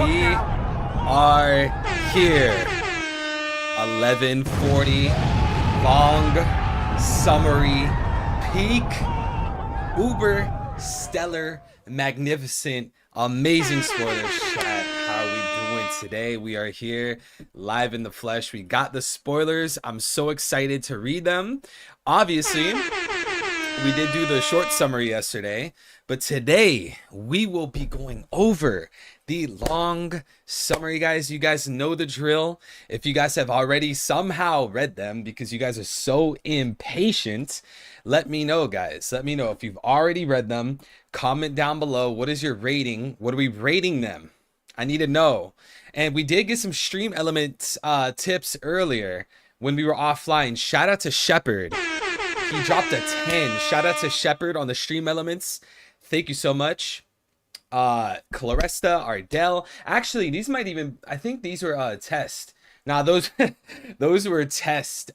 We are here. 11:40. Long, summery, peak, uber, stellar, magnificent, amazing spoilers chat. How are we doing today? We are here live in the flesh. We got the spoilers. I'm so excited to read them. Obviously, we did do the short summary yesterday, but today we will be going over the long summary, guys. You guys know the drill. If you guys have already somehow read them because you guys are so impatient, let me know, guys. Let me know if you've already read them. Comment down below. What is your rating? What are we rating them? I need to know. And we did get some stream elements tips earlier when we were offline. Shout out to Shepard. He dropped a 10. Shout out to Shepard on the stream elements. Thank you so much. Claresta, Ardell. Actually, these might even, I think these were test. Nah, those those were test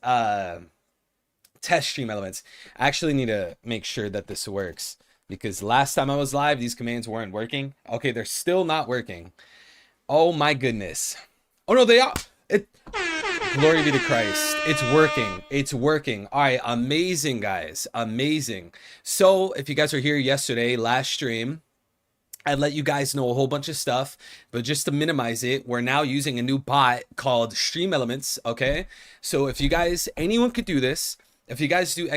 stream elements. I actually need to make sure that this works because last time I was live, these commands weren't working. Okay, they're still not working. Oh my goodness. Oh no, they are. Glory be to Christ. It's working. It's working. All right. Amazing, guys. Amazing. So if you guys were here yesterday, last stream, I let you guys know a whole bunch of stuff, but just to minimize it, we're now using a new bot called Stream Elements. Okay. So if you guys, anyone could do this. If you guys do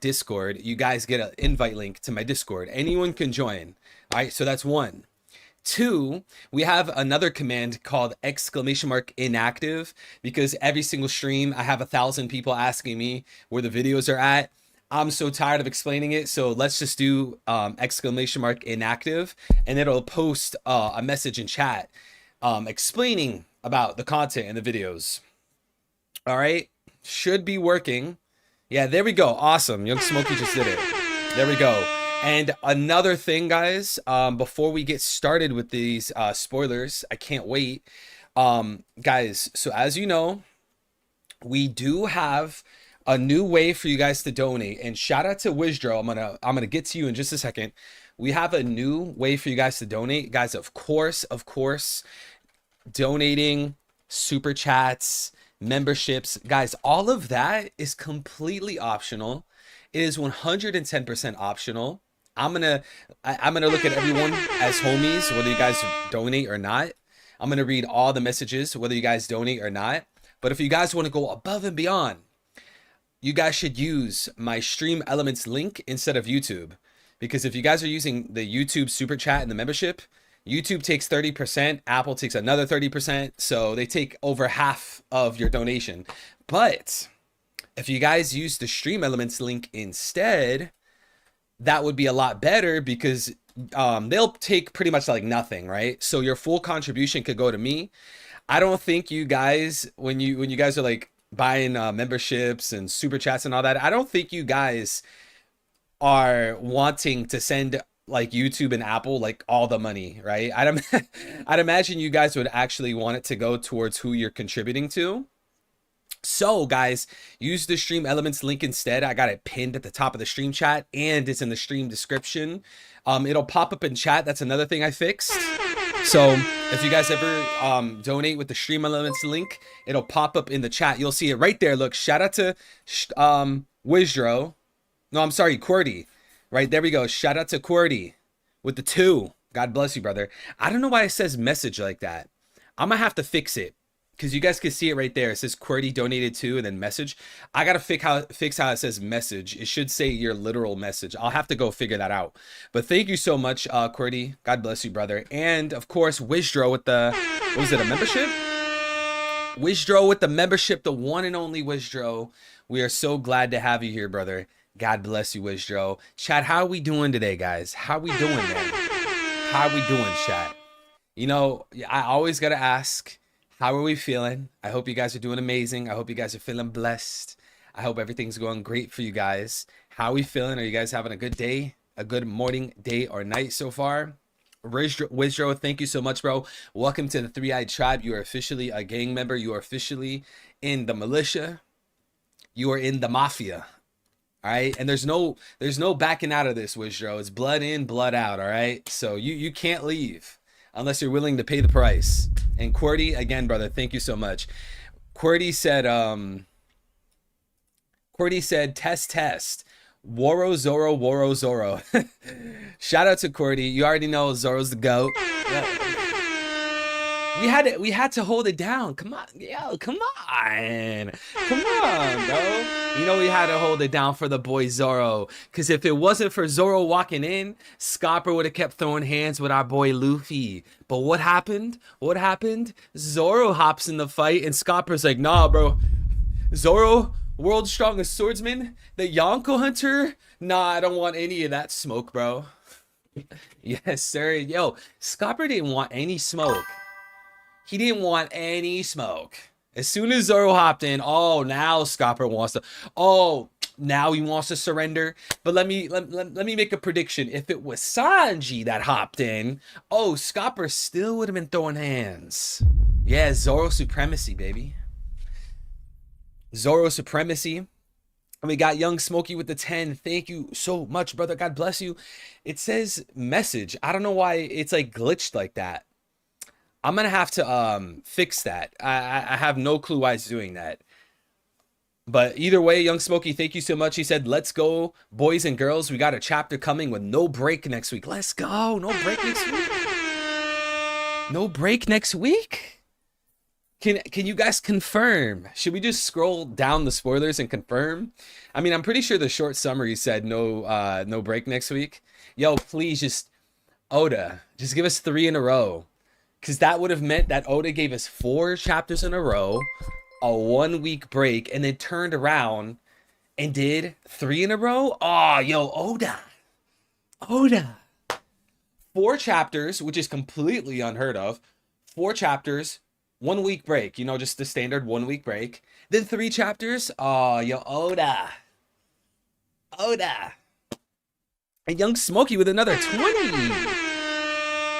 !Discord, you guys get an invite link to my Discord. Anyone can join. All right. So that's one. Two, we have another command called !Inactive because every single stream I have 1,000 people asking me where the videos are at. I'm so tired of explaining it, so let's just do !Inactive, and it'll post a message in chat explaining about the content in the videos. All right, should be working. Yeah, there we go. Awesome. Young Smokey just did it. There we go. And another thing, guys, before we get started with these spoilers, I can't wait. Guys, so as you know, we do have a new way for you guys to donate. And shout out to Wizdro. I'm gonna get to you in just a second. We have a new way for you guys to donate. Guys, of course, donating, super chats, memberships. Guys, all of that is completely optional. It is 110% optional. I'm gonna look at everyone as homies, whether you guys donate or not. I'm gonna read all the messages, whether you guys donate or not. But if you guys want to go above and beyond, you guys should use my Stream Elements link instead of YouTube. Because if you guys are using the YouTube super chat and the membership, YouTube takes 30%, Apple takes another 30%, so they take over half of your donation. But if you guys use the Stream Elements link instead, that would be a lot better because they'll take pretty much like nothing, right? So your full contribution could go to me. I don't think you guys, when you guys are like buying memberships and super chats and all that, I don't think you guys are wanting to send like YouTube and Apple like all the money, right? I'd imagine you guys would actually want it to go towards who you're contributing to. So guys, use the Stream Elements link instead. I got it pinned at the top of the stream chat and it's in the stream description. It'll pop up in chat. That's another thing I fixed. So if you guys ever donate with the Stream Elements link, it'll pop up in the chat. You'll see it right there. Look, shout out to Wizdro. No, I'm sorry, Qwerty. Right, there we go. Shout out to Qwerty with the 2. God bless you, brother. I don't know why it says message like that. I'm gonna have to fix it. Because you guys can see it right there. It says Qwerty donated to and then message. I got to fix how it says message. It should say your literal message. I'll have to go figure that out. But thank you so much, Qwerty. God bless you, brother. And of course, Wizdro with the, what was it, a membership? Wizdro with the membership, the one and only Wizdro. We are so glad to have you here, brother. God bless you, Wizdro. Chat, how are we doing today, guys? How are we doing, man? How are we doing, chat? You know, I always got to ask, how are we feeling? I hope you guys are doing amazing. I hope you guys are feeling blessed. I hope everything's going great for you guys. How are we feeling? Are you guys having a good day? A good morning, day, or night so far? Wizdro, thank you so much, bro. Welcome to the Three-Eyed Tribe. You are officially a gang member. You are officially in the militia. You are in the mafia. All right. And there's no backing out of this, Wizdro. It's blood in, blood out. All right. So you can't leave unless you're willing to pay the price. And QWERTY, again, brother, thank you so much. QWERTY said, test. Woro Zoro, Woro Zoro. Shout out to QWERTY. You already know Zoro's the GOAT. We had to hold it down. Come on, come on, bro. You know we had to hold it down for the boy Zoro, because if it wasn't for Zoro walking in, Scopper would have kept throwing hands with our boy Luffy. But what happened? Zoro hops in the fight, and Scopper's like, nah, bro. Zoro, world's strongest swordsman, the Yonko hunter. Nah, I don't want any of that smoke, bro. Yes, sir. Yo, Scopper didn't want any smoke. He didn't want any smoke. As soon as Zoro hopped in, oh, now Scopper wants to, oh, now he wants to surrender. But let me make a prediction. If it was Sanji that hopped in, oh, Scopper still would have been throwing hands. Yeah, Zoro supremacy, baby. Zoro supremacy. And we got Young Smokey with the 10. Thank you so much, brother. God bless you. It says message. I don't know why it's like glitched like that. I'm gonna have to fix that. I have no clue why it's doing that. But either way, Young Smokey, thank you so much. He said, let's go, boys and girls. We got a chapter coming with no break next week. Let's go. No break next week. No break next week? Can you guys confirm? Should we just scroll down the spoilers and confirm? I mean, I'm pretty sure the short summary said no break next week. Yo, please just, Oda, just give us 3 in a row. Because that would have meant that Oda gave us 4 chapters in a row, a 1-week break, and then turned around and did 3 in a row. Oh, yo, Oda. 4 chapters, which is completely unheard of. 4 chapters, 1-week break. You know, just the standard 1-week break. Then 3 chapters. Oh, yo, Oda. And Young Smokey with another 20.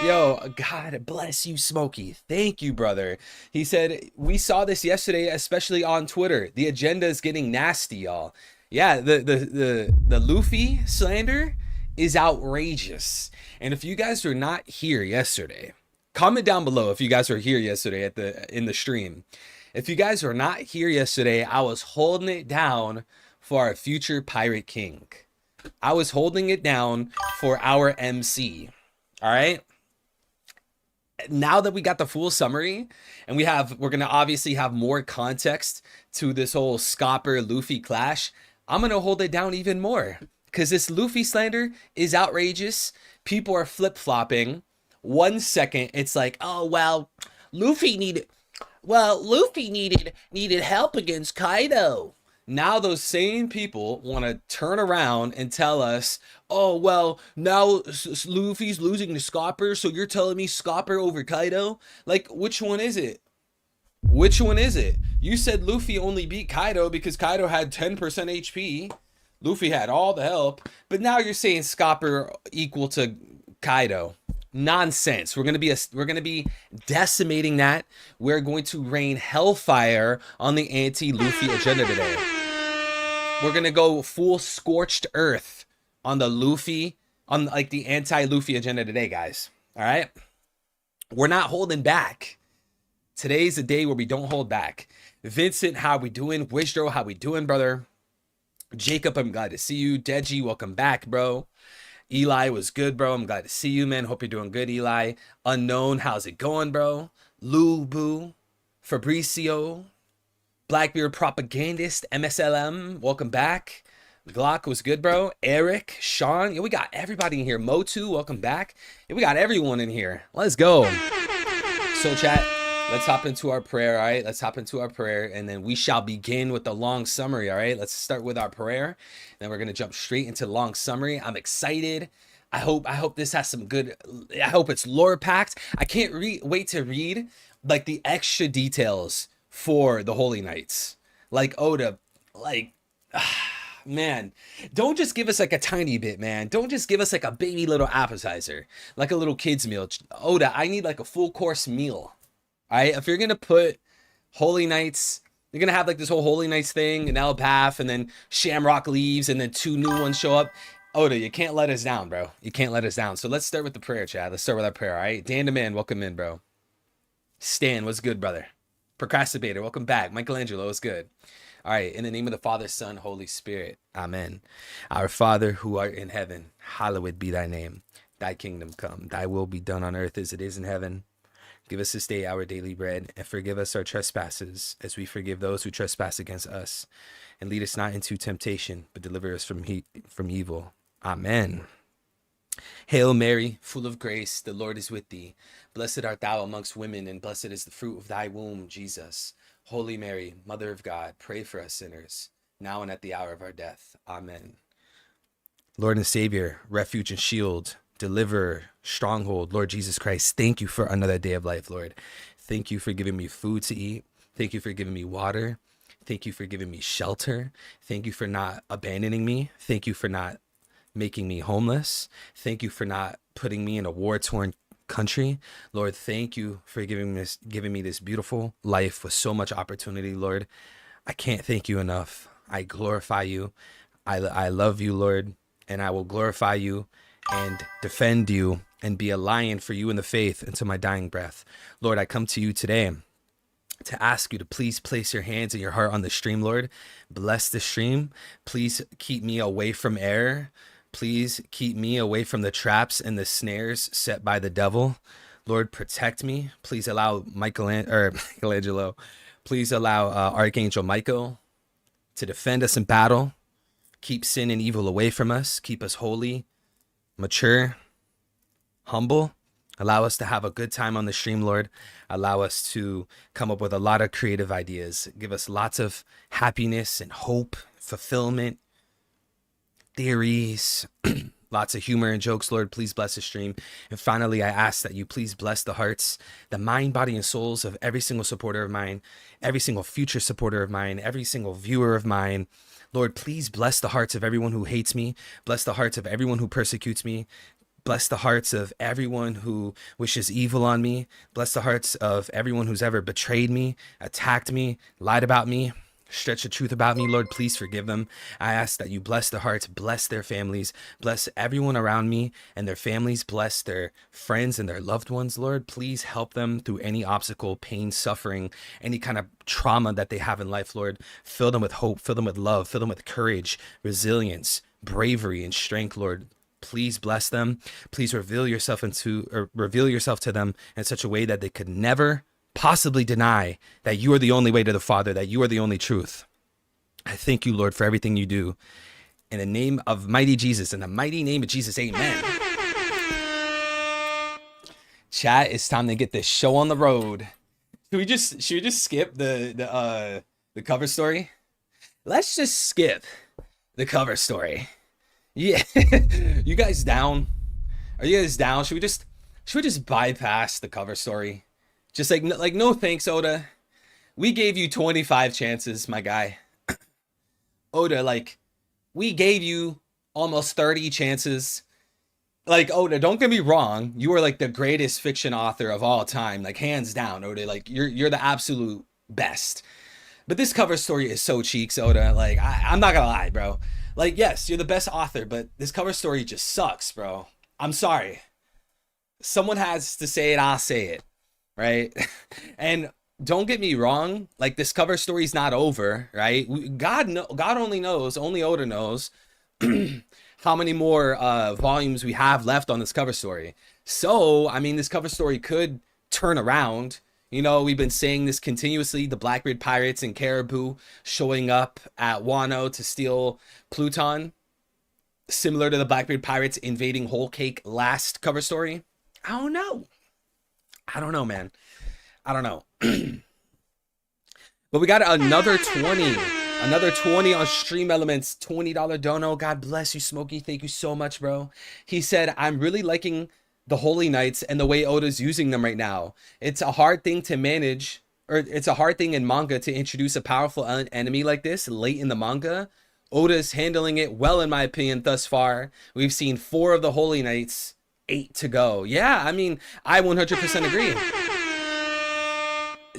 Yo, God bless you, Smokey. Thank you, brother. He said, we saw this yesterday, especially on Twitter. The agenda is getting nasty, y'all. Yeah, the Luffy slander is outrageous. And if you guys were not here yesterday, comment down below if you guys were here yesterday in the stream. If you guys were not here yesterday, I was holding it down for our future Pirate King. I was holding it down for our MC. All right? Now that we got the full summary and we're going to obviously have more context to this whole Scopper Luffy clash, I'm going to hold it down even more because this Luffy slander is outrageous. People are flip-flopping. 1 second it's like, oh, well, Luffy needed help against Kaido. Now those same people want to turn around and tell us, oh, well, now Luffy's losing to Scopper, so you're telling me Scopper over Kaido? Like, which one is it? You said Luffy only beat Kaido because Kaido had 10% HP. Luffy had all the help. But now you're saying Scopper equal to Kaido. Nonsense. We're gonna be decimating that. We're going to rain hellfire on the anti-Luffy agenda today. We're gonna go full scorched earth on the Luffy, on like the anti-Luffy agenda today, guys. All right, we're not holding back. Today's the day where we don't hold back. Vincent, how we doing? Wishdro, how we doing, brother? Jacob, I'm glad to see you. Deji, welcome back, bro. Eli was good, bro. I'm glad to see you, man. Hope you're doing good, Eli. Unknown, how's it going, bro? Lou Boo, Fabricio, Blackbeard Propagandist, MSLM, welcome back. Glock was good, bro. Eric, Sean, yeah, we got everybody in here. Motu, welcome back. Yeah, we got everyone in here. Let's go. So, chat, let's hop into our prayer, all right? Let's hop into our prayer, and then we shall begin with the long summary, all right? Let's start with our prayer. Then we're going to jump straight into the long summary. I'm excited. I hope this has some good, I hope it's lore packed. I can't wait to read like the extra details for the Holy Knights. Like Oda, like, man, don't just give us like a tiny bit, man. Don't just give us like a baby little appetizer, like a little kid's meal. Oda, I need like a full course meal. All right, if you're going to put Holy Knights, you're going to have like this whole Holy Knights thing, and El Path, and then Shamrock leaves, and then 2 new ones show up. Oda, you can't let us down, bro. You can't let us down. So let's start with the prayer, Chad. Let's start with our prayer, all right? Dan the Man, welcome in, bro. Stan, what's good, brother? Procrastinator, welcome back. Michelangelo, what's good? All right, in the name of the Father, Son, Holy Spirit. Amen. Our Father who art in heaven, hallowed be thy name. Thy kingdom come. Thy will be done on earth as it is in heaven. Give us this day our daily bread, and forgive us our trespasses, as we forgive those who trespass against us. And lead us not into temptation, but deliver us from evil. Amen. Hail Mary, full of grace, the Lord is with thee. Blessed art thou amongst women, and blessed is the fruit of thy womb, Jesus. Holy Mary, Mother of God, pray for us sinners, now and at the hour of our death. Amen. Lord and Savior, refuge and shield, deliverer, stronghold, Lord Jesus Christ, thank you for another day of life, Lord. Thank you for giving me food to eat. Thank you for giving me water. Thank you for giving me shelter. Thank you for not abandoning me. Thank you for not making me homeless. Thank you for not putting me in a war-torn country. Lord, thank you for giving me this beautiful life with so much opportunity, Lord. I can't thank you enough. I glorify you. I love you, Lord, and I will glorify you and defend you and be a lion for you in the faith until my dying breath. Lord, I come to you today to ask you to please place your hands and your heart on the stream, Lord. Bless the stream. Please keep me away from error. Please keep me away from the traps and the snares set by the devil. Lord, protect me. Please allow Michelangelo. Please allow Archangel Michael to defend us in battle. Keep sin and evil away from us. Keep us holy, mature, humble. Allow us to have a good time on the stream, Lord. Allow us to come up with a lot of creative ideas. Give us lots of happiness and hope, fulfillment, theories, lots of humor and jokes, Lord. Please bless the stream. And finally, I ask that you please bless the hearts, the mind, body, and souls of every single supporter of mine, every single future supporter of mine, every single viewer of mine. Lord, please bless the hearts of everyone who hates me. Bless the hearts of everyone who persecutes me. Bless the hearts of everyone who wishes evil on me. Bless the hearts of everyone who's ever betrayed me, attacked me, lied about me, stretched the truth about me. Lord, please forgive them. I ask that you bless their hearts, bless their families, bless everyone around me and their families, bless their friends and their loved ones. Lord, please help them through any obstacle, pain, suffering, any kind of trauma that they have in life, Lord. Fill them with hope, fill them with love, fill them with courage, resilience, bravery, and strength, Lord. Please bless them. Please reveal yourself to them in such a way that they could never possibly deny that you are the only way to the Father, that you are the only truth. I thank you, Lord, for everything you do. In the name of mighty Jesus, in the mighty name of Jesus, amen. Chat, it's time to get this show on the road. Should we just skip the cover story? Let's just skip the cover story. Yeah. You guys down? Are you guys down? Should we just bypass the cover story? Just like no thanks, Oda. We gave you 25 chances, my guy. Oda, like, we gave you almost 30 chances. Like, Oda, don't get me wrong. You are like the greatest fiction author of all time. Like, hands down, Oda. Like, you're the absolute best. But this cover story is so cheeks, Oda. Like, I'm not gonna lie, bro. Like, yes, you're the best author, but this cover story just sucks, bro. I'm sorry. Someone has to say it, I'll say it. Right? And don't get me wrong, like, this cover story's not over, right? God only knows, only Oda knows how many more volumes we have left on this cover story. So, I mean, this cover story could turn around. You know, we've been saying this continuously, the Blackbeard Pirates and Caribou showing up at Wano to steal Pluton, similar to the Blackbeard Pirates invading Whole Cake last cover story. I don't know, man. I don't know. But we got another 20 on Stream Elements, $20 dono. God bless you, Smokey. Thank you so much, bro. He said, I'm really liking the Holy Knights and the way Oda's using them right now. It's a hard thing to manage, or it's a hard thing in manga to introduce a powerful enemy like this late in the manga. Oda's handling it well, in my opinion, thus far. We've seen 4 of the Holy Knights, 8 to go. Yeah, I mean, I 100% agree.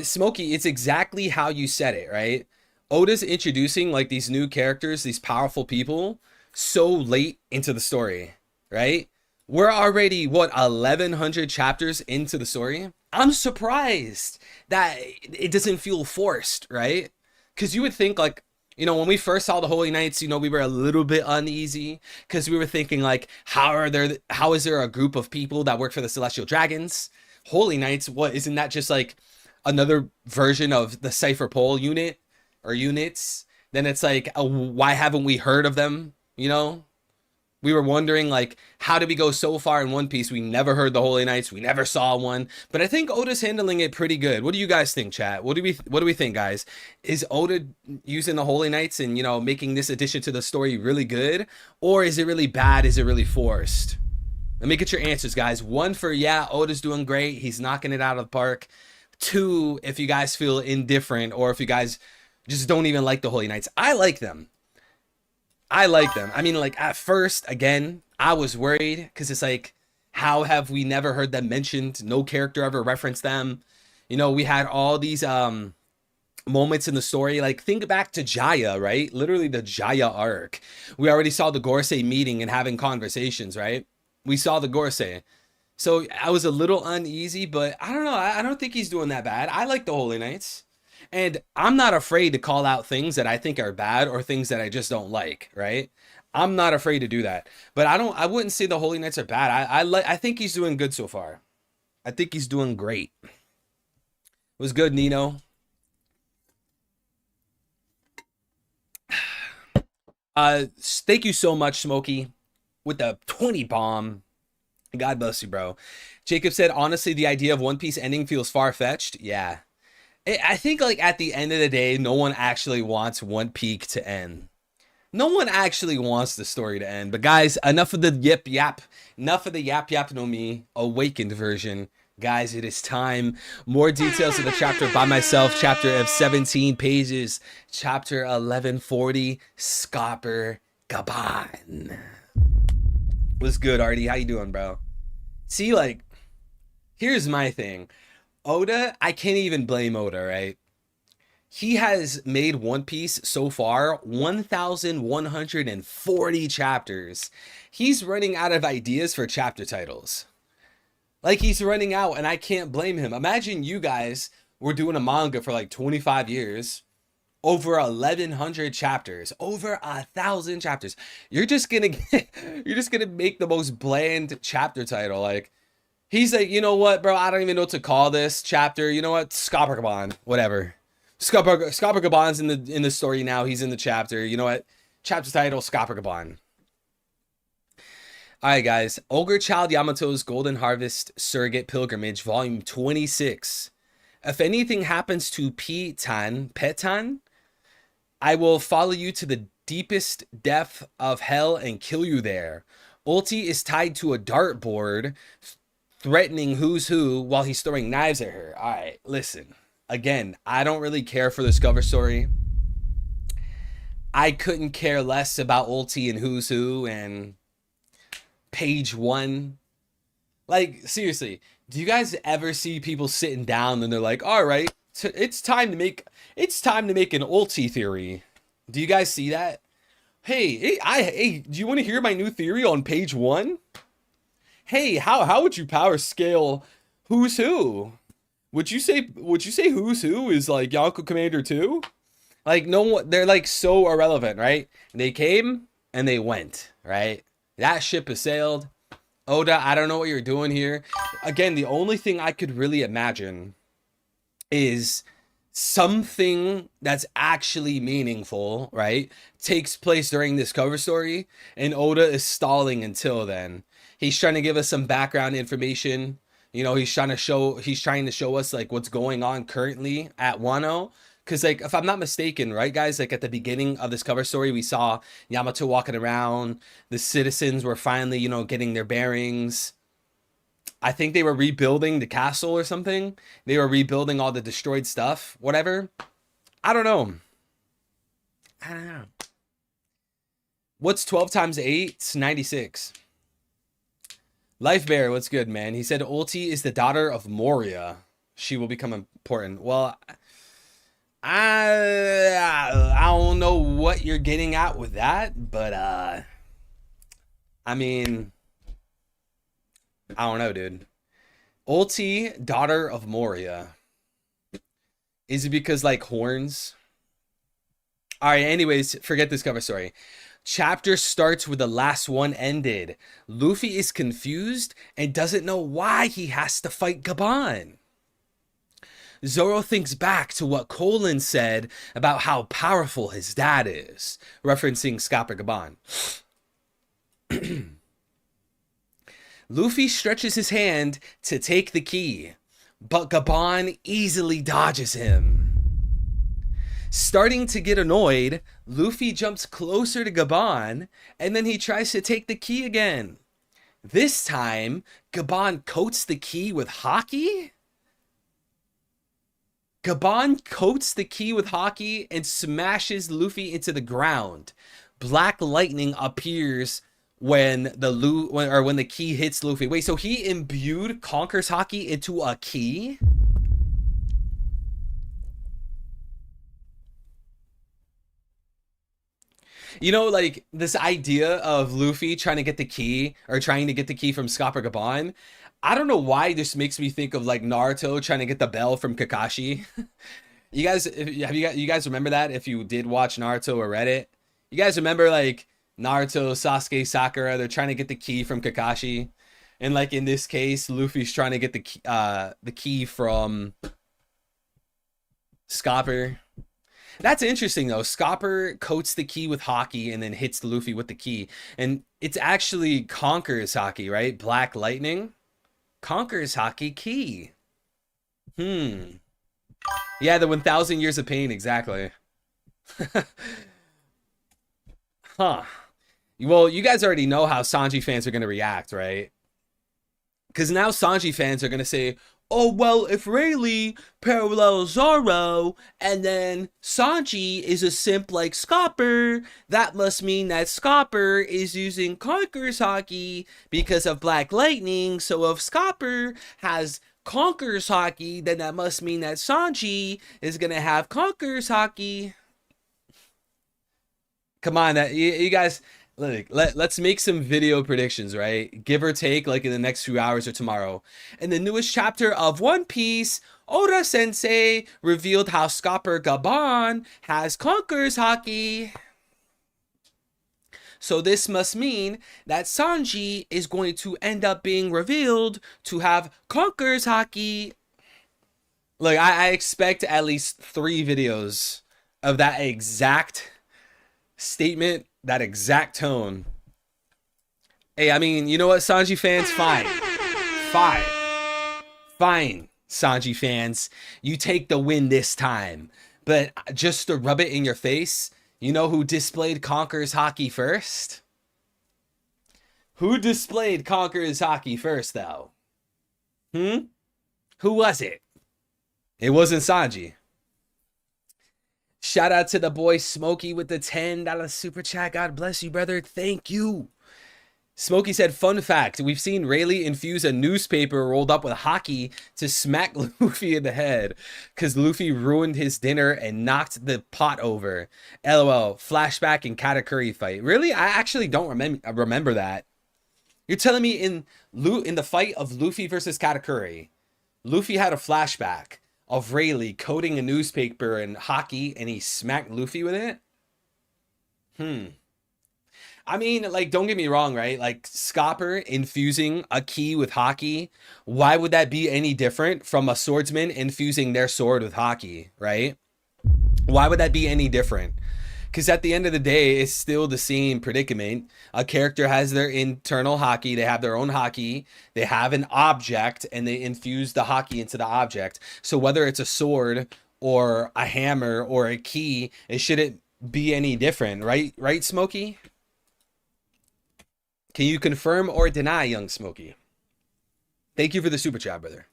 Smokey, it's exactly how you said it, right? Oda's introducing like these new characters, these powerful people, so late into the story, right? We're already, what, 1100 chapters into the story? I'm surprised that it doesn't feel forced, right? Because you would think, like, when we first saw the Holy Knights, we were a little bit uneasy because we were thinking, like, how is there a group of people that work for the Celestial Dragons? Holy Knights, what, isn't that just like another version of the Cypher Pole unit or units? Then it's like, why haven't we heard of them? We were wondering, like, how did we go so far in One Piece? We never heard the Holy Knights. We never saw one. But I think Oda's handling it pretty good. What do you guys think, chat? What do we think, guys? Is Oda using the Holy Knights and, making this addition to the story really good? Or is it really bad? Is it really forced? Let me get your answers, guys. 1 for, yeah, Oda's doing great. He's knocking it out of the park. 2, if you guys feel indifferent or if you guys just don't even like the Holy Knights. I like them. I mean, like, at first, again, I was worried because it's like, how have we never heard them mentioned? No character ever referenced them. We had all these moments in the story. Like, think back to Jaya, right? Literally the Jaya arc. We already saw the Gorosei meeting and having conversations, right? We saw the Gorosei. So I was a little uneasy, but I don't know. I don't think he's doing that bad. I like the Holy Knights. And I'm not afraid to call out things that I think are bad or things that I just don't like, right? I'm not afraid to do that. But I wouldn't say the Holy Knights are bad. I think he's doing good so far. I think he's doing great. It was good, Nino. Thank you so much, Smokey, with the 20 bomb. God bless you, bro. Jacob said, honestly, the idea of One Piece ending feels far-fetched. Yeah. I think, like, at the end of the day, no one actually wants One Piece to end. No one actually wants the story to end. But guys, enough of the yip yap. Enough of the yap yap no mi awakened version. Guys, it is time. More details of the chapter by myself. Chapter of 17 pages. Chapter 1140. Scopper Gaban. What's good, Artie? How you doing, bro? See, like, here's my thing. Oda, I can't even blame Oda, right? He has made One Piece so far 1,140 chapters. He's running out of ideas for chapter titles. Like, he's running out, and I can't blame him. Imagine you guys were doing a manga for like 25 years, over 1,100 chapters, over 1,000 chapters. You're just gonna make the most bland chapter title. Like, he's like, you know what, bro? I don't even know what to call this chapter. You know what? Scoppergaban, whatever. Scoppergaban's in the story now. He's in the chapter. You know what? Chapter title, Scoppergaban. All right, guys. Ogre Child Yamato's Golden Harvest Surrogate Pilgrimage, Volume 26. If anything happens to Petan, I will follow you to the deepest depth of hell and kill you there. Ulti is tied to a dartboard, threatening who's who while he's throwing knives at her. All right, listen. Again, I don't really care for this cover story. I couldn't care less about Ulti and who's who and page 1. Like, seriously, do you guys ever see people sitting down and they're like, all right, it's time to make an Ulti theory? Do you guys see that? Hey, do you want to hear my new theory on page 1? Hey, how would you power scale who's who? Would you say who's who is like Yonko Commander 2? Like, no one, they're like so irrelevant, right? They came and they went, right? That ship has sailed. Oda, I don't know what you're doing here. Again, the only thing I could really imagine is something that's actually meaningful, right, takes place during this cover story, and Oda is stalling until then. He's trying to give us some background information. You know, he's trying to show us like what's going on currently at Wano. Because, like, if I'm not mistaken, right, guys, like at the beginning of this cover story, we saw Yamato walking around. The citizens were finally, you know, getting their bearings. I think they were rebuilding the castle or something. They were rebuilding all the destroyed stuff, whatever. I don't know. What's 12 times 8? It's 96. Life Bear, what's good, man? He said Ulti is the daughter of Moria. She will become important. Well, I don't know what you're getting at with that, but I mean, I don't know, dude. Ulti, daughter of Moria. Is it because like horns? All right, anyways, forget this cover story. Chapter starts where the last one ended. Luffy is confused and doesn't know why he has to fight Gabon. Zoro thinks back to what Colin said about how powerful his dad is, referencing Scopper Gabon. Luffy stretches his hand to take the key, but Gabon easily dodges him. Starting to get annoyed, Luffy jumps closer to Gabon, and then he tries to take the key again. This time, Gabon coats the key with hockey? Gabon coats the key with hockey and smashes Luffy into the ground. Black lightning appears when the key hits Luffy. Wait, so he imbued Conquer's hockey into a key? You know, like this idea of Luffy trying to get the key or trying to get the key from Scopper Gabon. I don't know why this makes me think of like Naruto trying to get the bell from Kakashi. You guys, you guys remember that? If you did watch Naruto or read it, you guys remember like Naruto, Sasuke, Sakura? They're trying to get the key from Kakashi, and like in this case, Luffy's trying to get the key from Scopper. That's interesting though. Scopper coats the key with hockey and then hits Luffy with the key, and it's actually Conqueror's hockey, right? Black lightning, Conqueror's hockey key. Hmm. Yeah, the 1,000 years of pain, exactly. Huh. Well, you guys already know how Sanji fans are going to react, right? Because now Sanji fans are going to say, oh, well, if Rayleigh parallels Zoro and then Sanji is a simp like Scopper, that must mean that Scopper is using Conqueror's hockey because of Black Lightning. So if Scopper has Conqueror's hockey, then that must mean that Sanji is going to have Conqueror's hockey. Come on, that you guys like let's make some video predictions, right? Give or take, like in the next few hours or tomorrow. In the newest chapter of One Piece, Oda Sensei revealed how Scopper Gabon has Conqueror's hockey. So this must mean that Sanji is going to end up being revealed to have Conqueror's hockey. Look, I expect at least 3 videos of that exact statement, that exact tone. Hey, I mean, you know what, Sanji fans? Fine. Fine. Fine, Sanji fans. You take the win this time. But just to rub it in your face, you know who displayed Conqueror's hockey first? Who displayed Conqueror's hockey first, though? Who was it? It wasn't Sanji. Shout out to the boy Smokey with the $10 super chat. God bless you, brother. Thank you. Smokey said, fun fact, we've seen Rayleigh infuse a newspaper rolled up with hockey to smack Luffy in the head because Luffy ruined his dinner and knocked the pot over. LOL, flashback in Katakuri fight. Really? I actually don't remember that. You're telling me in the fight of Luffy versus Katakuri, Luffy had a flashback of Rayleigh coating a newspaper in hockey and he smacked Luffy with it? I mean, like, don't get me wrong, right? Like, Scopper infusing a key with hockey, why would that be any different from a swordsman infusing their sword with hockey, right? Why would that be any different? Because at the end of the day, it's still the same predicament. A character has their internal hockey. They have their own hockey. They have an object, and they infuse the hockey into the object. So whether it's a sword or a hammer or a key, it shouldn't be any different, right? Right, Smokey? Can you confirm or deny, young Smokey? Thank you for the super chat, brother.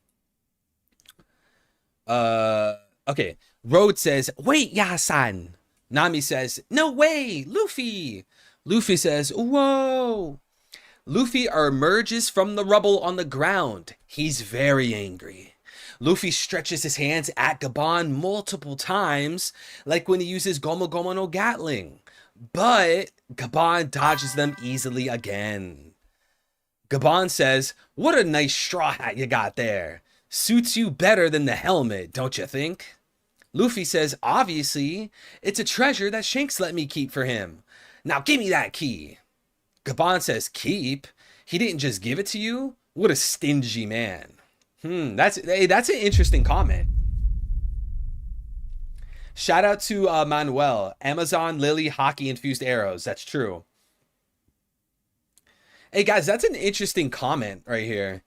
Okay. Road says, wait, Yasan. Nami says, no way, Luffy. Luffy says, whoa. Luffy emerges from the rubble on the ground. He's very angry. Luffy stretches his hands at Gabon multiple times, like when he uses Gomu Gomu no Gatling. But Gabon dodges them easily again. Gabon says, "What a nice straw hat you got there. Suits you better than the helmet, don't you think?" Luffy says, "Obviously, it's a treasure that Shanks let me keep for him. Now give me that key." Gabon says, "Keep? He didn't just give it to you? What a stingy man." That's an interesting comment. Shout out to Manuel. Amazon Lily hockey infused arrows. That's true. Hey guys, that's an interesting comment right here.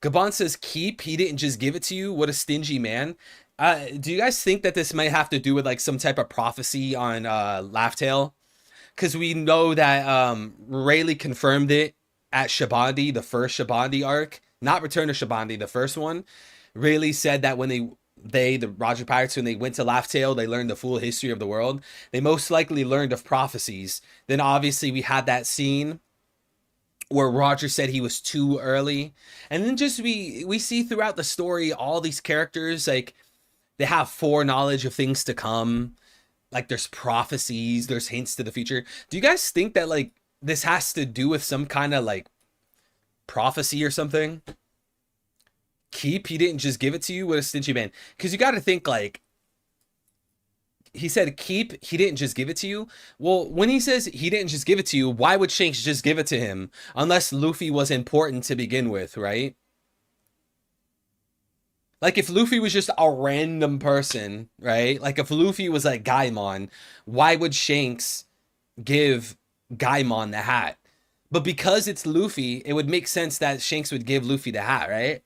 Gabon says, "Keep? He didn't just give it to you? What a stingy man." Do you guys think that this might have to do with like some type of prophecy on Laugh Tale? Because we know that Rayleigh confirmed it at Shabandi, the first Shabandi arc, not Return to Shabandi, the first one. Rayleigh said that when the Roger Pirates, when they went to Laugh Tale, they learned the full history of the world. They most likely learned of prophecies. Then obviously we had that scene where Roger said he was too early. And then just we see throughout the story all these characters, like, they have foreknowledge of things to come. Like, there's prophecies, there's hints to the future. Do you guys think that, like, this has to do with some kind of, like, prophecy or something? Keep? He didn't just give it to you? What a stingy man. Because you got to think, like, he said, "Keep? He didn't just give it to you?" Well, when he says he didn't just give it to you, why would Shanks just give it to him? Unless Luffy was important to begin with, right? Like, if Luffy was just a random person, right? Like, if Luffy was like Gaimon, why would Shanks give Gaimon the hat? But because it's Luffy, it would make sense that Shanks would give Luffy the hat, right?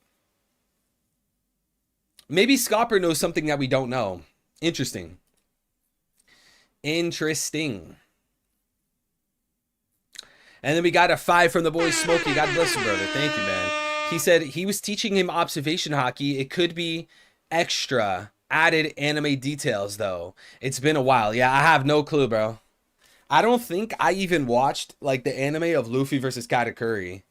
Maybe Scopper knows something that we don't know. Interesting. Interesting. And then we got a 5 from the boy Smokey. God bless you, brother. Thank you, man. He said he was teaching him observation hockey. It could be extra added anime details, though. It's been a while. Yeah, I have no clue, bro. I don't think I even watched like the anime of Luffy versus Katakuri.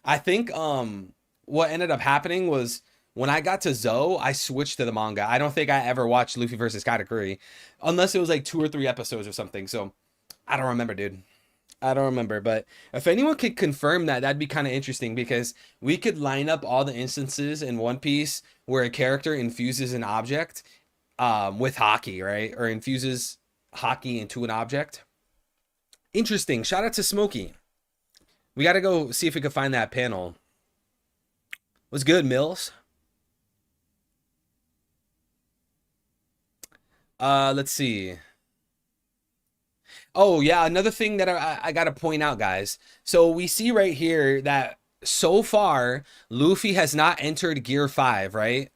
I think what ended up happening was when I got to Zou, I switched to the manga. I don't think I ever watched Luffy versus Katakuri unless it was like 2 or 3 episodes or something. So I don't remember, dude. I don't remember, but if anyone could confirm that, that'd be kind of interesting because we could line up all the instances in One Piece where a character infuses an object with hockey, right? Or infuses hockey into an object. Interesting. Shout out to Smokey. We got to go see if we can find that panel. What's good, Mills? Let's see. Oh, yeah, another thing that I got to point out, guys. So we see right here that so far, Luffy has not entered Gear 5, right?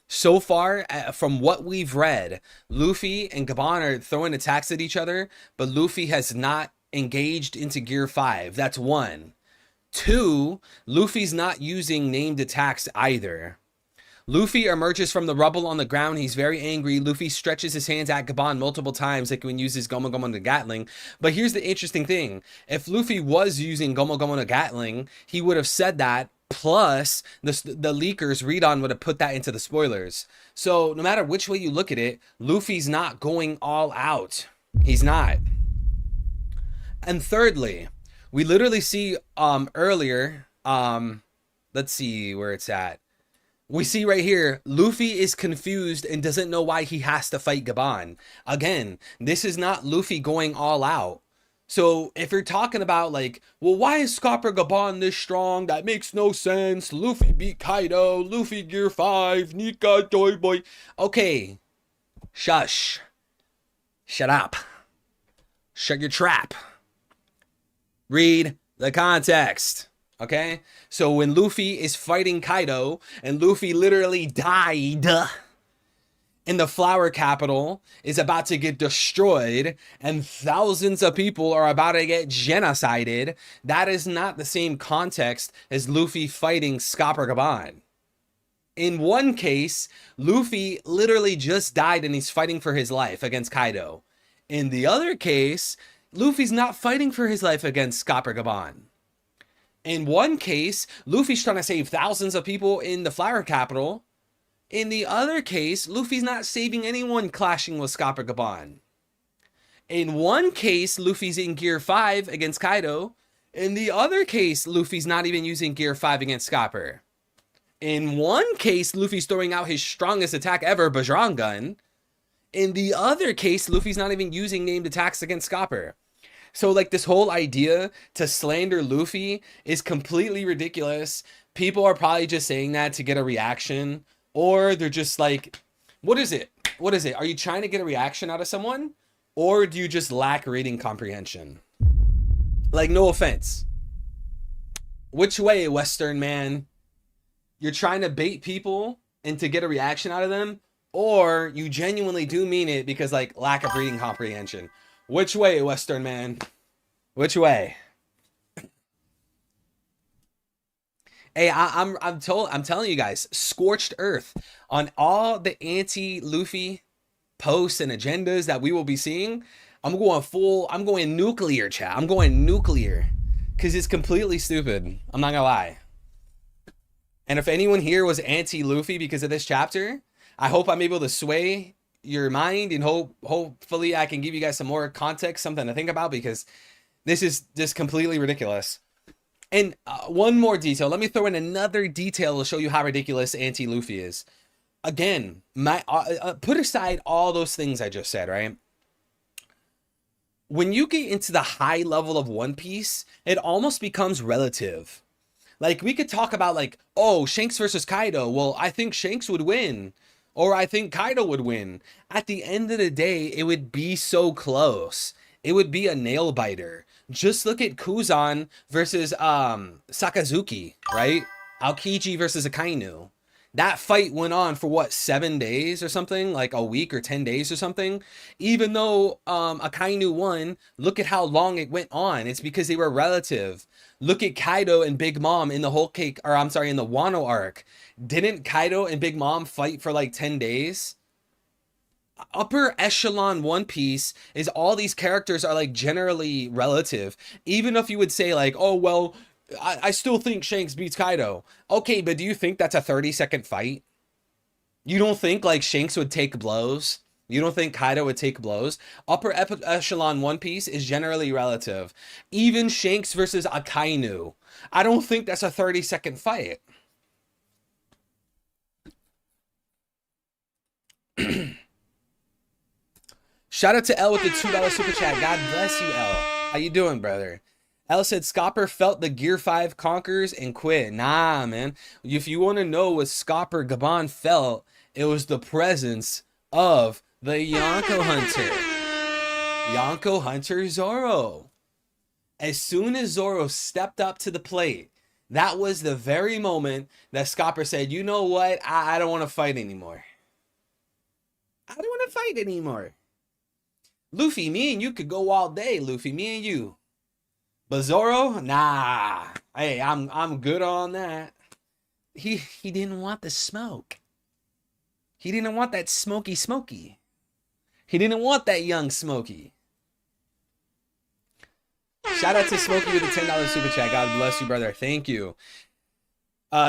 So far, from what we've read, Luffy and Gabon are throwing attacks at each other, but Luffy has not engaged into Gear 5. That's 1. 2, Luffy's not using named attacks either. Luffy emerges from the rubble on the ground. He's very angry. Luffy stretches his hands at Gabon multiple times, like when he uses Gomu Gomu no Gatling. But here's the interesting thing. If Luffy was using Gomu Gomu no Gatling, he would have said that, plus the leakers, Redon, would have put that into the spoilers. So no matter which way you look at it, Luffy's not going all out. He's not. And thirdly, we literally see earlier, let's see where it's at. We see right here, Luffy is confused and doesn't know why he has to fight Gabon. Again, this is not Luffy going all out. So if you're talking about like, well, why is Scopper Gabon this strong? That makes no sense. Luffy beat Kaido. Luffy Gear 5. Nika Joy Boy. Okay. Shush. Shut up. Shut your trap. Read the context. Okay? So when Luffy is fighting Kaido, and Luffy literally died, and the flower capital is about to get destroyed, and thousands of people are about to get genocided, that is not the same context as Luffy fighting Scopper Gabon. In one case, Luffy literally just died and he's fighting for his life against Kaido. In the other case, Luffy's not fighting for his life against Scopper Gabon. In one case, Luffy's trying to save thousands of people in the flower capital. In the other case, Luffy's not saving anyone clashing with Scopper Gabon. In one case, Luffy's in Gear 5 against Kaido. In the other case, Luffy's not even using Gear 5 against Scopper. In one case, Luffy's throwing out his strongest attack ever, Bajrangan. In the other case, Luffy's not even using named attacks against Scopper. So, like, this whole idea to slander Luffy is completely ridiculous. People are probably just saying that to get a reaction. Or they're just like, what is it? What is it? Are you trying to get a reaction out of someone? Or do you just lack reading comprehension? Like, no offense. Which way, Western man? You're trying to bait people and to get a reaction out of them? Or you genuinely do mean it because, like, lack of reading comprehension? Which way, Western man? Which way? Hey, I'm telling you guys, scorched earth on all the anti-Luffy posts and agendas that we will be seeing. I'm going nuclear, chat. I'm going nuclear because it's completely stupid. I'm not gonna lie. And if anyone here was anti-Luffy because of this chapter, I hope I'm able to sway your mind and hopefully I can give you guys some more context, something to think about, because this is just completely ridiculous. And one more detail. Let me throw in another detail to show you how ridiculous anti-Luffy is. Again, put aside all those things I just said, right? When you get into the high level of One Piece, it almost becomes relative. Like, we could talk about, like, oh, Shanks versus Kaido. Well, I think Shanks would win. Or I think Kaido would win. At the end of the day, it would be so close. It would be a nail biter. Just look at Kuzan versus Sakazuki, right? Aokiji versus Akainu. That fight went on for what, 7 days or something? Like a week or 10 days or something? Even though Akainu won, look at how long it went on. It's because they were relative. Look at Kaido and Big Mom in the Whole Cake, or I'm sorry, in the Wano arc. Didn't Kaido and Big Mom fight for like 10 days? Upper echelon One Piece is all these characters are like generally relative. Even if you would say like, oh, well, I still think Shanks beats Kaido. Okay, but do you think that's a 30-second fight? You don't think like Shanks would take blows? You don't think Kaido would take blows? Upper echelon One Piece is generally relative. Even Shanks versus Akainu. I don't think that's a 30-second fight. Shout out to L with the $2 super chat. God bless you, L. How you doing, brother? L said Scopper felt the Gear 5 conquers and quit. Nah, man. If you want to know what Scopper Gabon felt, it was the presence of the Yonko Hunter. Yonko Hunter Zoro. As soon as Zoro stepped up to the plate, that was the very moment that Scopper said, you know what? I don't want to fight anymore. I don't want to fight anymore. Luffy, me and you could go all day, Luffy, me and you. But Zoro, nah. Hey, I'm good on that. He didn't want the smoke. He didn't want that smoky. He didn't want that young Smokey. Shout out to Smokey with a $10 super chat. God bless you, brother. Thank you.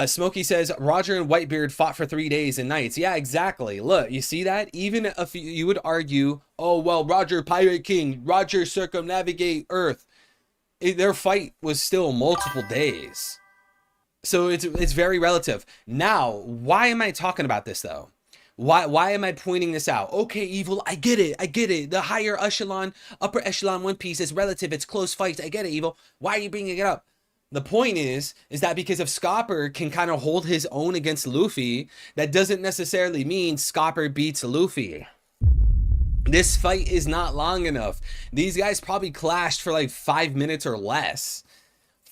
Smokey says Roger and Whitebeard fought for 3 days and nights. Yeah, exactly. Look, you see that? Even if you would argue, oh, well, Roger Pirate King, Roger circumnavigate Earth. Their fight was still multiple days. So it's very relative. Now, why am I talking about this, though? Why am I pointing this out? Okay, Evil, I get it. The higher echelon, upper echelon One Piece is relative. It's close fights. I get it, Evil. Why are you bringing it up? The point is that because if Scopper can kind of hold his own against Luffy, that doesn't necessarily mean Scopper beats Luffy. This fight is not long enough. These guys probably clashed for like 5 minutes or less.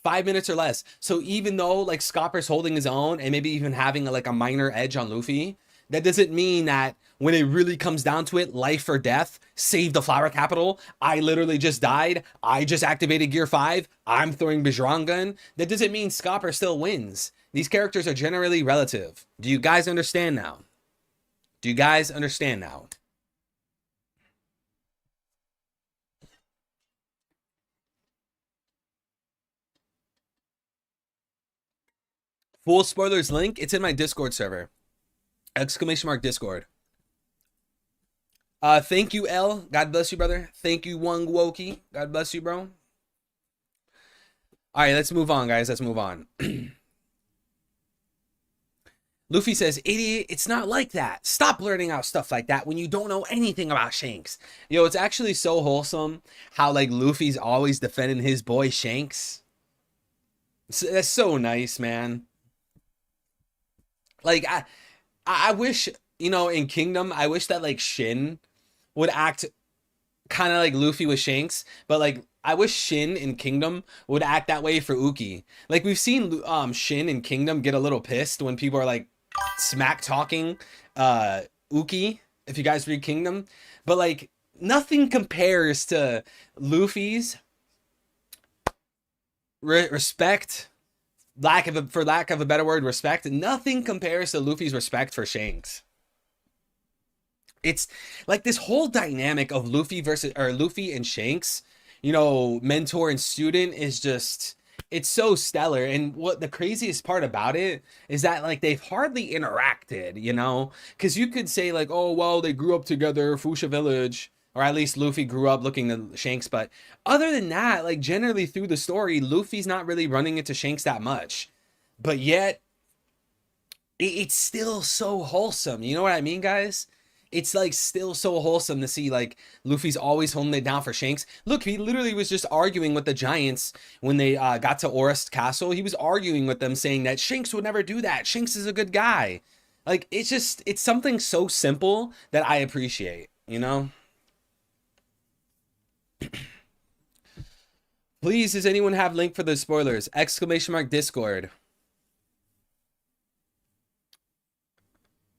5 minutes or less. So even though like Scopper's holding his own and maybe even having like a minor edge on Luffy, that doesn't mean that when it really comes down to it, life or death, save the Flower Capital, I literally just died, I just activated Gear 5, I'm throwing Bajrangan, that doesn't mean Scopper still wins. These characters are generally relative. Do you guys understand now? Do you guys understand now? Full spoilers link, it's in my Discord server. !Discord. Thank you, L. God bless you, brother. Thank you, Wong Woki. God bless you, bro. All right, let's move on, guys. Let's move on. Luffy says, idiot, it's not like that. Stop blurting out stuff like that when you don't know anything about Shanks. Yo, it's actually so wholesome how, like, Luffy's always defending his boy Shanks. That's so nice, man. Like, I wish, you know, in Kingdom, I wish that, like, Shin would act kind of like Luffy with Shanks, but, like, I wish Shin in Kingdom would act that way for Uki. Like, we've seen Shin in Kingdom get a little pissed when people are, like, smack talking Uki, if you guys read Kingdom. But, like, nothing compares to Luffy's respect, for lack of a better word, respect. Nothing compares to Luffy's respect for Shanks. It's like this whole dynamic of Luffy and Shanks, you know, mentor and student, is just, it's so stellar. And what the craziest part about it is that, like, they've hardly interacted, you know, because you could say, like, oh, well, they grew up together, Fuchsia Village, or at least Luffy grew up looking to Shanks. But other than that, like, generally through the story, Luffy's not really running into Shanks that much. But yet, it's still so wholesome. You know what I mean, guys? It's, like, still so wholesome to see, like, Luffy's always holding it down for Shanks. Look, he literally was just arguing with the Giants when they got to Orist Castle. He was arguing with them, saying that Shanks would never do that. Shanks is a good guy. Like, it's just, it's something so simple that I appreciate, you know? Please, does anyone have link for the spoilers? Exclamation mark Discord.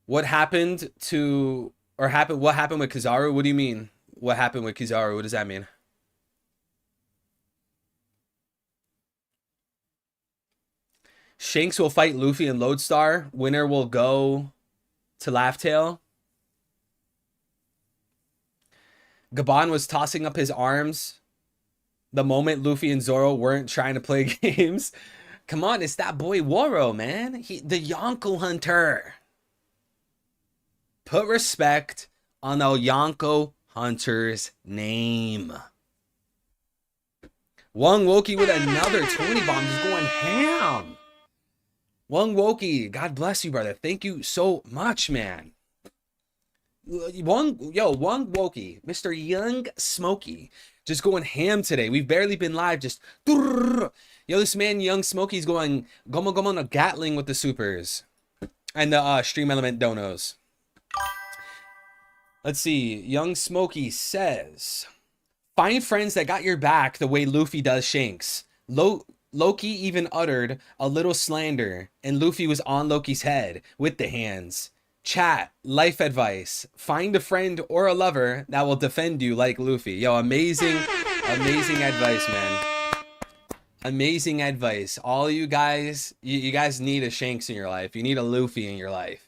What happened to, or happened, what happened with Kizaru? What do you mean? What happened with Kizaru? What does that mean? Shanks will fight Luffy and Lodestar. Winner will go to Laugh-Tale. Gabon was tossing up his arms the moment Luffy and Zoro weren't trying to play games. Come on, it's that boy Woro, man. The Yonko Hunter. Put respect on the Yonko Hunter's name. Wong Woki with another 20 bomb, just going ham. Wong Woki, God bless you, brother. Thank you so much, man. Wong Woki, Mr. Young Smokey, just going ham today. We've barely been live, just yo, this man Young Smokey's going gomo gomo no Gatling with the supers and the stream element donos. Let's see. Young Smokey says, find friends that got your back the way Luffy does Shanks. Loki even uttered a little slander, and Luffy was on Loki's head with the hands. Chat, life advice. Find a friend or a lover that will defend you like Luffy. Yo, amazing, amazing advice, man. Amazing advice. All you guys, you guys need a Shanks in your life. You need a Luffy in your life.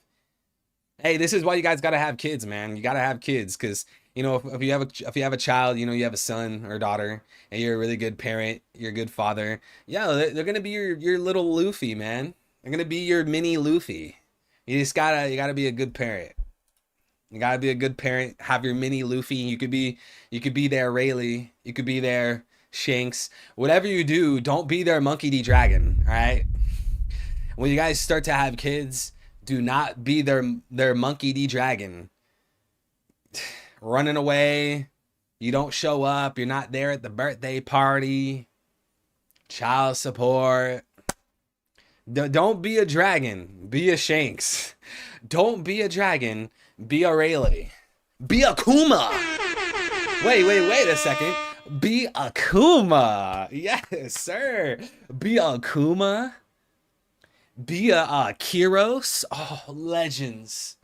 Hey, this is why you guys gotta have kids, man. You gotta have kids, because, you know, if you have a child, you know, you have a son or daughter, and you're a really good parent, you're a good father. Yeah, they're gonna be your little Luffy, man. They're gonna be your mini Luffy. You gotta be a good parent. You gotta be a good parent. Have your mini Luffy. You could be their Rayleigh. You could be their Shanks. Whatever you do, don't be their Monkey D. Dragon. All right. When you guys start to have kids, do not be their Monkey D. Dragon. Running away. You don't show up. You're not there at the birthday party. Child support. Don't be a dragon. Be a Shanks. Don't be a dragon. Be a Rayleigh. Be a Kuma. Wait a second. Be a Kuma. Yes, sir. Be a Kuma. Be a Kyros. Oh, legends.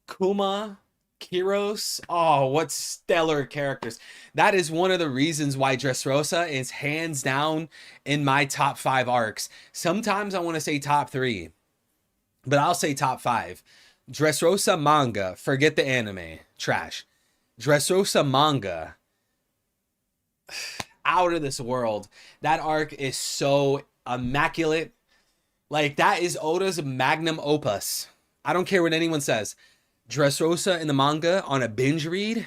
Kuma, Kyros. Oh, what stellar characters. That is one of the reasons why Dressrosa is hands down in my top 5 arcs. Sometimes I want to say top 3, but I'll say top 5. Dressrosa manga, forget the anime, trash. Dressrosa manga, out of this world. That arc is so immaculate. Like, that is Oda's magnum opus. I don't care what anyone says. Dressrosa in the manga on a binge read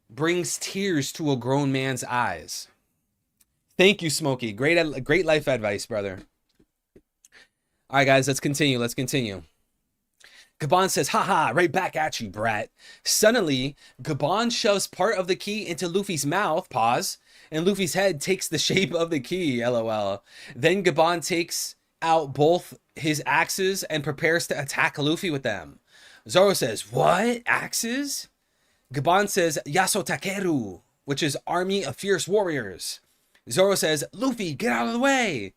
brings tears to a grown man's eyes. Thank you, Smokey. Great life advice, brother. All right, guys, let's continue. Gabon says, haha, right back at you, brat. Suddenly, Gabon shoves part of the key into Luffy's mouth, pause, and Luffy's head takes the shape of the key, lol. Then Gabon takes out both his axes and prepares to attack Luffy with them. Zoro says, what? Axes? Gabon says, Yaso Takeru, which is army of fierce warriors. Zoro says, Luffy, get out of the way.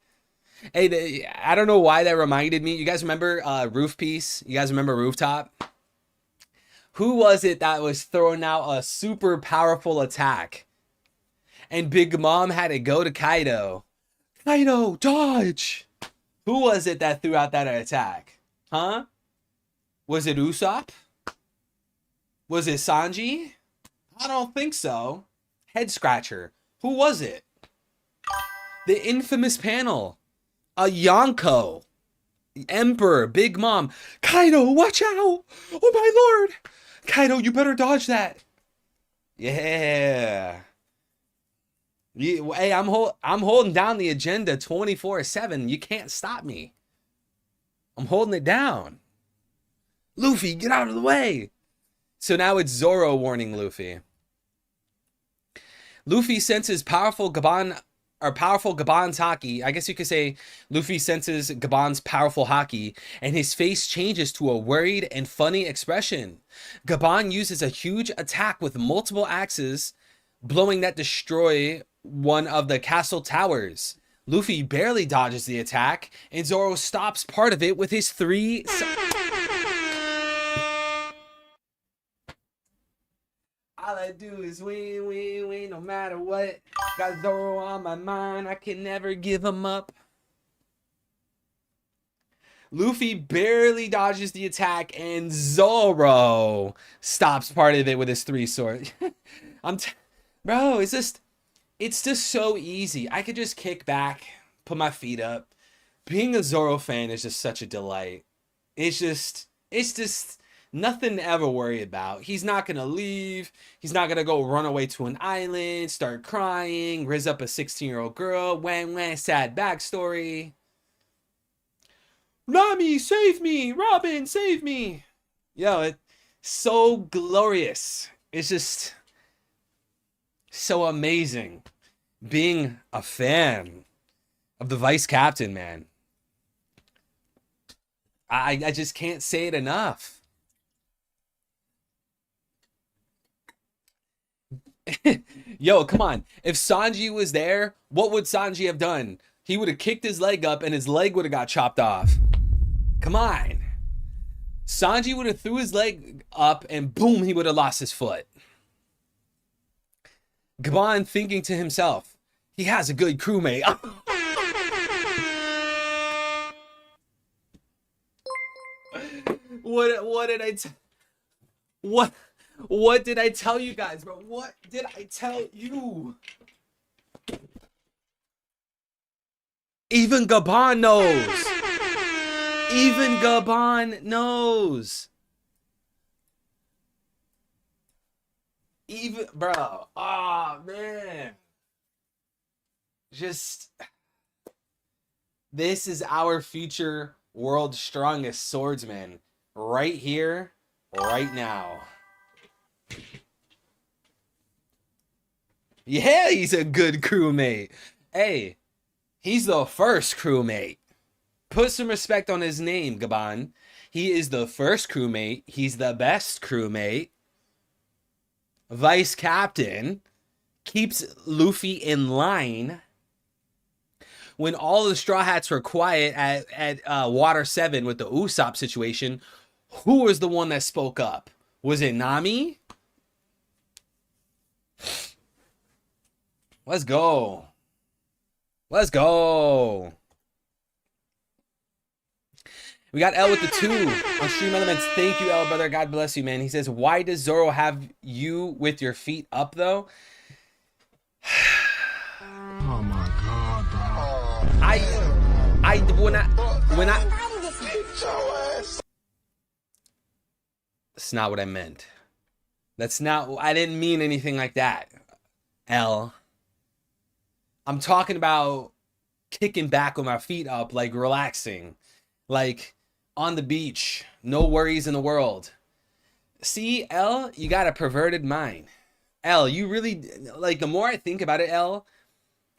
Hey, I don't know why that reminded me. You guys remember Roof Piece? You guys remember Rooftop? Who was it that was throwing out a super powerful attack? And Big Mom had to go to Kaido. Kaido, dodge! Who was it that threw out that attack? Huh? Was it Usopp? Was it Sanji? I don't think so. Head scratcher. Who was it? The infamous panel. A Yonko. Emperor. Big Mom. Kaido, watch out! Oh my lord! Kaido, you better dodge that. Yeah. Hey, I'm holding down the agenda 24/7. You can't stop me. I'm holding it down. Luffy, get out of the way. So now it's Zoro warning Luffy. Luffy senses powerful Gabon's haki. I guess you could say Luffy senses Gabon's powerful haki, and his face changes to a worried and funny expression. Gabon uses a huge attack with multiple axes, blowing that destroy one of the castle towers. Luffy barely dodges the attack, and Zoro stops part of it with his three... All I do is win, no matter what. Got Zoro on my mind, I can never give him up. Luffy barely dodges the attack, and Zoro stops part of it with his three swords. Bro, it's just so easy. I could just kick back, put my feet up. Being a Zoro fan is just such a delight. It's just nothing to ever worry about. He's not gonna leave. He's not gonna go run away to an island, start crying, riz up a 16-year-old girl, wang, sad backstory. Nami, save me! Robin, save me! Yo, it's so glorious. It's just so amazing being a fan of the vice captain, man. I just can't say it enough. Yo, come on. If Sanji was there, what would Sanji have done? He would have kicked his leg up and his leg would have got chopped off. Come on. Sanji would have threw his leg up and boom, he would have lost his foot. Gabon thinking to himself, he has a good crewmate. What did I tell you guys, bro? What did I tell you? Even Gabon knows. Even Gabon knows. Even, bro. Oh, man. Just, this is our future world's strongest swordsman. Right here, right now. Yeah, he's a good crewmate. Hey, he's the first crewmate. Put some respect on his name, Gabon. He is the first crewmate. He's the best crewmate. Vice captain. Keeps Luffy in line. When all the Straw Hats were quiet at Water 7 with the Usopp situation, who was the one that spoke up? Was it Nami? Let's go. Let's go. We got L with the 2 on Stream Elements. Thank you, L, brother. God bless you, man. He says, why does Zoro have you with your feet up, though? Oh, my God, bro. Why did this That's not what I meant. That's not, I didn't mean anything like that. L. I'm talking about kicking back with my feet up, like relaxing, like on the beach, no worries in the world. See, L, you got a perverted mind. L, you really, like, the more I think about it, L,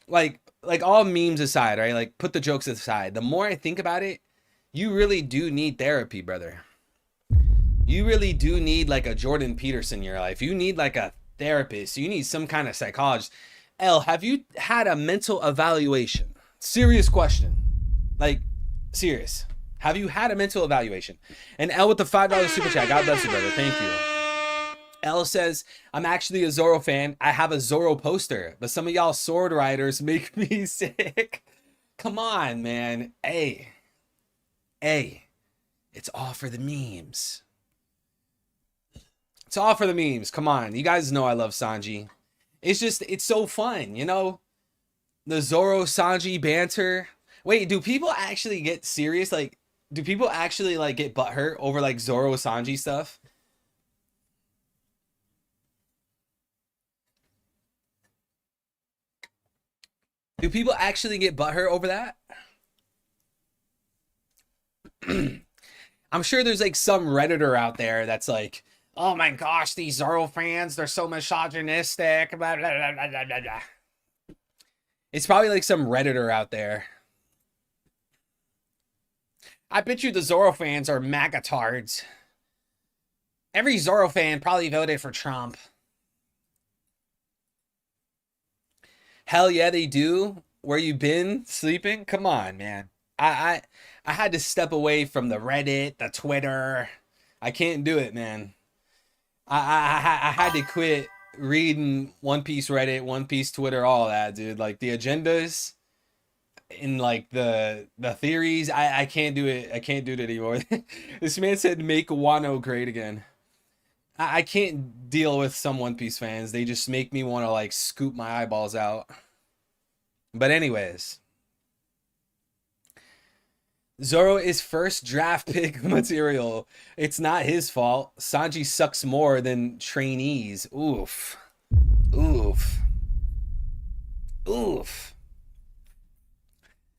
like all memes aside, right? Like, put the jokes aside. The more I think about it, you really do need therapy, brother. You really do need like a Jordan Peterson in your life. You need like a therapist. You need some kind of psychologist. L, have you had a mental evaluation? Serious question. Like, serious. Have you had a mental evaluation? And L with the $5 super chat. God bless you, brother. Thank you. L says, I'm actually a Zoro fan. I have a Zoro poster, but some of y'all sword riders make me sick. Come on, man. Hey, it's all for the memes. It's all for the memes. Come on. You guys know I love Sanji. It's just, it's so fun, you know? The Zoro Sanji banter. Wait, do people actually get serious? Like, do people actually like get butthurt over like Zoro Sanji stuff? Do people actually get butthurt over that? I'm sure there's like some Redditor out there that's like, oh my gosh, these Zoro fans, they're so misogynistic. Blah, blah, blah, blah, blah, blah. It's probably like some Redditor out there. I bet you the Zoro fans are magatards. Every Zoro fan probably voted for Trump. Hell yeah, they do. Where you been sleeping? Come on, man. I had to step away from the Reddit, the Twitter. I can't do it, man. I had to quit reading One Piece Reddit, One Piece Twitter, all that, dude. Like the agendas and like the theories, I can't do it. I can't do it anymore. This man said make Wano great again. I can't deal with some One Piece fans. They just make me want to like scoop my eyeballs out. But anyways, Zoro is first draft pick material. It's not his fault. Sanji sucks more than trainees. Oof. Oof. Oof.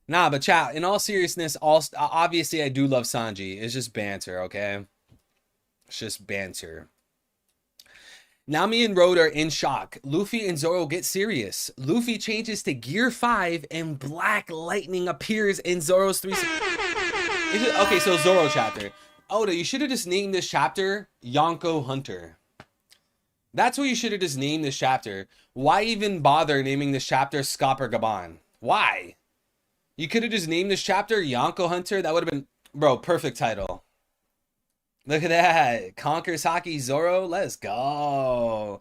Nah, but chat, in all seriousness, obviously I do love Sanji. It's just banter, okay? It's just banter. Nami and Road are in shock. Luffy and Zoro get serious. Luffy changes to Gear 5 and Black Lightning appears in Zoro's 3... Okay, so Zoro chapter. Oda, you should have just named this chapter Yonko Hunter. That's what you should have just named this chapter. Why even bother naming this chapter Scopper Gaban? Why? You could have just named this chapter Yonko Hunter. That would have been, bro, perfect title. Look at that. Conquers Haki Zoro. Let's go.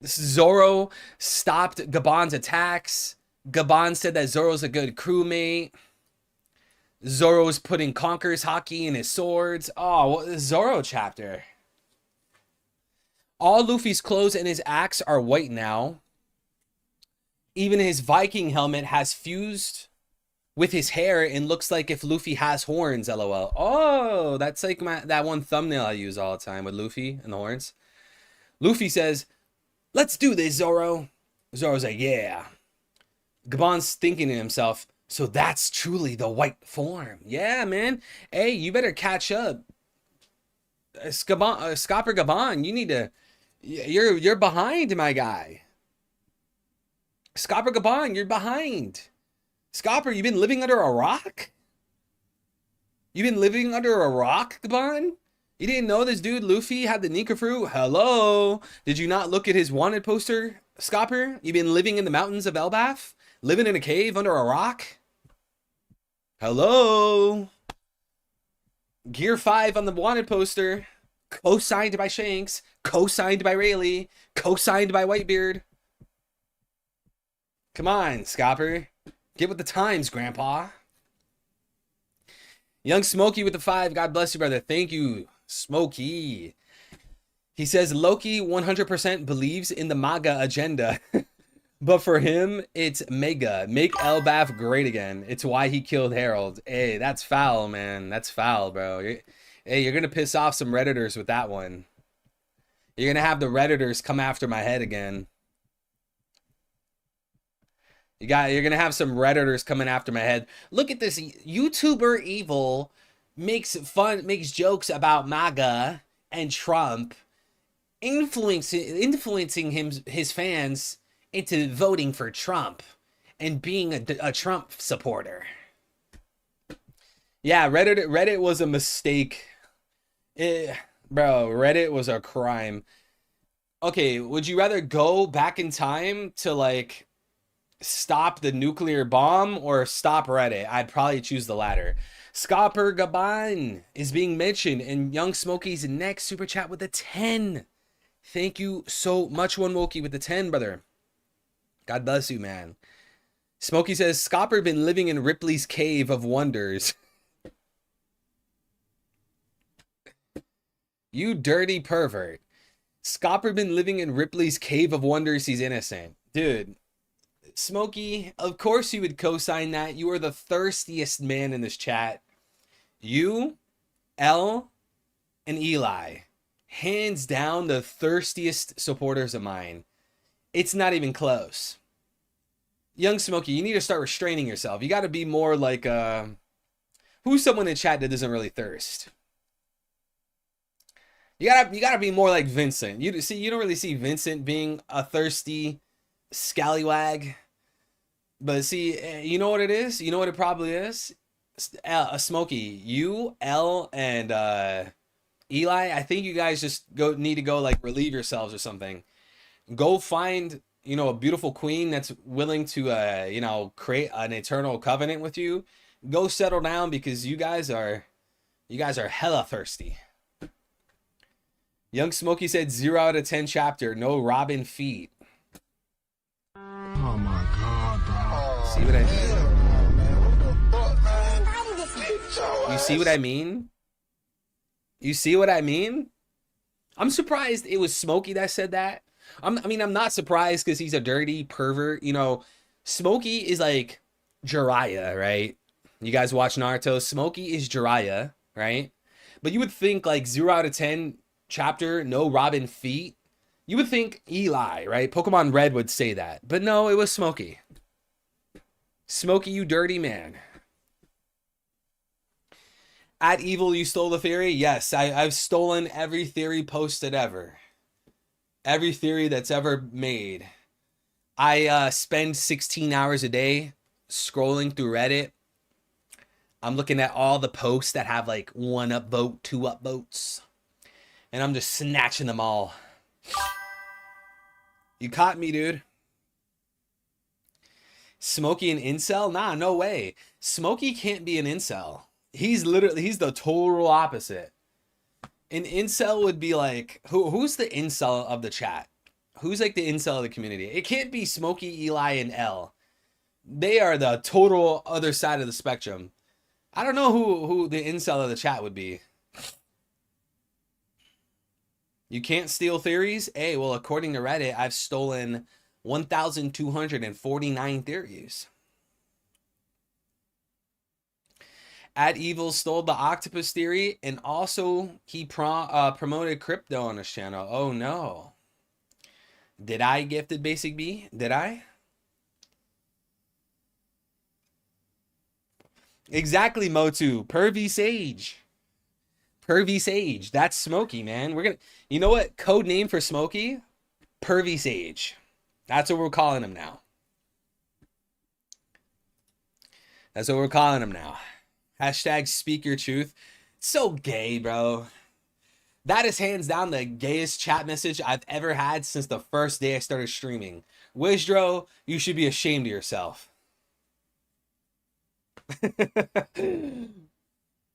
Zoro stopped Gaban's attacks. Gaban said that Zoro's a good crewmate. Zoro's putting Conqueror's Haki in his swords. Oh, what the Zoro chapter. All Luffy's clothes and his axe are white now. Even his Viking helmet has fused with his hair and looks like if Luffy has horns, lol. Oh, that's like that one thumbnail I use all the time with Luffy and the horns. Luffy says, let's do this, Zoro. Zoro's like, yeah. Gaban's thinking to himself, so that's truly the white form. Yeah, man. Hey, you better catch up. Scopper Gaban, you need to... You're behind, my guy. Scopper Gaban, you're behind. Scopper, you've been living under a rock? You've been living under a rock, Gaban? You didn't know this dude, Luffy, had the Nika fruit? Hello? Did you not look at his wanted poster, Scopper? You've been living in the mountains of Elbaf? Living in a cave under a rock? Hello? Gear 5 on the wanted poster. Co-signed by Shanks. Co-signed by Rayleigh. Co-signed by Whitebeard. Come on, Scopper. Get with the times, Grandpa. Young Smokey with the 5. God bless you, brother. Thank you, Smokey. He says, Loki 100% believes in the manga agenda. But for him, it's mega. Make Elbaf great again. It's why he killed Harold. Hey, that's foul, man. That's foul, bro. Hey, you're gonna piss off some Redditors with that one. You're gonna have the Redditors come after my head again. You're gonna have some Redditors coming after my head. Look at this. YouTuber Evil makes jokes about MAGA and Trump, influencing his fans into voting for Trump and being a Trump supporter. Yeah, Reddit was a mistake. Bro, Reddit was a crime. Okay, would you rather go back in time to like stop the nuclear bomb or stop Reddit? I'd probably choose the latter. Scopper Gaban is being mentioned in Young Smokey's next super chat with a 10. Thank you so much, One Wokey, with the 10, brother. God bless you, man. Smokey says, Scopper been living in Ripley's Cave of Wonders. You dirty pervert. Scopper been living in Ripley's Cave of Wonders. He's innocent. Dude, Smokey, of course you would co-sign that. You are the thirstiest man in this chat. You, L, and Eli. Hands down the thirstiest supporters of mine. It's not even close. Young Smokey, you need to start restraining yourself. You got to be more like, who's someone in chat that doesn't really thirst? You gotta be more like Vincent. You don't really see Vincent being a thirsty scallywag. But see, you know what it is? You know what it probably is? Smokey, you, L, and Eli, I think you guys just need to go like relieve yourselves or something. Go find, a beautiful queen that's willing to, create an eternal covenant with you. Go settle down because you guys are hella thirsty. Young Smokey said 0 out of 10 chapter. No Robin feet. Oh my God, bro. See what I mean? You see what I mean? You see what I mean? I'm surprised it was Smokey that said that. I'm not surprised because he's a dirty pervert. Smokey is like Jiraiya, right? You guys watch Naruto. Smokey is Jiraiya, right? But you would think like 0 out of 10 chapter, no Robin feet. You would think Eli, right? Pokemon Red would say that. But no, it was Smokey. Smokey, you dirty man. At Evil, you stole the theory? Yes, I've stolen every theory posted ever. Every theory that's ever made. I spend 16 hours a day scrolling through Reddit. I'm looking at all the posts that have like 1 upvote, 2 upvotes. And I'm just snatching them all. You caught me, dude. Smokey an incel? Nah, no way. Smokey can't be an incel. He's the total opposite. An incel would be like, who's the incel of the chat? Who's like the incel of the community? It can't be Smokey, Eli, and L. They are the total other side of the spectrum. I don't know who the incel of the chat would be. You can't steal theories? Hey, well, according to Reddit, I've stolen 1,249 theories. At Evil stole the octopus theory, and also he promoted crypto on his channel. Oh, no. Did I gifted Basic B? Did I? Exactly, Motu. Pervy Sage. Pervy Sage. That's Smokey, man. We're gonna. You know what? Code name for Smokey? Pervy Sage. That's what we're calling him now. That's what we're calling him now. Hashtag speak your truth. So gay, bro. That is hands down the gayest chat message I've ever had since the first day I started streaming. Wizdro, you should be ashamed of yourself.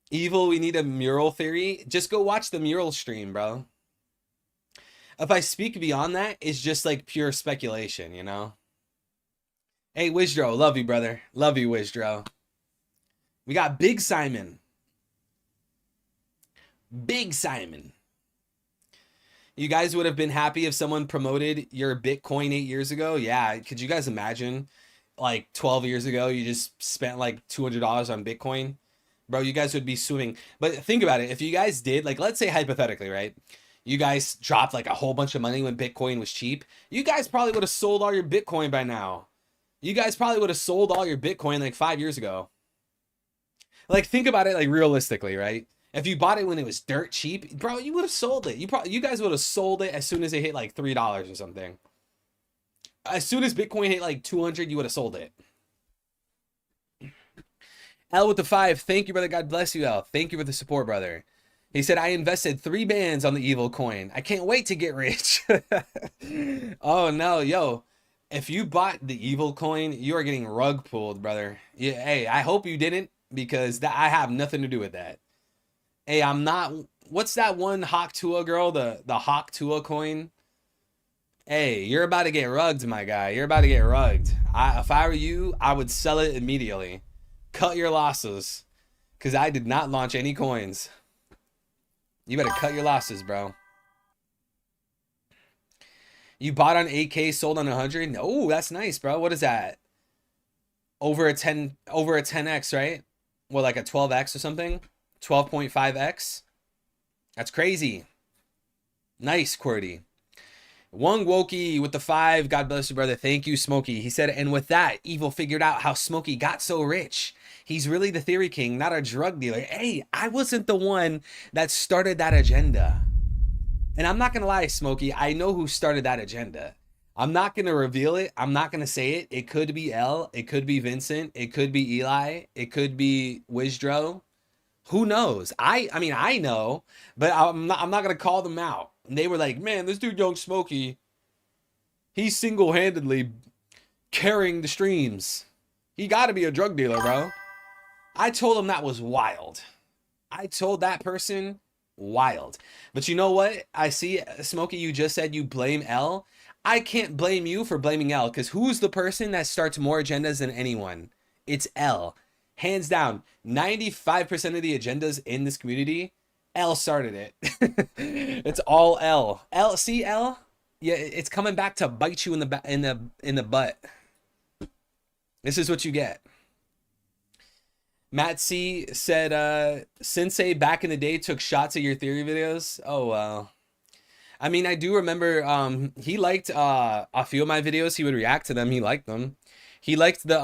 Evil, we need a mural theory. Just go watch the mural stream, bro. If I speak beyond that, it's just like pure speculation, you know? Hey, Wizdro, love you, brother. Love you, Wizdro. We got Big Simon. Big Simon. You guys would have been happy if someone promoted your Bitcoin 8 years ago. Yeah. Could you guys imagine? Like 12 years ago, you just spent like $200 on Bitcoin. Bro, you guys would be swimming. But think about it. If you guys did, like, let's say hypothetically, right? You guys dropped like a whole bunch of money when Bitcoin was cheap. You guys probably would have sold all your Bitcoin by now. You guys probably would have sold all your Bitcoin like 5 years ago. Like, think about it like realistically, right? If you bought it when it was dirt cheap, bro, you would have sold it. You guys would have sold it as soon as it hit like $3 or something. As soon as Bitcoin hit like 200, you would have sold it. L with the 5. Thank you, brother. God bless you, L. Thank you for the support, brother. He said, I invested 3 bands on the evil coin. I can't wait to get rich. Oh, no. Yo, if you bought the evil coin, you are getting rug pulled, brother. Yeah, hey, I hope you didn't, because I have nothing to do with that. Hey, I'm not. What's that one Hawk Tua girl? The Hawk Tua coin? Hey, you're about to get rugged, my guy. You're about to get rugged. If I were you, I would sell it immediately. Cut your losses, because I did not launch any coins. You better cut your losses, bro. You bought on 8K, sold on 100? Oh, that's nice, bro. What is that? Over a 10x, right? Well, like a 12x or something? 12.5x? That's crazy. Nice, QWERTY. Wong Wokey with the 5. God bless you, brother. Thank you, Smokey. He said, and with that, Evil figured out how Smokey got so rich. He's really the theory king, not a drug dealer. Hey, I wasn't the one that started that agenda. And I'm not going to lie, Smokey. I know who started that agenda. I'm not going to reveal it. I'm not going to say it. It could be L. It could be Vincent. It could be Eli. It could be Wizdro. Who knows? I mean, I know, but I'm not going to call them out. And they were like, man, this dude Young Smokey, he's single-handedly carrying the streams. He got to be a drug dealer, bro. I told him that was wild. I told that person wild. But you know what? I see, Smokey, you just said you blame L. I can't blame you for blaming L, because who's the person that starts more agendas than anyone? It's L. Hands down, 95% of the agendas in this community, L started it. It's all L. L, see L? Yeah, it's coming back to bite you in the butt. This is what you get. Matt C said, Sensei back in the day took shots at your theory videos. Oh, well. I mean, I do remember he liked a few of my videos. He would react to them. He liked them. He liked the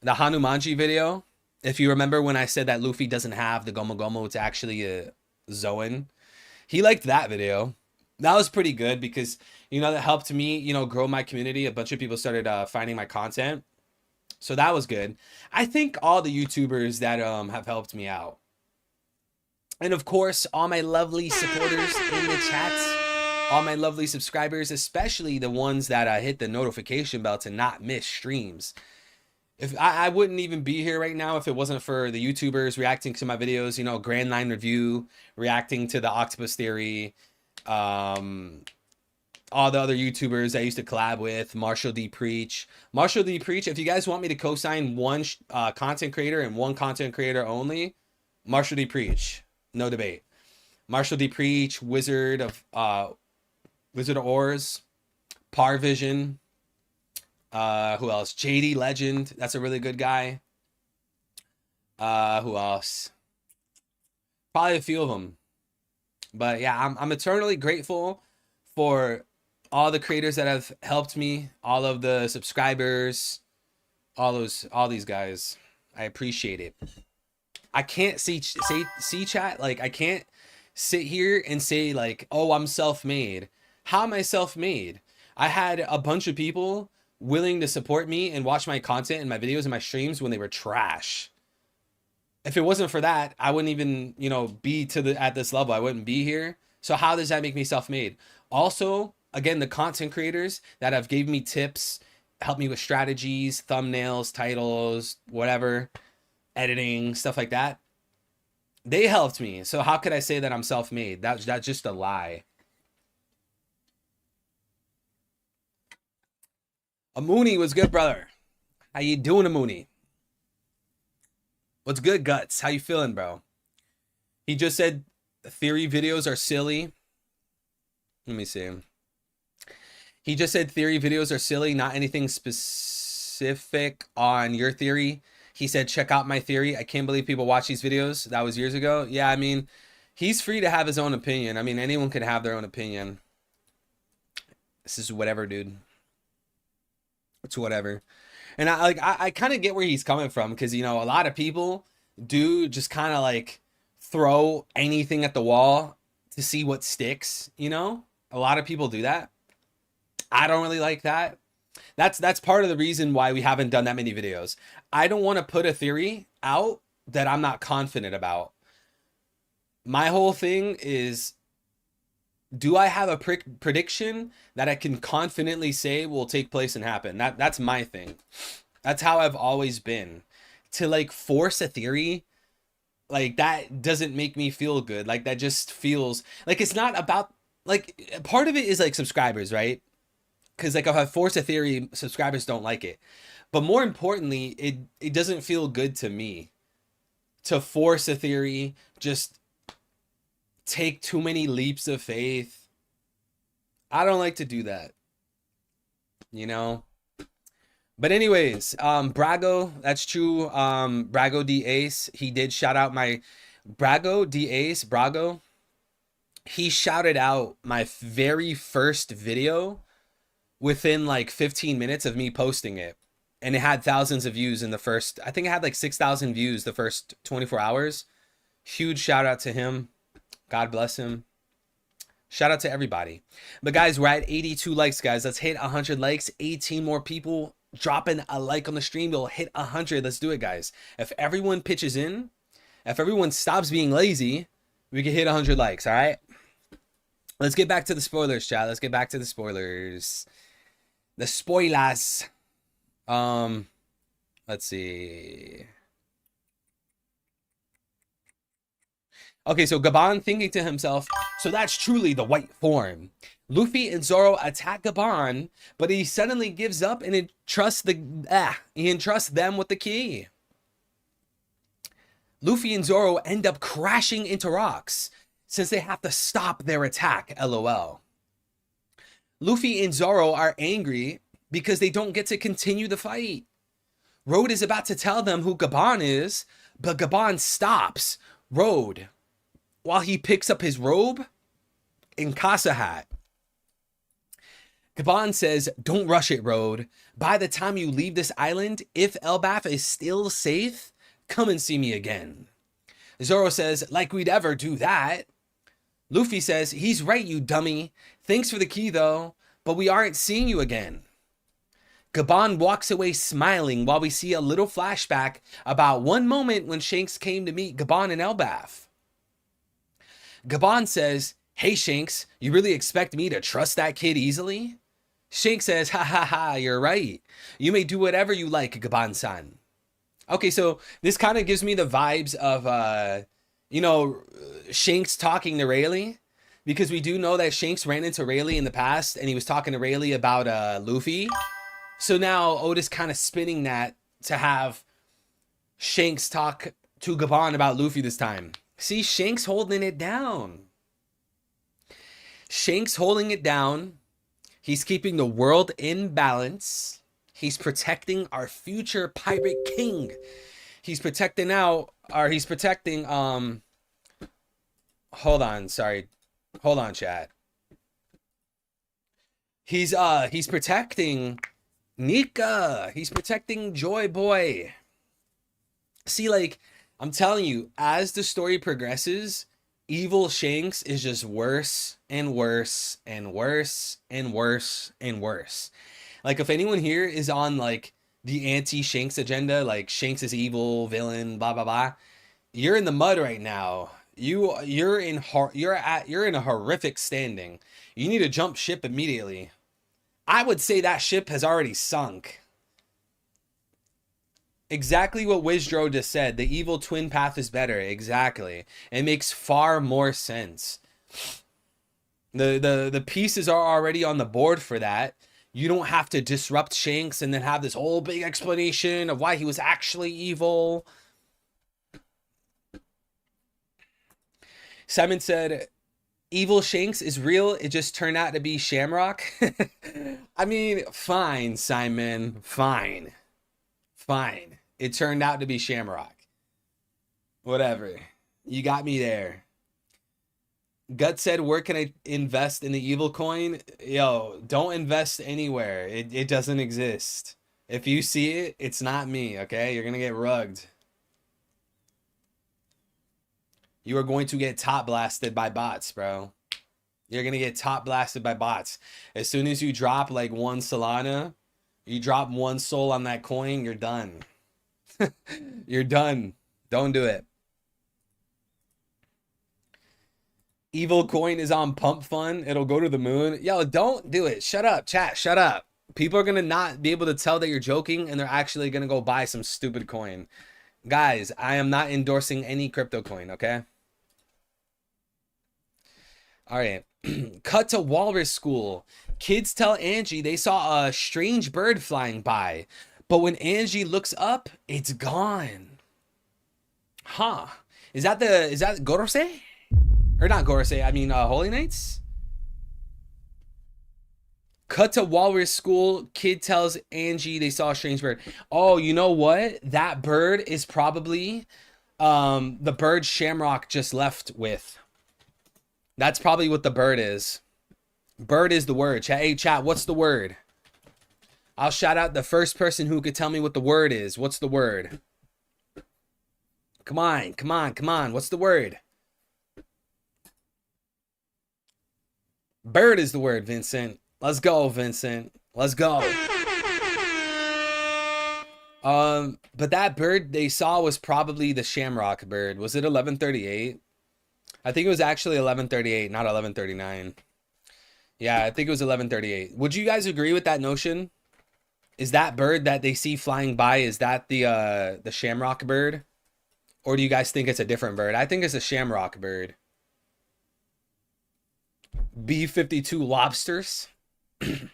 Hanumanji video. If you remember when I said that Luffy doesn't have the Gomu Gomu, it's actually a Zoan. He liked that video. That was pretty good because, you know, that helped me, you know, grow my community. A bunch of people started finding my content. So that was good. I think all the YouTubers that have helped me out. And of course, all my lovely supporters in the chats, all my lovely subscribers, especially the ones that hit the notification bell to not miss streams. If I wouldn't even be here right now if it wasn't for the YouTubers reacting to my videos, you know, Grand Line Review, reacting to the Octopus Theory, all the other YouTubers I used to collab with, Marshall D. Preach. Marshall D. Preach, if you guys want me to co-sign one content creator and one content creator only, Marshall D. Preach. No debate. Marshall D. Preach, Wizard of Ors, Parvision. Who else? JD Legend. That's a really good guy. Who else? Probably a few of them. But yeah, I'm eternally grateful for all the creators that have helped me, all of the subscribers, all these guys. I appreciate it. I can't see chat, like I can't sit here and say like, oh, I'm self-made. How am I self-made? I had a bunch of people willing to support me and watch my content and my videos and my streams when they were trash. If it wasn't for that, I wouldn't even, you know, be at this level. I wouldn't be here. So how does that make me self-made? Also, again, the content creators that have gave me tips, helped me with strategies, thumbnails, titles, whatever, editing, stuff like that. They helped me. So how could I say that I'm self-made? That's just a lie. Amuni was good, brother. How you doing, Amuni? What's good, Guts? How you feeling, bro? He just said theory videos are silly. Let me see. He just said theory videos are silly, not anything specific on your theory. He said, check out my theory. I can't believe people watch these videos. That was years ago. Yeah, I mean, he's free to have his own opinion. I mean, anyone can have their own opinion. This is whatever, dude. It's whatever. And I kind of get where he's coming from, because, you know, a lot of people do just kind of like throw anything at the wall to see what sticks, you know? A lot of people do that. I don't really like that. That's part of the reason why we haven't done that many videos. I don't want to put a theory out that I'm not confident about. My whole thing is, do I have a prediction that I can confidently say will take place and happen? That's my thing. That's how I've always been. To like force a theory, like that doesn't make me feel good. Like that just feels like it's not about, like, part of it is like subscribers, right? Because like if I force a theory, subscribers don't like it. But more importantly, it doesn't feel good to me to force a theory, just take too many leaps of faith. I don't like to do that, you know? But anyways, Brago, that's true. Brago D Ace, he did shout out my Brago D Ace, Brago. He shouted out my very first video within like 15 minutes of me posting it. And it had thousands of views in the first, I think it had like 6,000 views the first 24 hours. Huge shout out to him. God bless him. Shout out to everybody. But guys, we're at 82 likes, guys. Let's hit 100 likes. 18 more people dropping a like on the stream. We'll hit 100. Let's do it, guys. If everyone pitches in, if everyone stops being lazy, we can hit 100 likes, all right? Let's get back to the spoilers, chat. Let's get back to the spoilers. The spoilers. Let's see. Okay, so Gaban thinking to himself, so that's truly the white form. Luffy and Zoro attack Gaban, but he suddenly gives up and entrusts them with the key. Luffy and Zoro end up crashing into rocks since they have to stop their attack, LOL. Luffy and Zoro are angry because they don't get to continue the fight. Road is about to tell them who Gaban is, but Gaban stops Road while he picks up his robe and Casa hat. Gaban says, don't rush it, Road. By the time you leave this island, if Elbaf is still safe, come and see me again. Zoro says, like we'd ever do that. Luffy says, he's right, you dummy. Thanks for the key, though, but we aren't seeing you again. Gaban walks away smiling while we see a little flashback about one moment when Shanks came to meet Gaban and Elbaf. Gaban says, hey, Shanks, you really expect me to trust that kid easily? Shanks says, ha ha ha, you're right. You may do whatever you like, Gaban-san. Okay, so this kind of gives me the vibes of, you know, Shanks talking to Rayleigh, because we do know that Shanks ran into Rayleigh in the past and he was talking to Rayleigh about Luffy. So now Otis kind of spinning that to have Shanks talk to Gaban about Luffy this time. See, Shanks holding it down. Shanks holding it down. He's keeping the world in balance. He's protecting our future pirate king. He's protecting hold on, sorry. Hold on, chat. He's protecting Nika. He's protecting Joy Boy. See, like, I'm telling you, as the story progresses, evil Shanks is just worse and worse and worse and worse and worse. Like, if anyone here is on like the anti-Shanks agenda, like Shanks is evil, villain, blah blah blah, you're in the mud right now. You're in a horrific standing. You need to jump ship immediately. I would say that ship has already sunk. Exactly what Wizdro just said. The evil twin path is better. Exactly. It makes far more sense. The pieces are already on the board for that. You don't have to disrupt Shanks and then have this whole big explanation of why he was actually evil. Simon said, Evil Shanks is real. It just turned out to be Shamrock. I mean, fine, Simon. Fine. Fine. It turned out to be Shamrock. Whatever. You got me there. Gut said, where can I invest in the evil coin? Yo, don't invest anywhere. It doesn't exist. If you see it, it's not me, okay? You're gonna get rugged. You are going to get top blasted by bots, bro. You're gonna get top blasted by bots. As soon as you drop like one Solana, you drop one soul on that coin, you're done. You're done. Don't do it. Evil coin is on Pump Fun. It'll go to the moon. Yo, don't do it. Shut up, chat. Shut up. People are gonna not be able to tell that you're joking, and they're actually gonna go buy some stupid coin. Guys, I am not endorsing any crypto coin, okay? All right. Cut to Walrus School. Kids tell Angie they saw a strange bird flying by, but when Angie looks up, it's gone. Huh? Is that Gorose? Or not Gorose? I mean, Holy Knights. Cut to Walrus School. Kid tells Angie they saw a strange bird. Oh, you know what? That bird is probably the bird Shamrock just left with. That's probably what the bird is. Bird is the word. Hey, chat, what's the word? I'll shout out the first person who could tell me what the word is. What's the word? Come on, come on, come on. What's the word? Bird is the word, Vincent. Let's go, Vincent. Let's go. But that bird they saw was probably the Shamrock bird. Was it 1138? I think it was actually 1138, not 1139. Yeah, I think it was 1138. Would you guys agree with that notion? Is that bird that they see flying by, is that the Shamrock bird? Or do you guys think it's a different bird? I think it's a Shamrock bird. B-52 lobsters. Do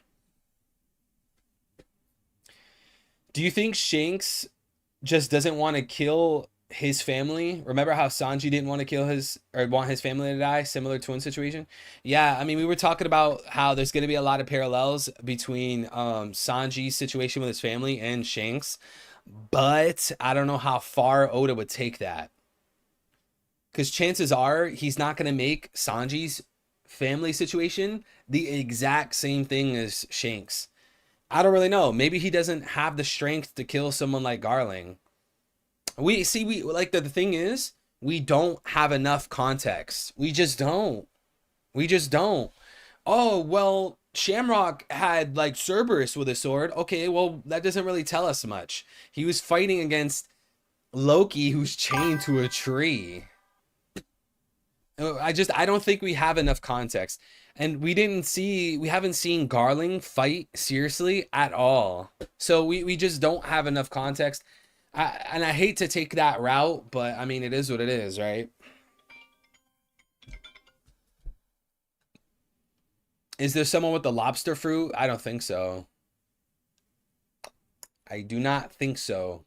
you think Shanks just doesn't want to kill his family? Remember how Sanji didn't want to kill his, or want his family to die? Similar twin situation. Yeah, I mean, we were talking about how there's going to be a lot of parallels between Sanji's situation with his family and Shanks, but I don't know how far Oda would take that, because chances are he's not going to make Sanji's family situation the exact same thing as Shanks. I don't really know. Maybe he doesn't have the strength to kill someone like Garling. We like the thing is, we don't have enough context. We just don't. We just don't. Oh, well, Shamrock had like Cerberus with a sword. Okay, well, that doesn't really tell us much. He was fighting against Loki, who's chained to a tree. I don't think we have enough context. And we haven't seen Garling fight seriously at all. So we just don't have enough context. And I hate to take that route, but I mean, it is what it is, right? Is there someone with the lobster fruit? I don't think so. I do not think so.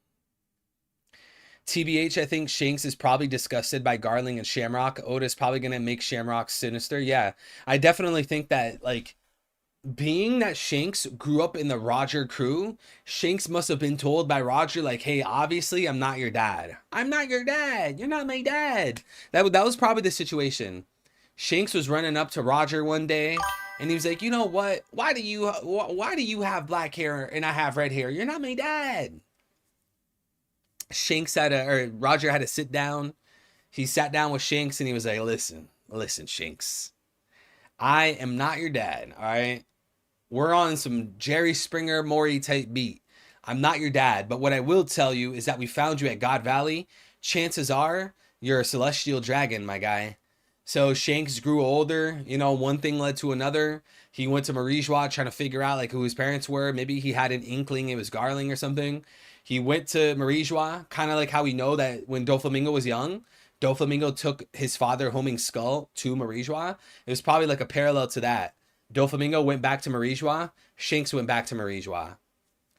TBH, I think Shanks is probably disgusted by Garling and Shamrock. Oda's probably going to make Shamrock sinister. Yeah, I definitely think that, like, being that Shanks grew up in the Roger crew, Shanks must have been told by Roger, like, hey, obviously, I'm not your dad. I'm not your dad. You're not my dad. That was probably the situation. Shanks was running up to Roger one day, and he was like, you know what? Why do you have black hair and I have red hair? You're not my dad. Roger had to sit down. He sat down with Shanks and he was like, listen, Shanks. I am not your dad, all right? We're on some Jerry Springer Maury type beat. I'm not your dad, but what I will tell you is that we found you at God Valley. Chances are you're a celestial dragon, my guy. So Shanks grew older, you know, one thing led to another. He went to Marijwa trying to figure out like who his parents were. Maybe he had an inkling it was Garling or something. He went to Marijwa, kind of like how we know that when Doflamingo was young, Doflamingo took his father homing skull to Marijwa. It was probably like a parallel to that. Doflamingo went back to Marijwa. Shanks went back to Marijwa.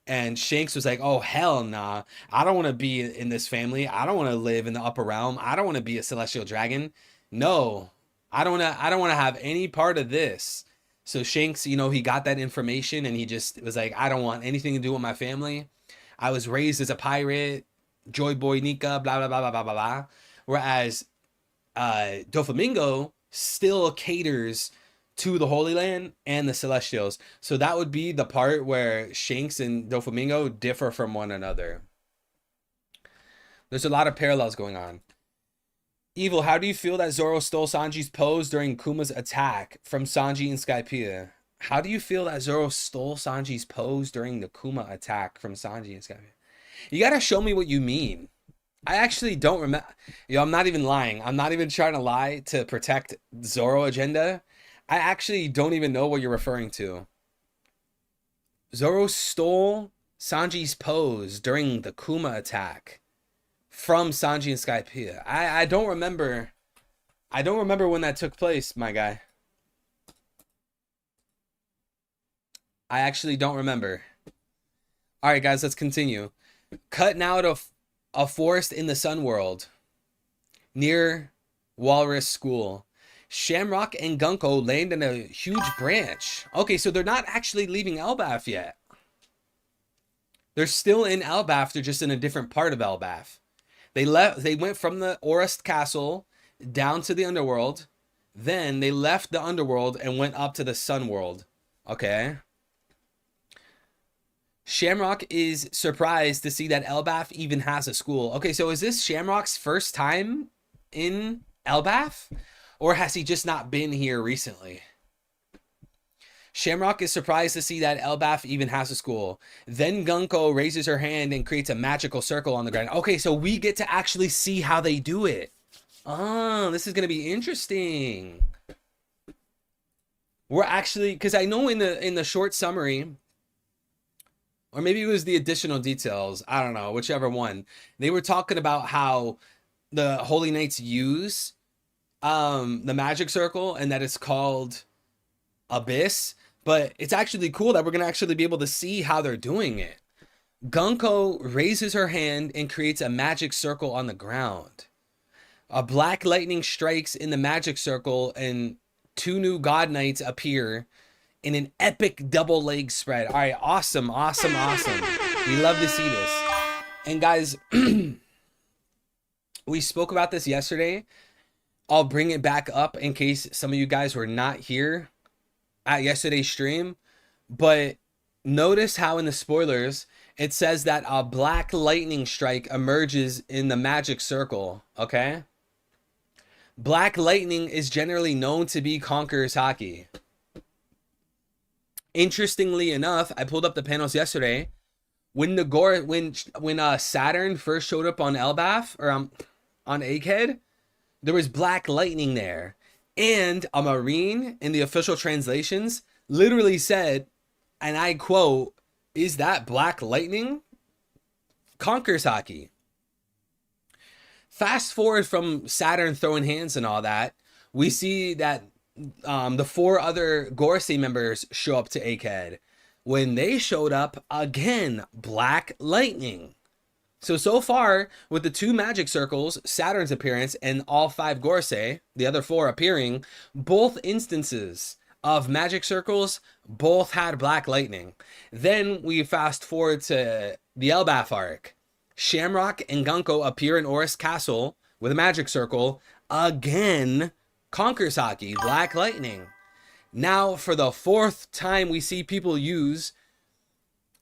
And Shanks was like, oh, hell nah. I don't want to be in this family. I don't want to live in the upper realm. I don't want to be a celestial dragon. No. I don't want to have any part of this. So Shanks, you know, he got that information and he just was like, I don't want anything to do with my family. I was raised as a pirate, Joy Boy Nika, blah blah blah blah blah blah blah. Whereas Doflamingo still caters to the Holy Land and the Celestials. So that would be the part where Shanks and Doflamingo differ from one another. There's a lot of parallels going on. Evil, how do you feel that Zoro stole Sanji's pose during Kuma's attack from Sanji and Skypiea? How do you feel that Zoro stole Sanji's pose during the Kuma attack from Sanji and Skypiea? You gotta show me what you mean. I actually don't remember. Yo, I'm not even lying. I'm not even trying to lie to protect Zoro agenda. I actually don't even know what you're referring to. Zoro stole Sanji's pose during the Kuma attack from Sanji and Skypiea. I don't remember. I don't remember when that took place, my guy. I actually don't remember. All right, guys, let's continue. Cut now to a forest in the Sun World near Walrus School. Shamrock and Gunko land in a huge branch. Okay, so they're not actually leaving Elbaf yet. They're still in Elbaf. They're just in a different part of Elbaf. They went from the Orist Castle down to the underworld. Then they left the underworld and went up to the Sun World. Okay. Shamrock is surprised to see that Elbaf even has a school. Okay, so is this Shamrock's first time in Elbaf? Or has he just not been here recently? Shamrock is surprised to see that Elbaf even has a school. Then Gunko raises her hand and creates a magical circle on the ground. Okay, so we get to actually see how they do it. Oh, this is going to be interesting. We're actually, because I know in the short summary, or maybe it was the additional details, I don't know, whichever one, they were talking about how the Holy Knights use the magic circle and that it's called Abyss. But it's actually cool that we're going to actually be able to see how they're doing it. Gunko raises her hand and creates a magic circle on the ground. A black lightning strikes in the magic circle and 2 new God Knights appear in an epic double leg spread. All right, awesome, awesome, awesome. We love to see this. And guys, we spoke about this yesterday. I'll bring it back up in case some of you guys were not here at yesterday's stream, but notice how in the spoilers it says that a black lightning strike emerges in the magic circle. Okay, black lightning is generally known to be Conqueror's Haki. Interestingly enough, I pulled up the panels yesterday when Saturn first showed up on Elbaf or on Egghead. There was black lightning there. And a Marine in the official translations literally said, and I quote, "Is that black lightning? Conqueror's Haki." Fast forward from Saturn throwing hands and all that, we see that the 4 other Gorosei members show up to Egghead. When they showed up, again, black lightning. So far, with the 2 magic circles, Saturn's appearance, and all 5 Gorosei, the other 4 appearing, both instances of magic circles, both had black lightning. Then we fast forward to the Elbaf arc. Shamrock and Gunko appear in Orist Castle with a magic circle. Again, Conqueror's Haki, black lightning. Now, for the 4th time we see people use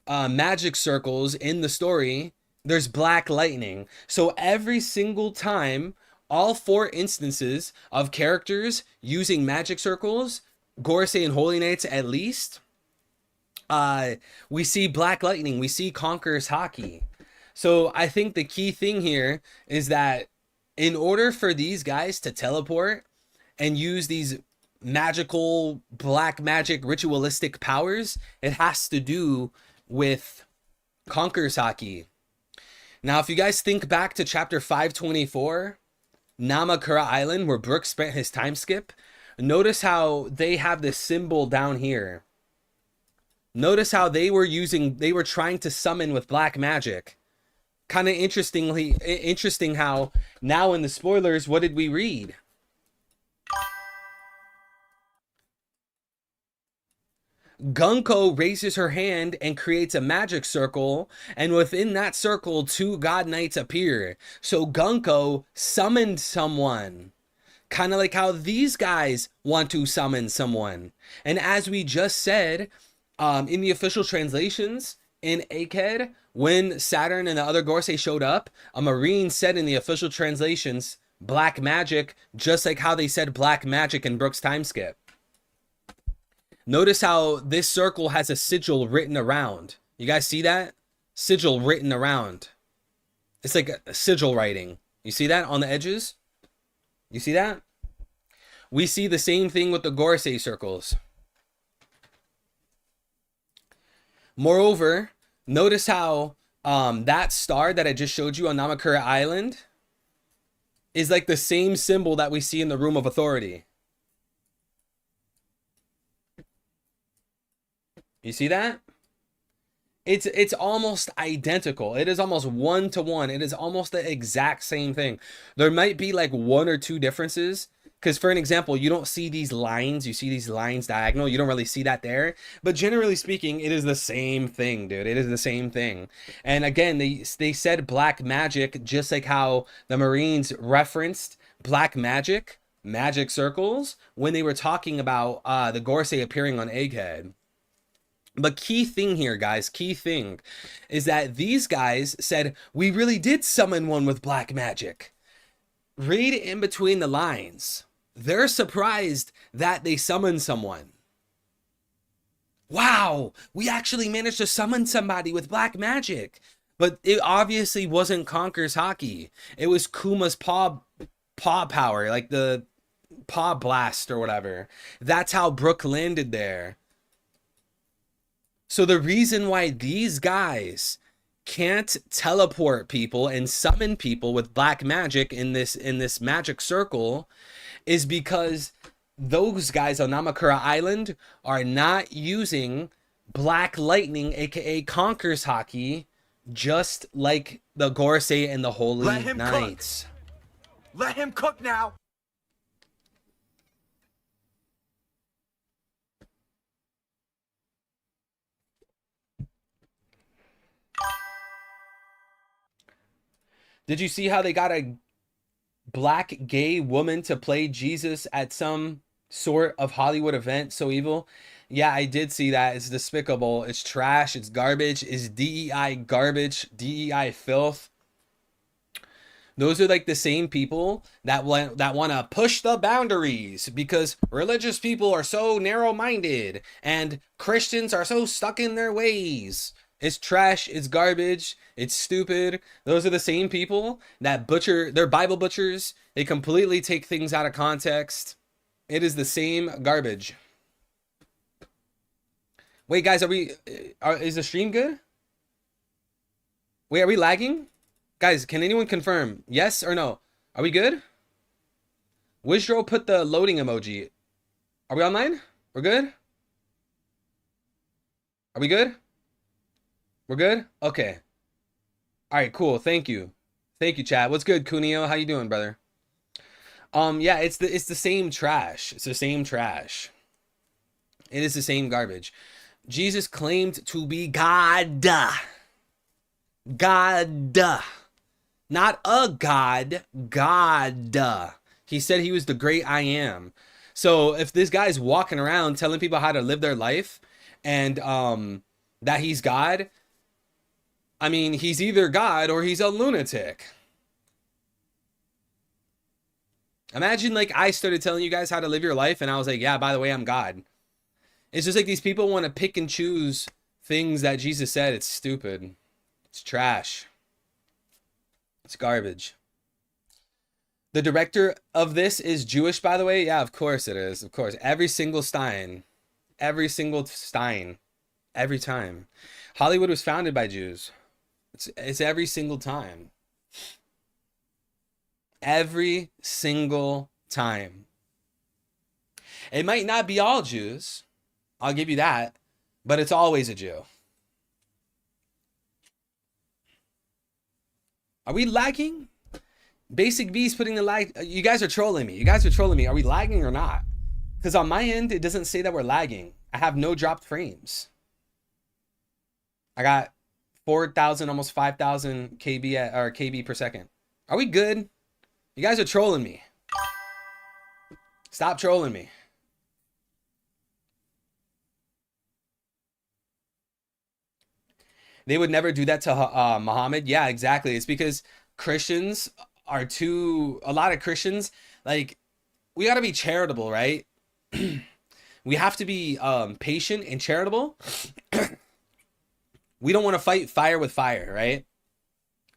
magic circles in the story, there's black lightning. So every single time, all 4 instances of characters using magic circles, Gorosei and Holy Knights at least, we see black lightning. We see Conqueror's Haki. So I think the key thing here is that in order for these guys to teleport and use these magical black magic ritualistic powers, it has to do with Conqueror's Haki. Now, if you guys think back to chapter 524, Namakura Island, where Brook spent his time skip, notice how they have this symbol down here. Notice how they were trying to summon with black magic. Kind of interesting how now in the spoilers, what did we read? Gunko raises her hand and creates a magic circle, and within that circle, two god knights appear. So Gunko summoned someone, kind of like how these guys want to summon someone. And as we just said, in the official translations in Egghead, when Saturn and the other Gorsei showed up, a Marine said in the official translations, black magic, just like how they said black magic in Brooks Timeskip. Notice how this circle has a sigil written around. You guys see that? Sigil written around. It's like a sigil writing. You see that on the edges? You see that? We see the same thing with the Gorsei circles. Moreover, notice how that star that I just showed you on Namakura Island is like the same symbol that we see in the Room of Authority. You see that? It's almost identical. It is almost one to one. It is almost the exact same thing. There might be like one or two differences. Because for an example, you don't see these lines. You see these lines diagonal. You don't really see that there. But generally speaking, it is the same thing, dude. It is the same thing. And again, they said black magic, just like how the Marines referenced black magic, magic circles, when they were talking about the Gorsei appearing on Egghead. But key thing here, guys, key thing is that these guys said, we really did summon one with black magic. Read in between the lines. They're surprised that they summoned someone. Wow, we actually managed to summon somebody with black magic. But it obviously wasn't Conker's Hockey. It was Kuma's paw power, like the paw blast or whatever. That's how Brook landed there. So the reason why these guys can't teleport people and summon people with black magic in this magic circle is because those guys on Namakura Island are not using black lightning, aka Conker's Hockey, just like the Gorsei and the Holy Knights. Let him cook now. Did you see how they got a black gay woman to play Jesus at some sort of Hollywood event? So evil. Yeah, I did see that. It's despicable. It's trash. It's garbage. It's DEI garbage. DEI filth. Those are like the same people that want to push the boundaries because religious people are so narrow-minded and Christians are so stuck in their ways. It's trash, it's garbage, it's stupid. Those are the same people that butcher, they're Bible butchers. They completely take things out of context. It is the same garbage. Wait, guys, is the stream good? Wait, are we lagging? Guys, can anyone confirm? Yes or no? Are we good? Wizdro put the loading emoji. Are we online? We're good? Are we good? We're good? Okay. All right, cool. Thank you. Thank you, chat. What's good, Kunio? How you doing, brother? Yeah, it's the same trash. It's the same trash. It is the same garbage. Jesus claimed to be God. God. Not a god. God. He said he was the great I am. So if this guy's walking around telling people how to live their life and that he's God, I mean, he's either God or he's a lunatic. Imagine like I started telling you guys how to live your life and I was like, yeah, by the way, I'm God. It's just like these people want to pick and choose things that Jesus said. It's stupid. It's trash. It's garbage. The director of this is Jewish, by the way. Yeah, of course it is. Of course. Every single Stein. Every single Stein. Every time. Hollywood was founded by Jews. It's every single time. Every single time. It might not be all Jews. I'll give you that. But it's always a Jew. Are we lagging? Basic B's putting the lag. You guys are trolling me. You guys are trolling me. Are we lagging or not? Because on my end, it doesn't say that we're lagging I have no dropped frames. I got 4,000, almost 5,000 KB per second. Are we good? You guys are trolling me. Stop trolling me. They would never do that to Muhammad. Yeah, exactly. It's because Christians are too, a lot of Christians, like, we got to be charitable, right? We have to be patient and charitable. We don't want to fight fire with fire, right?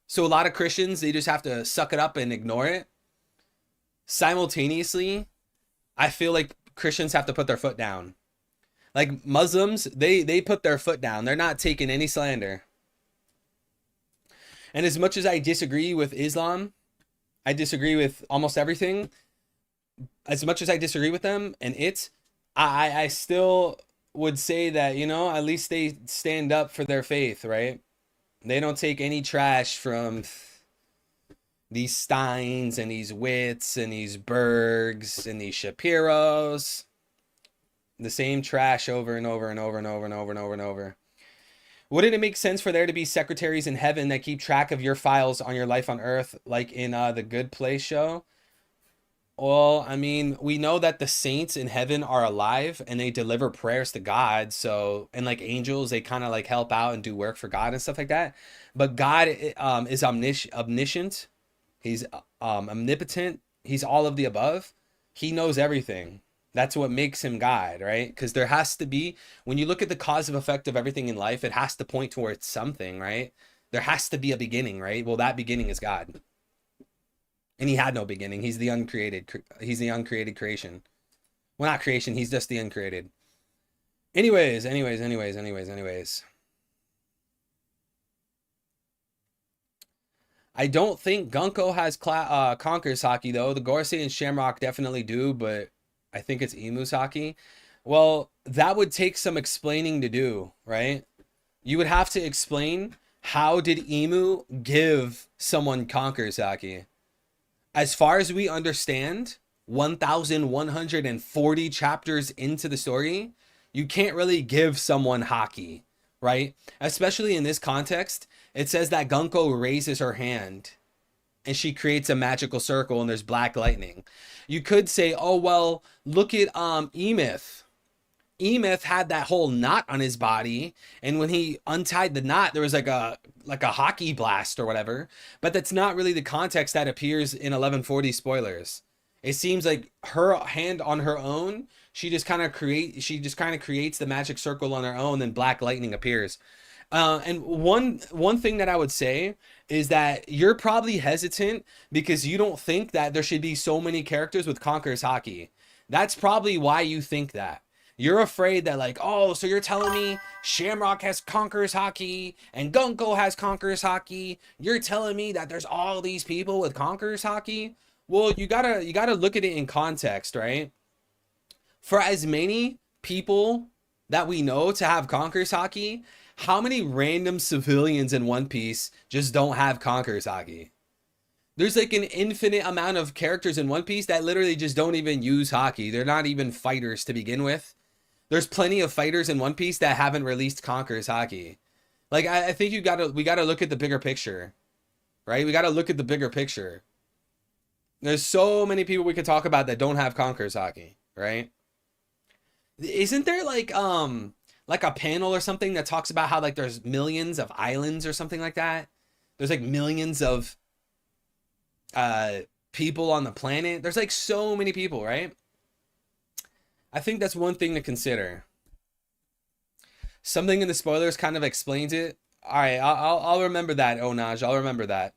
So a lot of Christians, they just have to suck it up and ignore it. Simultaneously, I feel like Christians have to put their foot down. Like Muslims, they put their foot down. They're not taking any slander. And as much as I disagree with Islam, I disagree with almost everything. As much as I disagree with them and I still would say that, you know, at least they stand up for their faith, right? They don't take any trash from these Steins and these Wits and these Bergs and these Shapiros. The same trash over and over and over and over and over and over and over. Wouldn't it make sense for there to be secretaries in heaven that keep track of your files on your life on earth, like in the Good Place show? Well, I mean, we know that the saints in heaven are alive and they deliver prayers to God. So, and like angels, they kind of like help out and do work for God and stuff like that. But God is omniscient. He's omnipotent. He's all of the above. He knows everything. That's what makes him God, right? Because there has to be, when you look at the cause and effect of everything in life, it has to point towards something, right? There has to be a beginning, right? Well, that beginning is God. And he had no beginning. He's the uncreated creation. Well, not creation. He's just the uncreated. Anyways. I don't think Gunko has Conquer's Haki, though. The Gorsei and Shamrock definitely do, but I think it's Emu's Haki. Well, that would take some explaining to do, right? You would have to explain, how did Emu give someone Conquer's Haki? As far as we understand, 1,140 chapters into the story, you can't really give someone Haki, right? Especially in this context, it says that Gunko raises her hand and she creates a magical circle and there's black lightning. You could say, oh, well, look at Emeth. Emeth had that whole knot on his body, and when he untied the knot, there was like a hockey blast or whatever. But that's not really the context that appears in 1140 spoilers. It seems like her hand on her own, she just kind of creates the magic circle on her own, then black lightning appears. And one thing that I would say is that you're probably hesitant because you don't think that there should be so many characters with Conqueror's Haki. That's probably why you think that. You're afraid that like, oh, so you're telling me Shamrock has Conqueror's Haki and Gunko has Conqueror's Haki. You're telling me that there's all these people with Conqueror's Haki. Well, you gotta look at it in context, right? For as many people that we know to have Conqueror's Haki, how many random civilians in One Piece just don't have Conqueror's Haki? There's like an infinite amount of characters in One Piece that literally just don't even use Haki. They're not even fighters to begin with. There's plenty of fighters in One Piece that haven't released Conqueror's Haki. Like, I think we gotta look at the bigger picture, right? We gotta look at the bigger picture. There's so many people we could talk about that don't have Conqueror's Haki, right? Isn't there like a panel or something that talks about how like there's millions of islands or something like that? There's like millions of people on the planet. There's like so many people, right? I think that's one thing to consider. Something in the spoilers kind of explains it. All right, I'll remember that, Onaj. I'll remember that.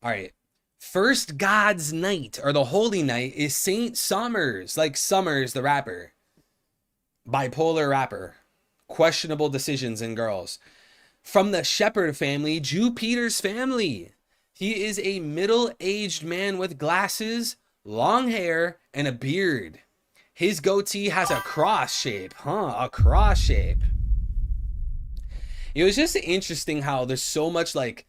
All right. First God's Night, or the Holy Night, is Saint Summers. Like Summers, the rapper. Bipolar rapper. Questionable decisions in girls. From the Shepherd family, Jew Peter's family. He is a middle-aged man with glasses, long hair, and a beard. His goatee has a cross shape. A cross shape. It was just interesting how there's so much like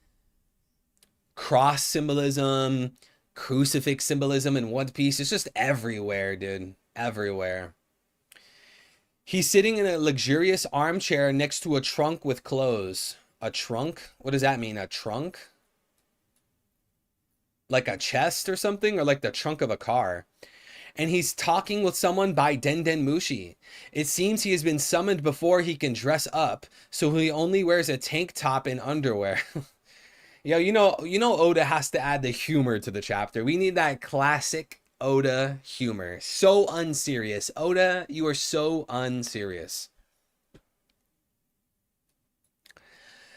cross symbolism, crucifix symbolism in One Piece. It's just everywhere, dude. Everywhere. He's sitting in a luxurious armchair next to a trunk with clothes. A trunk? What does that mean? A trunk? Like a chest or something? Or like the trunk of a car? And he's talking with someone by Denden Mushi. It seems he has been summoned before he can dress up, so he only wears a tank top and underwear. Yo, you know Oda has to add the humor to the chapter. We need that classic Oda humor. So unserious. Oda, you are so unserious.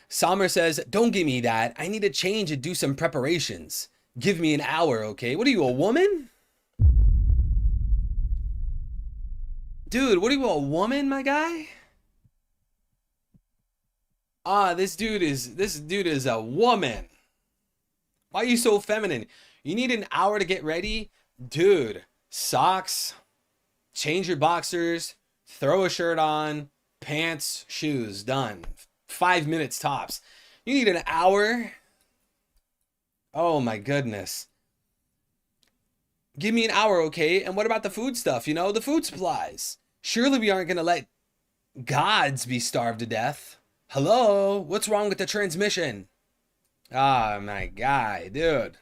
Sommer says, "Don't give me that. I need to change and do some preparations. Give me an hour, okay? What are you, a woman? Dude, what are you, a woman, my guy? Ah, this dude is a woman. Why are you so feminine? You need an hour to get ready? Dude, socks, change your boxers, throw a shirt on, pants, shoes, done. 5 minutes tops. You need an hour? Oh my goodness. Give me an hour, okay? And what about the food stuff, the food supplies? Surely we aren't going to let gods be starved to death. Hello? What's wrong with the transmission? Ah, my guy, dude.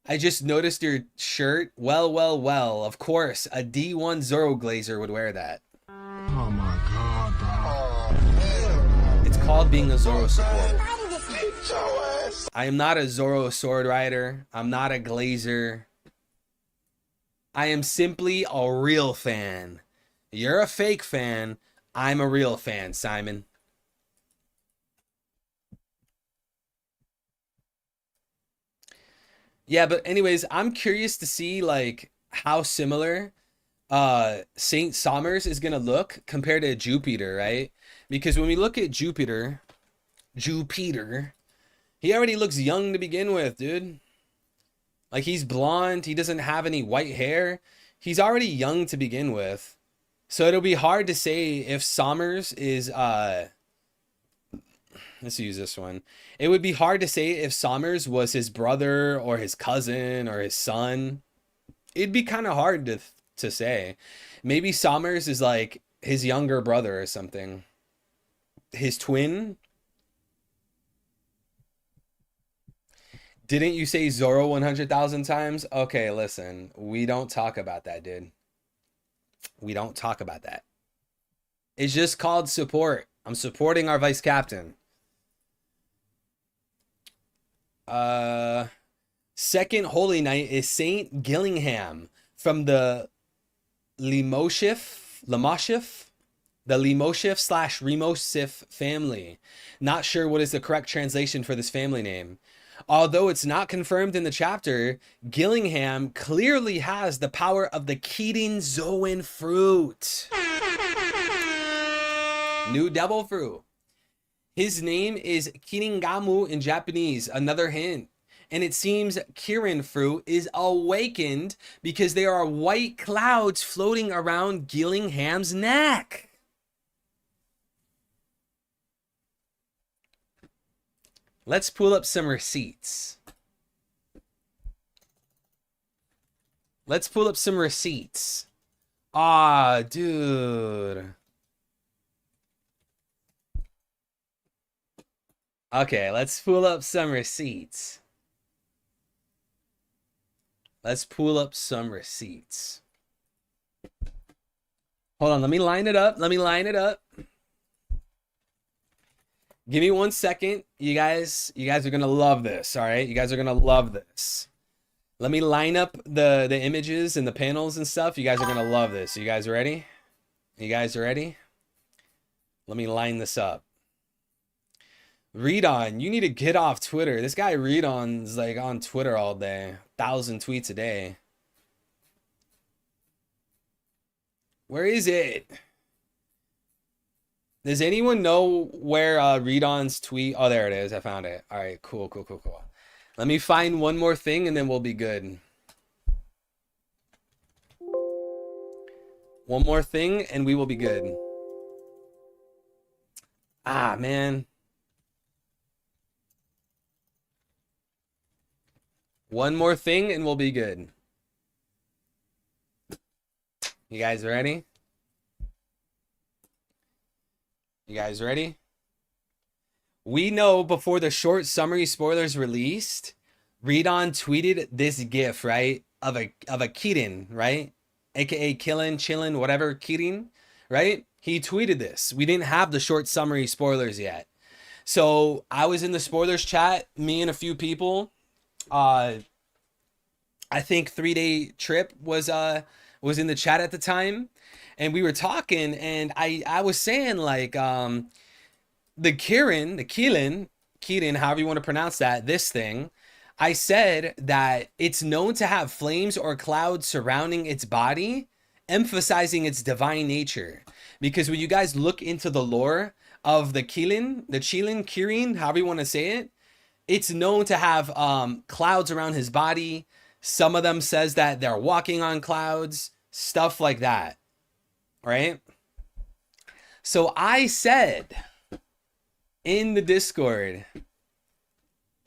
I just noticed your shirt. Well, well, well. Of course, a D1 Zoro Glazer would wear that. Oh my god, dog. It's called being a Zoro supporter. I am not a Zoro sword rider. I'm not a Glazer. I am simply a real fan. You're a fake fan. I'm a real fan, Simon. Yeah, but anyways, I'm curious to see like how similar Saint Somers is gonna look compared to Jupiter, right? Because when we look at Jupiter, he already looks young to begin with, dude. Like he's blonde, he doesn't have any white hair. He's already young to begin with. So it'll be hard to say if Somers is let's use this one. It would be hard to say if Somers was his brother or his cousin or his son. It'd be kind of hard to say. Maybe Somers is like his younger brother or something. His twin. Didn't you say Zoro 100,000 times? Okay, listen. We don't talk about that, dude. We don't talk about that. It's just called support. I'm supporting our vice captain. Second Holy Night is Saint Gillingham from the Limosif, the Limosif/Remosif family. Not sure what is the correct translation for this family name. Although it's not confirmed in the chapter, Gillingham clearly has the power of the Keating Zoan fruit. New devil fruit. His name is Kiringamu in Japanese, another hint. And it seems Kirin fruit is awakened because there are white clouds floating around Gillingham's neck. Let's pull up some receipts. Let's pull up some receipts. Ah, dude. Okay, let's pull up some receipts. Let's pull up some receipts. Hold on, let me line it up. Let me line it up. Give me 1 second. You guys are gonna love this, all right? You guys are gonna love this. Let me line up the images and the panels and stuff. You guys are gonna love this. You guys ready? You guys ready? Let me line this up. Read on, you need to get off Twitter. This guy Read on's like on Twitter all day. 1,000 tweets a day. Where is it? Does anyone know where Read on's tweet? Oh, there it is. I found it. All right, cool. Let me find one more thing and then we'll be good. One more thing and we will be good. Ah, man. One more thing and we'll be good. You guys ready? You guys ready? We know before the short summary spoilers released, Redon tweeted this gif, right? Of a Kirin, right? AKA killin', chillin', whatever, Kirin, right? He tweeted this. We didn't have the short summary spoilers yet. So I was in the spoilers chat, me and a few people. I think 3 Day Trip was in the chat at the time, and we were talking, and I was saying like the Kirin, however you want to pronounce that, this thing, I said that it's known to have flames or clouds surrounding its body, emphasizing its divine nature. Because when you guys look into the lore of the Kirin, however you want to say it, it's known to have clouds around his body. Some of them says that they're walking on clouds, stuff like that, right? So I said in the Discord,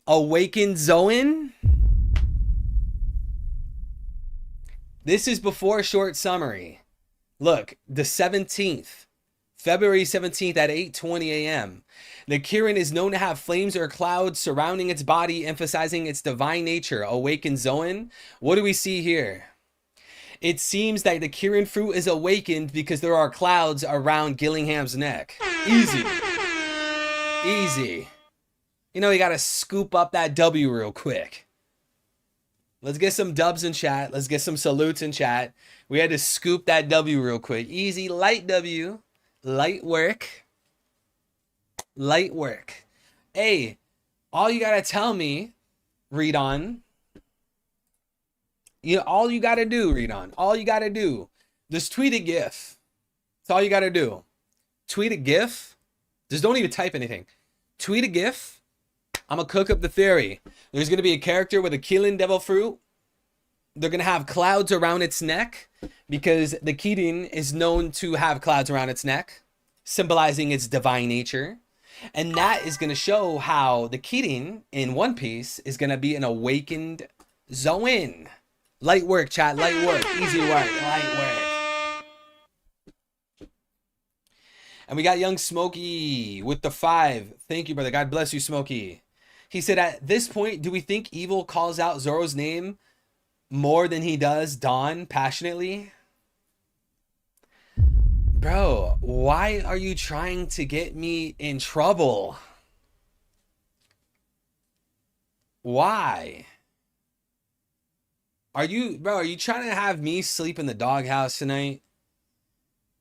Awakened Zoan. This is before short summary. Look, the 17th, February 17th at 8:20 a.m. The Kirin is known to have flames or clouds surrounding its body, emphasizing its divine nature. Awakened Zoan. What do we see here? It seems that the Kirin fruit is awakened because there are clouds around Gillingham's neck. Easy. Easy. You know, you gotta scoop up that W real quick. Let's get some dubs in chat. Let's get some salutes in chat. We had to scoop that W real quick. Easy, light W. Light work. Light work. Hey, all you gotta tell me, read on. You know, all you gotta do, read on. All you gotta do. Just tweet a GIF. That's all you gotta do. Tweet a GIF. Just don't even type anything. Tweet a GIF. I'm gonna cook up the theory. There's gonna be a character with a killing devil fruit. They're gonna have clouds around its neck because the Kirin is known to have clouds around its neck, symbolizing its divine nature. And that is gonna show how the Kirin in One Piece is gonna be an awakened Zoan. Light work, chat. Light work. Easy work. Light work. And we got young Smokey with the 5. Thank you, brother. God bless you, Smokey. He said, at this point, do we think Evil calls out Zoro's name more than he does Dawn passionately? Bro, why are you trying to get me in trouble? Why? Are you trying to have me sleep in the doghouse tonight?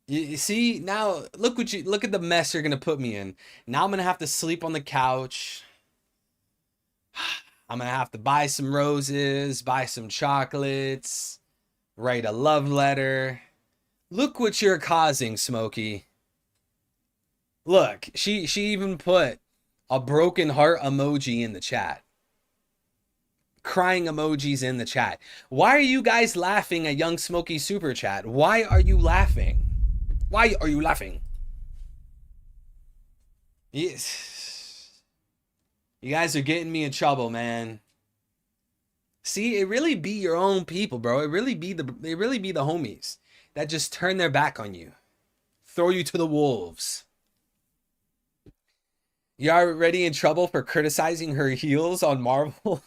You see, now look at the mess you're gonna put me in. Now I'm gonna have to sleep on the couch. I'm gonna have to buy some roses, buy some chocolates, write a love letter. Look what you're causing, Smokey. Look, she even put a broken heart emoji in the chat. Crying emojis in the chat. Why are you guys laughing at Young Smokey's super chat? Why are you laughing? Why are you laughing? Yes. You guys are getting me in trouble, man. See, it really be your own people, bro. It really be the homies that just turn their back on you. Throw you to the wolves. You already in trouble for criticizing her heels on Marvel?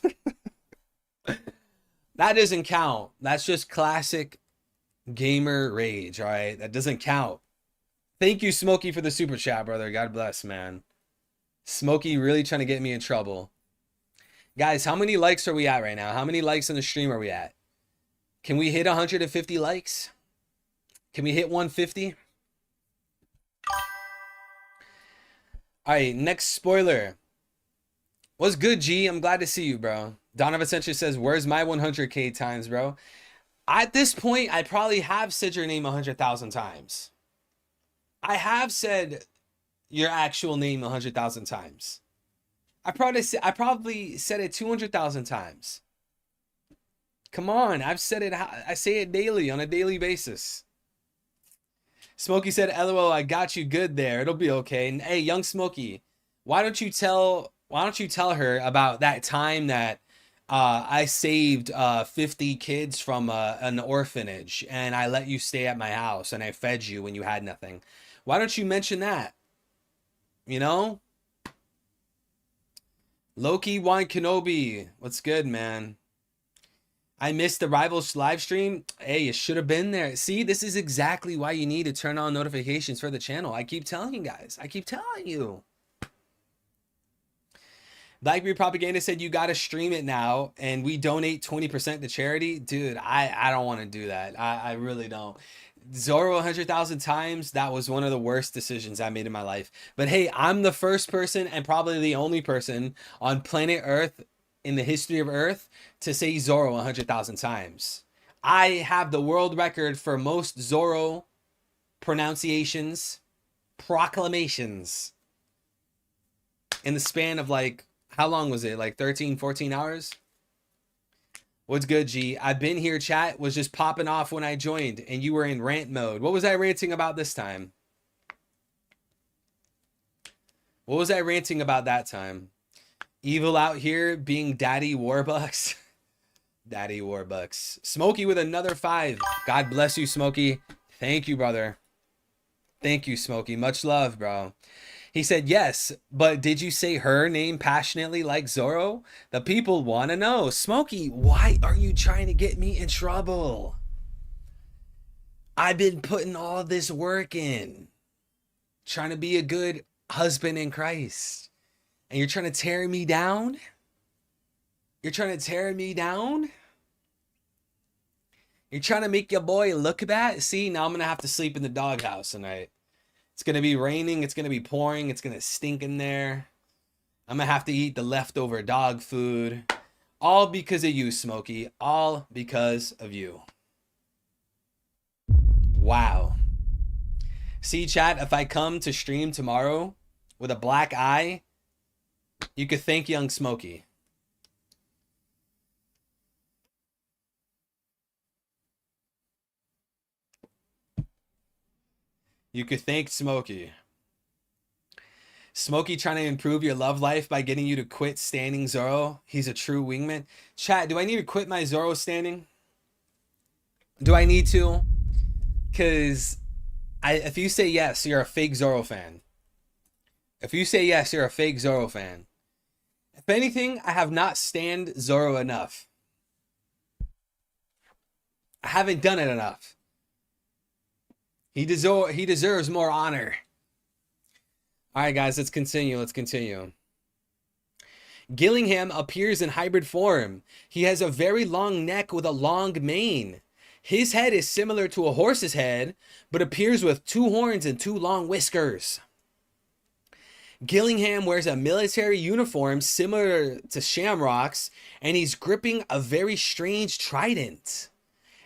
That doesn't count. That's just classic gamer rage, all right? That doesn't count. Thank you, Smokey, for the super chat, brother. God bless, man. Smokey really trying to get me in trouble. Guys, how many likes are we at right now? How many likes on the stream are we at? Can we hit 150 likes? Can we hit 150? All right, next spoiler. What's good, G? I'm glad to see you, bro. Donovan Century says, where's my 100K times, bro? At this point, I probably have said your name 100,000 times. I have said your actual name 100,000 times. I probably said it 200,000 times. Come on, I've said it. I say it daily, on a daily basis. Smokey said, LOL, I got you good there. It'll be okay. And hey, young Smokey, why don't you tell her about that time that I saved 50 kids from an orphanage and I let you stay at my house and I fed you when you had nothing? Why don't you mention that? You know? Loki Wan Kenobi. What's good, man? I missed the Rivals live stream. Hey, you should have been there. See, this is exactly why you need to turn on notifications for the channel. I keep telling you guys. I keep telling you. Blackbeard Propaganda said you got to stream it now and we donate 20% to charity. Dude, I don't want to do that. I really don't. Zoro 100,000 times, that was one of the worst decisions I made in my life. But hey, I'm the first person and probably the only person on planet Earth in the history of Earth to say Zoro 100,000 times. I have the world record for most Zoro pronunciations, proclamations in the span of like, how long was it? Like 13, 14 hours? What's good, G? I've been here, chat. Was just popping off when I joined, and you were in rant mode. What was I ranting about this time? What was I ranting about that time? Evil out here being Daddy Warbucks. Daddy Warbucks. Smokey with another 5. God bless you, Smokey. Thank you, brother. Thank you, Smokey. Much love, bro. He said, yes, but did you say her name passionately like Zoro? The people want to know. Smokey, why are you trying to get me in trouble? I've been putting all this work in, trying to be a good husband in Christ. And you're trying to tear me down? You're trying to tear me down? You're trying to make your boy look bad? See, now I'm going to have to sleep in the doghouse tonight. It's going to be raining. It's going to be pouring. It's going to stink in there. I'm going to have to eat the leftover dog food. All because of you, Smokey. All because of you. Wow. See, chat, if I come to stream tomorrow with a black eye, you could thank young Smokey. You could thank Smokey. Smokey trying to improve your love life by getting you to quit standing Zoro. He's a true wingman. Chat, do I need to quit my Zoro standing? Do I need to? Because if you say yes, you're a fake Zoro fan. If you say yes, you're a fake Zoro fan. If anything, I have not stand Zoro enough. I haven't done it enough. He deserves more honor. All right, guys, let's continue. Gillingham appears in hybrid form. He has a very long neck with a long mane. His head is similar to a horse's head, but appears with 2 horns and 2 long whiskers. Gillingham wears a military uniform similar to Shamrock's, and he's gripping a very strange trident.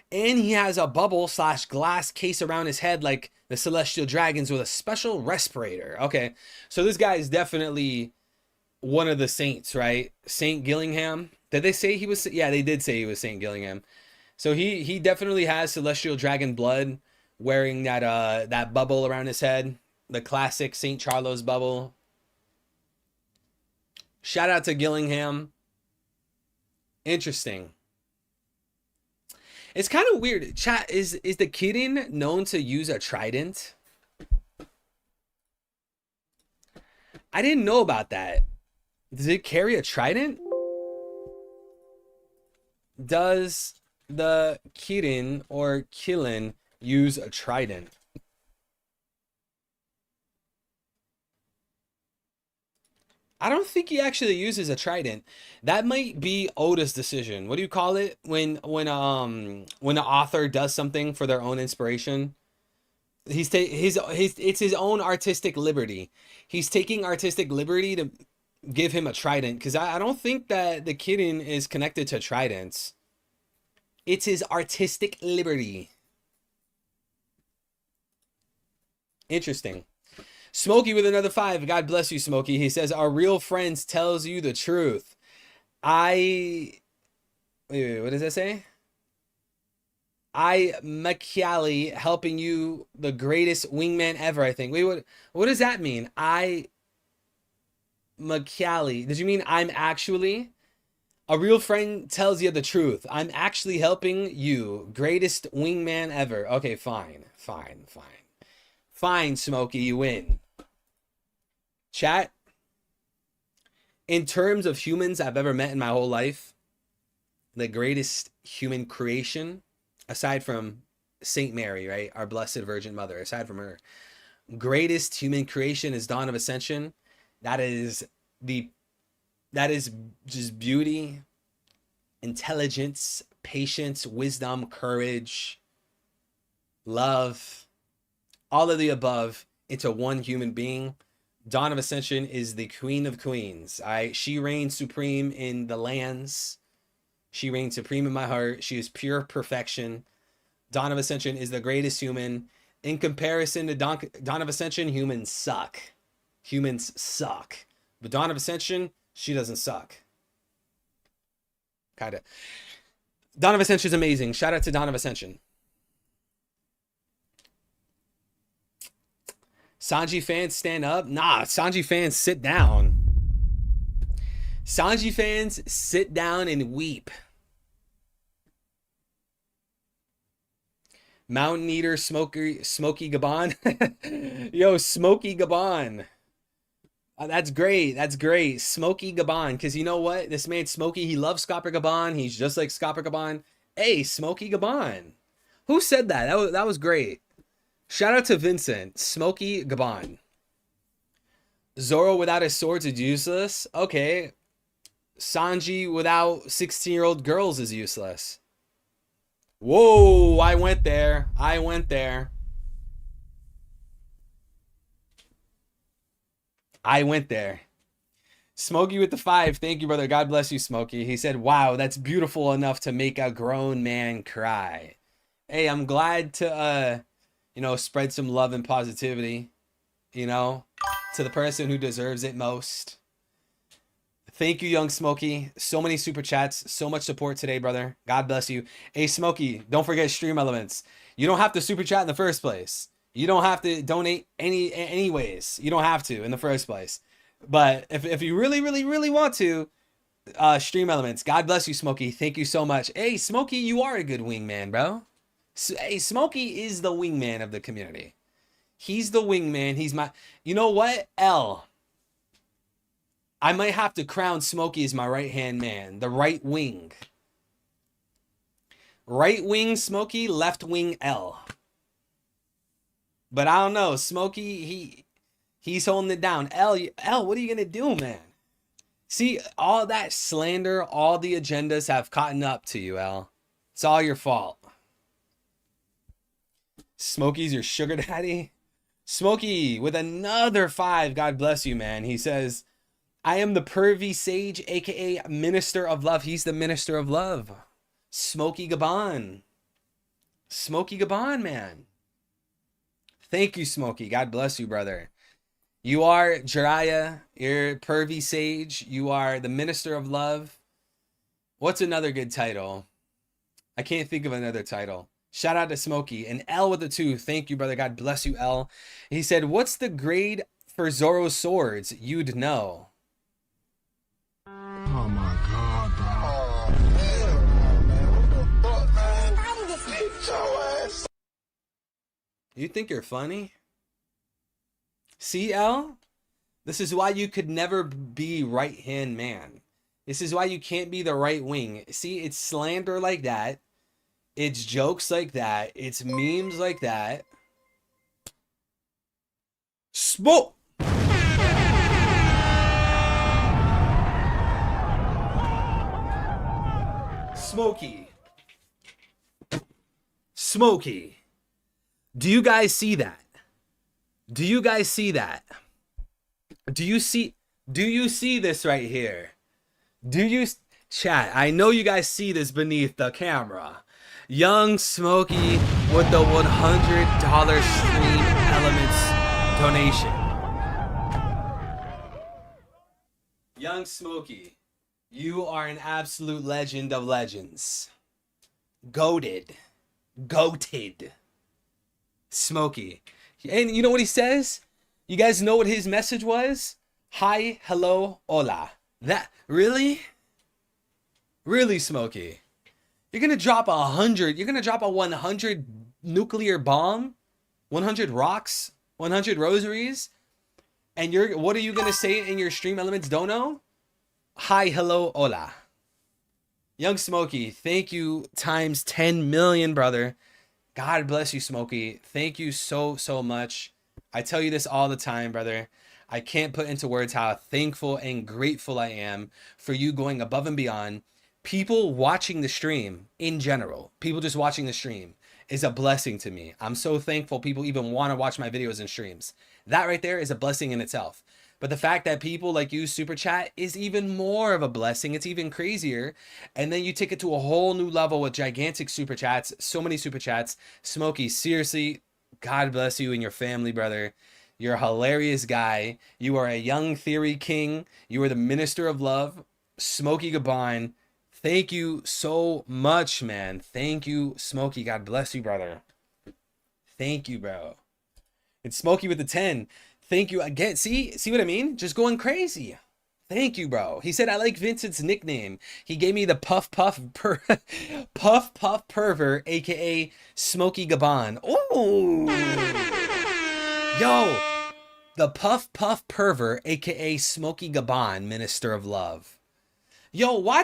And he has a bubble/glass case around his head like the Celestial Dragons with a special respirator. Okay, so this guy is definitely one of the saints, right? Saint Gillingham. Did they say he was? Yeah, they did say he was Saint Gillingham. So he definitely has Celestial Dragon blood, wearing that bubble around his head. The classic Saint Charlos bubble. Shout out to Gillingham. Interesting. It's kind of weird. Chat, is the Kirin known to use a trident? I didn't know about that. Does it carry a trident? Does the Kirin or Killin use a trident? I don't think he actually uses a trident. That might be Oda's decision. What do you call it when an author does something for their own inspiration? It's his own artistic liberty. He's taking artistic liberty to give him a trident, because I don't think that the Kirin is connected to tridents. It's his artistic liberty. Interesting. Smokey with another 5. God bless you, Smokey. He says, our real friends tells you the truth. Wait, what does that say? I Machiavelli helping you, the greatest wingman ever, I think. Wait, what does that mean? I Machiavelli. Did you mean I'm actually? A real friend tells you the truth. I'm actually helping you, greatest wingman ever. Okay, fine. Fine, Smokey, you win. Chat, in terms of humans I've ever met in my whole life, the greatest human creation, aside from Saint Mary, right? Our Blessed Virgin Mother, aside from her, greatest human creation is Dawn of Ascension. That is just beauty, intelligence, patience, wisdom, courage, love, all of the above into one human being. Dawn of Ascension is the queen of queens. She reigns supreme in the lands. She reigns supreme in my heart. She is pure perfection. Dawn of Ascension is the greatest human. In comparison to Dawn of Ascension, humans suck. Humans suck. But Dawn of Ascension, she doesn't suck. Kinda. Dawn of Ascension is amazing. Shout out to Dawn of Ascension. Sanji fans stand up? Nah, Sanji fans sit down. Sanji fans sit down and weep. Mountain Eater, Smokey Gabon. Yo, Smokey Gabon. That's great. That's great. Smokey Gabon. Because you know what? This man, Smokey, he loves Scopper Gabon. He's just like Scopper Gabon. Hey, Smokey Gabon. Who said that? That was great. Shout out to Vincent. Smokey Gabon. Zoro without his swords is useless. Okay. Sanji without 16-year-old girls is useless. Whoa, I went there. I went there. I went there. Smokey with the 5. Thank you, brother. God bless you, Smokey. He said, wow, that's beautiful enough to make a grown man cry. Hey, I'm glad to, spread some love and positivity, to the person who deserves it most. Thank you, young Smokey. So many super chats. So much support today, brother. God bless you. Hey, Smokey, don't forget Stream Elements. You don't have to super chat in the first place. You don't have to donate anyways. You don't have to in the first place. But if you really, really, really want to, Stream Elements. God bless you, Smokey. Thank you so much. Hey, Smokey, you are a good wingman, bro. Hey, Smokey is the wingman of the community. He's the wingman. He's my... You know what? I might have to crown Smokey as my right-hand man. The right wing. Right wing Smokey, left wing L. But I don't know. Smokey, he's holding it down. L, what are you going to do, man? See, all that slander, all the agendas have caught up to you, L. It's all your fault. Smokey's your sugar daddy? Smokey with another 5. God bless you, man. He says... I am the pervy sage, aka Minister of Love. He's the Minister of Love. Smokey Gabon. Smokey Gabon, man. Thank you, Smokey. God bless you, brother. You are Jiraiya. You're pervy sage. You are the Minister of Love. What's another good title? I can't think of another title. Shout out to Smokey. And L with the 2. Thank you, brother. God bless you, L. He said, what's the grade for Zoro's swords? You'd know. Oh my god, dog. You think you're funny? See, L? This is why you could never be right-hand man. This is why you can't be the right wing. See, it's slander like that. It's jokes like that. It's memes like that. Smoke! Smokey. Smokey. Do you guys see that? Do you guys see that? Do you see this right here? Chat, I know you guys see this beneath the camera. Young Smokey with the $100 Stream Elements donation. Young Smokey, you are an absolute legend of legends. Goated. Smokey. And you know what he says? You guys know what his message was? Hi, hello, hola. That, really? Really, Smokey? You're gonna drop 100, you're gonna drop a 100 nuclear bomb? 100 rocks? 100 rosaries? And what are you gonna say in your Stream Elements dono? Hi, hello, hola. Young Smokey, thank you times 10 million, brother. God bless you, Smokey. Thank you so much. I tell you this all the time, brother. I can't put into words how thankful and grateful I am for you going above and beyond. People watching the stream in general, people just watching the stream is a blessing to me. I'm so thankful people even want to watch my videos and streams. That right there is a blessing in itself. But the fact that people like you super chat is even more of a blessing. It's even crazier. And then you take it to a whole new level with gigantic super chats. So many super chats. Smokey, seriously, God bless you and your family, brother. You're a hilarious guy. You are a young theory king. You are the minister of love. Smokey Gabon, thank you so much, man. Thank you, Smokey. God bless you, brother. Thank you, bro. It's Smokey with the 10. Thank you again. See what I mean? Just going crazy. Thank you, bro. He said I like Vincent's nickname. He gave me the Puff Puff Pervert, aka Smokey Gabon. Oh, yo, the Puff Puff Pervert, aka Smokey Gabon, Minister of Love. Yo, why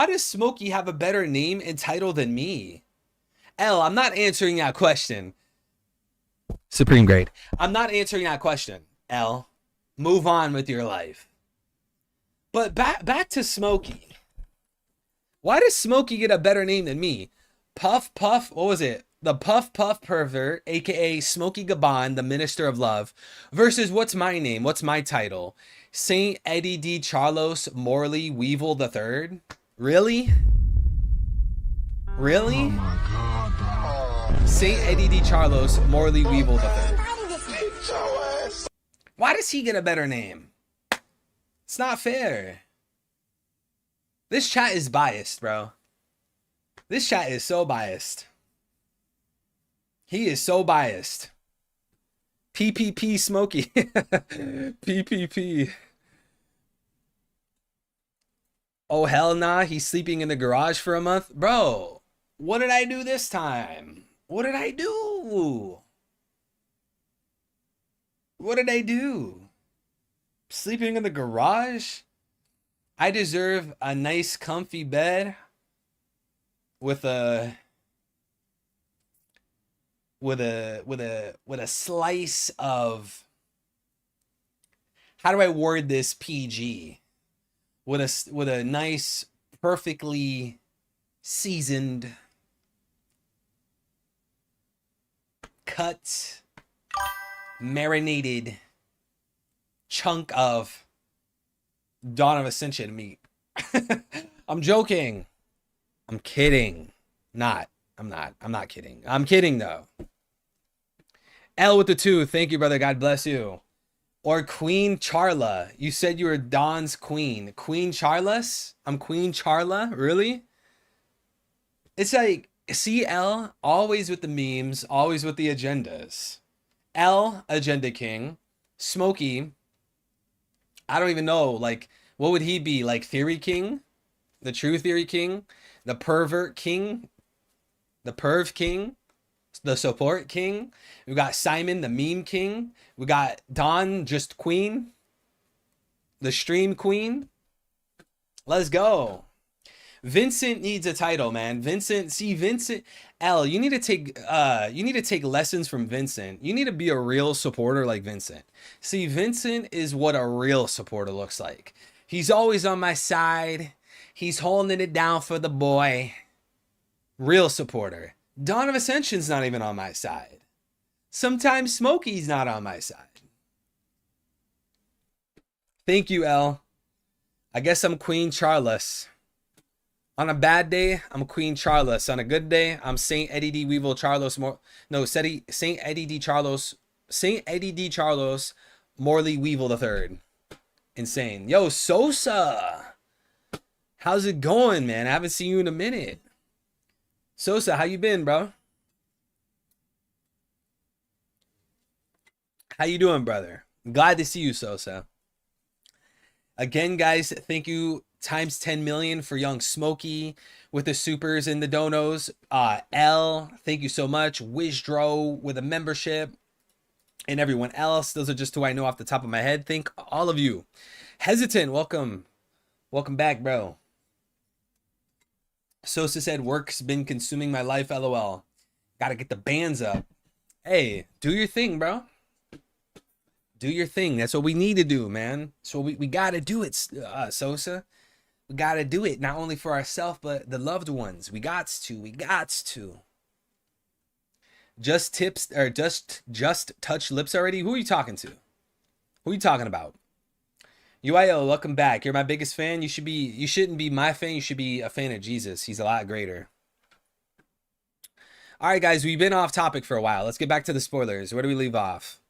does Smokey have a better name and title than me? L, I'm not answering that question. Supreme grade. I'm not answering that question, L. Move on with your life. But back to Smokey. Why does Smokey get a better name than me? Puff Puff, what was it? The Puff Puff Pervert, aka Smokey Gabon, the Minister of Love, versus what's my name? What's my title? Saint Eddie D. Charlos Morley Weevil III? Really? Really? Oh my God, dog. Saint Eddie D. Charlos Morley Weevil III. Why does he get a better name? It's not fair. This chat is biased, bro. This chat is so biased. He is so biased. PPP Smokey. PPP. Oh, hell nah. He's sleeping in the garage for a month. Bro, what did I do this time? What did I do? What did I do? Sleeping in the garage? I deserve a nice comfy bed with a slice of, how do I word this PG? With a nice, perfectly seasoned, cut, marinated chunk of Dawn of Ascension meat. I'm joking. I'm kidding. I'm not kidding. I'm kidding though. L with the 2. Thank you, brother. God bless you. Or Queen Charla. You said you were Dawn's queen. Queen Charlas? I'm Queen Charla? Really? It's like, see, L, always with the memes, always with the agendas. L, Agenda King. Smokey, I don't even know. Like, what would he be? Like Theory King? The True Theory King? The Pervert King? The Perv King? The Support King? We got Simon, the Meme King. We got Dawn, just Queen. The Stream Queen. Let's go. Vincent needs a title, man. Vincent, L, you need to take lessons from Vincent. You need to be a real supporter like Vincent. See, Vincent is what a real supporter looks like. He's always on my side. He's holding it down for the boy. Real supporter. Dawn of Ascension's not even on my side. Sometimes Smokey's not on my side. Thank you, L. I guess I'm Queen Charles. On a bad day, I'm Queen Charles. On a good day, I'm Saint Eddie D. Weevil Charlos. Saint Eddie D. Charlos. Saint Eddie D. Charlos Morley Weevil III. Insane. Yo, Sosa. How's it going, man? I haven't seen you in a minute. Sosa, how you been, bro? How you doing, brother? Glad to see you, Sosa. Again, guys, thank you times 10 million for young Smokey with the supers and the donos. L, thank you so much. Wizdro with a membership. and everyone else. Those are just who I know off the top of my head. Thank all of you. Hesitant, welcome. Welcome back, bro. Sosa said, work's been consuming my life, lol. Gotta get the bands up. Hey, do your thing, bro. Do your thing. That's what we need to do, man. So we gotta do it, Sosa. We gotta do it, not only for ourselves, but the loved ones. We gots to. Just tips, or just touch lips already? Who are you talking to? Who are you talking about? UIO, welcome back. You're my biggest fan. You shouldn't be my fan. You should be a fan of Jesus. He's a lot greater. All right, guys, we've been off topic for a while. Let's get back to the spoilers. Where do we leave off?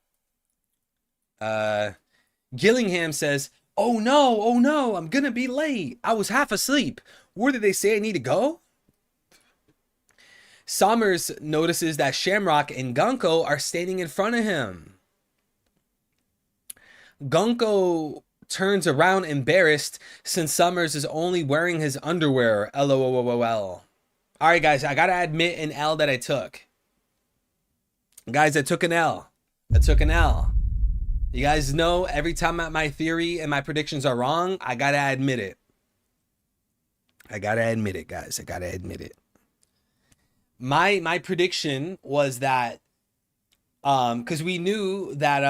Gillingham says, oh no, I'm gonna be late. I was half asleep. Where did they say I need to go? Sommers notices that Shamrock and Gunko are standing in front of him. Gunko turns around embarrassed since Summers is only wearing his underwear. LOL. All right, guys, I gotta admit an L that I took. Guys, I took an L. You guys know every time my theory and my predictions are wrong, I gotta admit it. Guys. I gotta admit it. My prediction was that, because we knew that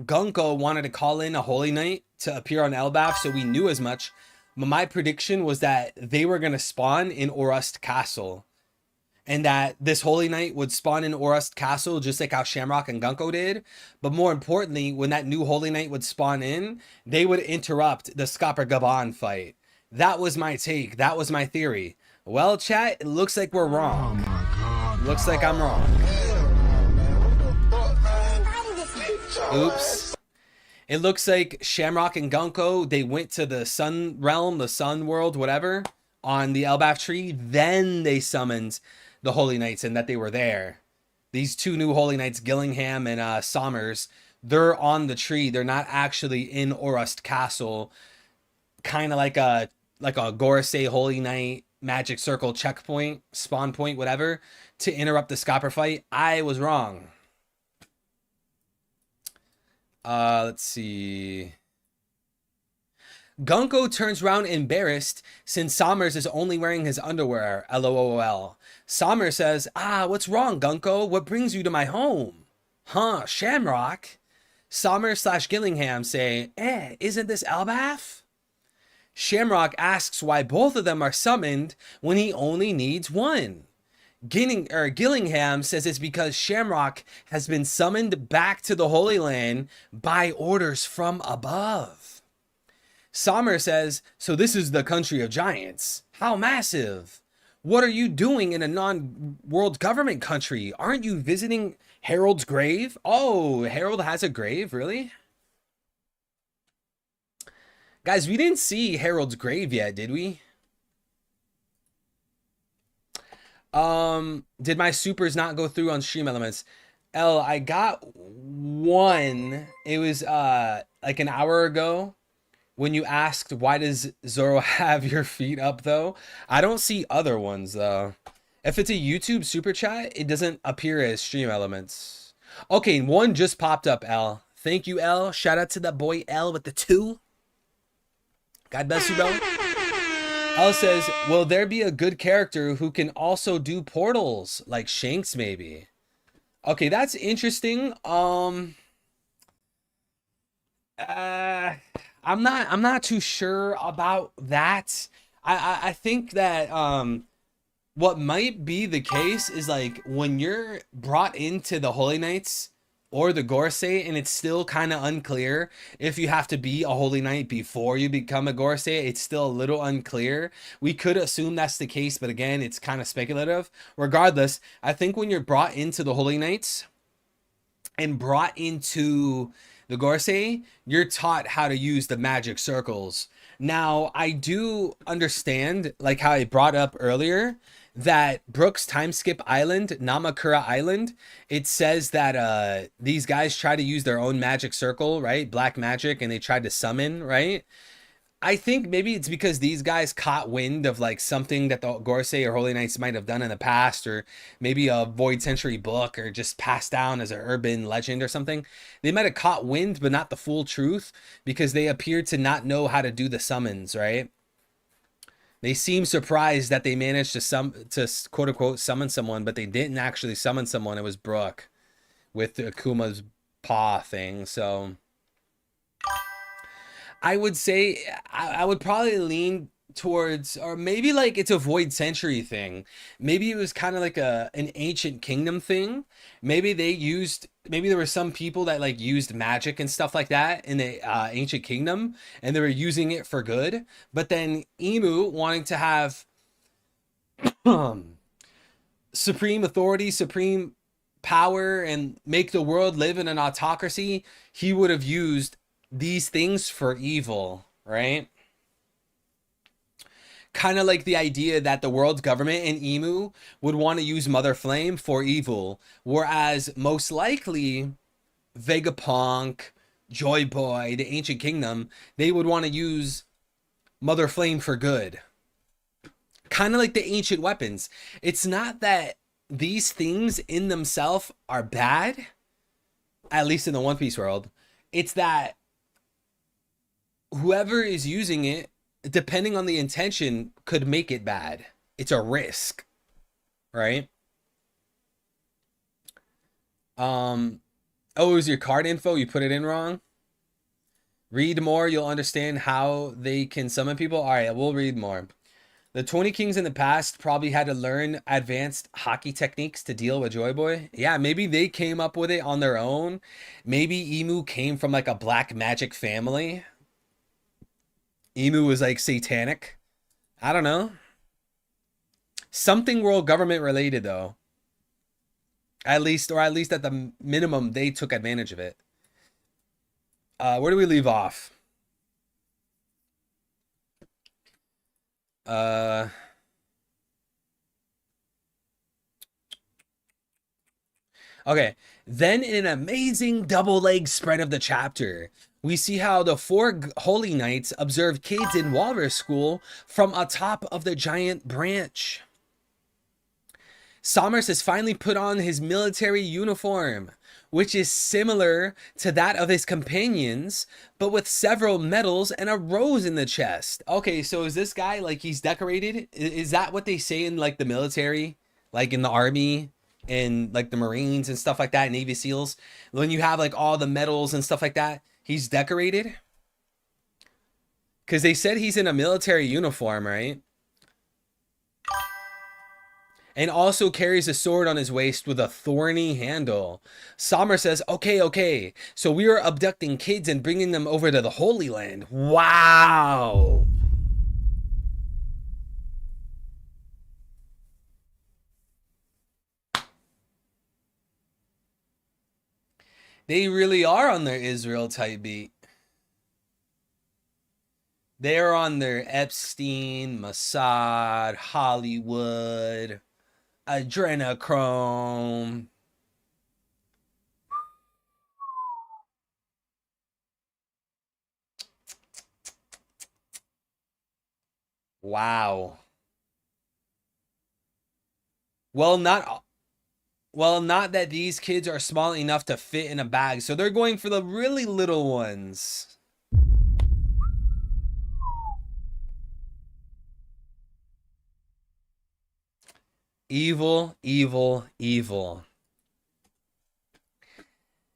Gunko wanted to call in a Holy Knight to appear on Elbaf, so we knew as much. But my prediction was that they were gonna spawn in Orust Castle, and that this Holy Knight would spawn in Orust Castle just like how Shamrock and Gunko did. But more importantly, when that new Holy Knight would spawn in, they would interrupt the Skopper Gaban fight. That was my take. That was my theory. Well, chat, it looks like we're wrong. Oh my God. Looks like I'm wrong. Oops. It looks like Shamrock and Gunko, they went to the Sun Realm, the Sun World, whatever, on the Elbaf tree. Then they summoned the Holy Knights, and that they were there. These two new Holy Knights, Gillingham and Sommers, they're on the tree. They're not actually in Orust Castle. Kind of like a Gorosei Holy Knight magic circle checkpoint, spawn point, whatever, to interrupt the Skopper fight. I was wrong. Let's see. Gunko turns around embarrassed since Sommers is only wearing his underwear. LOL. Sommers says, what's wrong, Gunko? What brings you to my home? Huh, Shamrock? Sommers/Gillingham say, isn't this Elbaf? Shamrock asks why both of them are summoned when he only needs one. Gillingham says it's because Shamrock has been summoned back to the Holy Land by orders from above. Sommer says, so this is the country of giants. How massive. What are you doing in a non-world government country? Aren't you visiting Harold's grave? Oh, Harold has a grave, really? Guys, we didn't see Harold's grave yet, did we? Did my supers not go through on stream elements? I got one. It was like an hour ago when you asked why does Zoro have your feet up though. I don't see other ones though. If it's a YouTube super chat, it doesn't appear as stream elements. Okay, one just popped up, L. Thank you, L. Shout out to that boy L with the 2. God bless you, bro. L says, will there be a good character who can also do portals? Like Shanks, maybe. Okay, that's interesting. I'm not too sure about that. I think that what might be the case is like when you're brought into the Holy Knights or the Gorosei, and it's still kind of unclear if you have to be a Holy Knight before you become a Gorosei. It's still a little unclear. We could assume that's the case, but again, it's kind of speculative. Regardless, I think when you're brought into the Holy Knights and brought into the Gorosei, you're taught how to use the magic circles. Now, I do understand, like how I brought up earlier, that Brooks Time Skip Island, Namakura Island, it says that these guys try to use their own magic circle, right? Black magic, and they tried to summon, right? I think maybe it's because these guys caught wind of like something that the Gorsei or Holy Knights might have done in the past, or maybe a Void Century book, or just passed down as an urban legend or something. They might have caught wind, but not the full truth, because they appeared to not know how to do the summons, right? They seem surprised that they managed to quote unquote summon someone, but they didn't actually summon someone. It was Brooke with the Akuma's paw thing. So I would say I would probably lean towards, or maybe like it's a Void Century thing. Maybe it was kind of like an ancient kingdom thing. Maybe there were some people that like used magic and stuff like that in the ancient kingdom, and they were using it for good. But then Emu wanting to have supreme authority, supreme power, and make the world live in an autocracy, he would have used these things for evil, right? Kind of like the idea that the world's government and Emu would want to use Mother Flame for evil, whereas most likely Vegapunk, Joy Boy, the Ancient Kingdom, they would want to use Mother Flame for good. Kind of like the ancient weapons. It's not that these things in themselves are bad, at least in the One Piece world. It's that whoever is using it, depending on the intention, could make it bad. It's a risk, right? Oh, it was your card info, you put it in wrong. Read more, you'll understand how they can summon people. All right, we'll read more. The 20 Kings in the past probably had to learn advanced hockey techniques to deal with Joy Boy. Yeah, maybe they came up with it on their own. Maybe Emu came from like a black magic family. Emu was like satanic. I don't know. Something world government related though. At least at the minimum, they took advantage of it. Where do we leave off? Okay. Then in an amazing double leg spread of the chapter, we see how the four holy knights observe kids in Walrus School from atop of the giant branch. Somers has finally put on his military uniform, which is similar to that of his companions, but with several medals and a rose in the chest. Okay, so is this guy like he's decorated? Is that what they say in like the military, like in the army and like the Marines and stuff like that, Navy SEALs? When you have like all the medals and stuff like that, he's decorated? Because they said he's in a military uniform, right? And also carries a sword on his waist with a thorny handle. Sommer says, okay, so we are abducting kids and bringing them over to the Holy Land. Wow. They really are on their Israel type beat. They're on their Epstein, Mossad, Hollywood, adrenochrome. Wow. Well, not that these kids are small enough to fit in a bag, so they're going for the really little ones. Evil, evil, evil.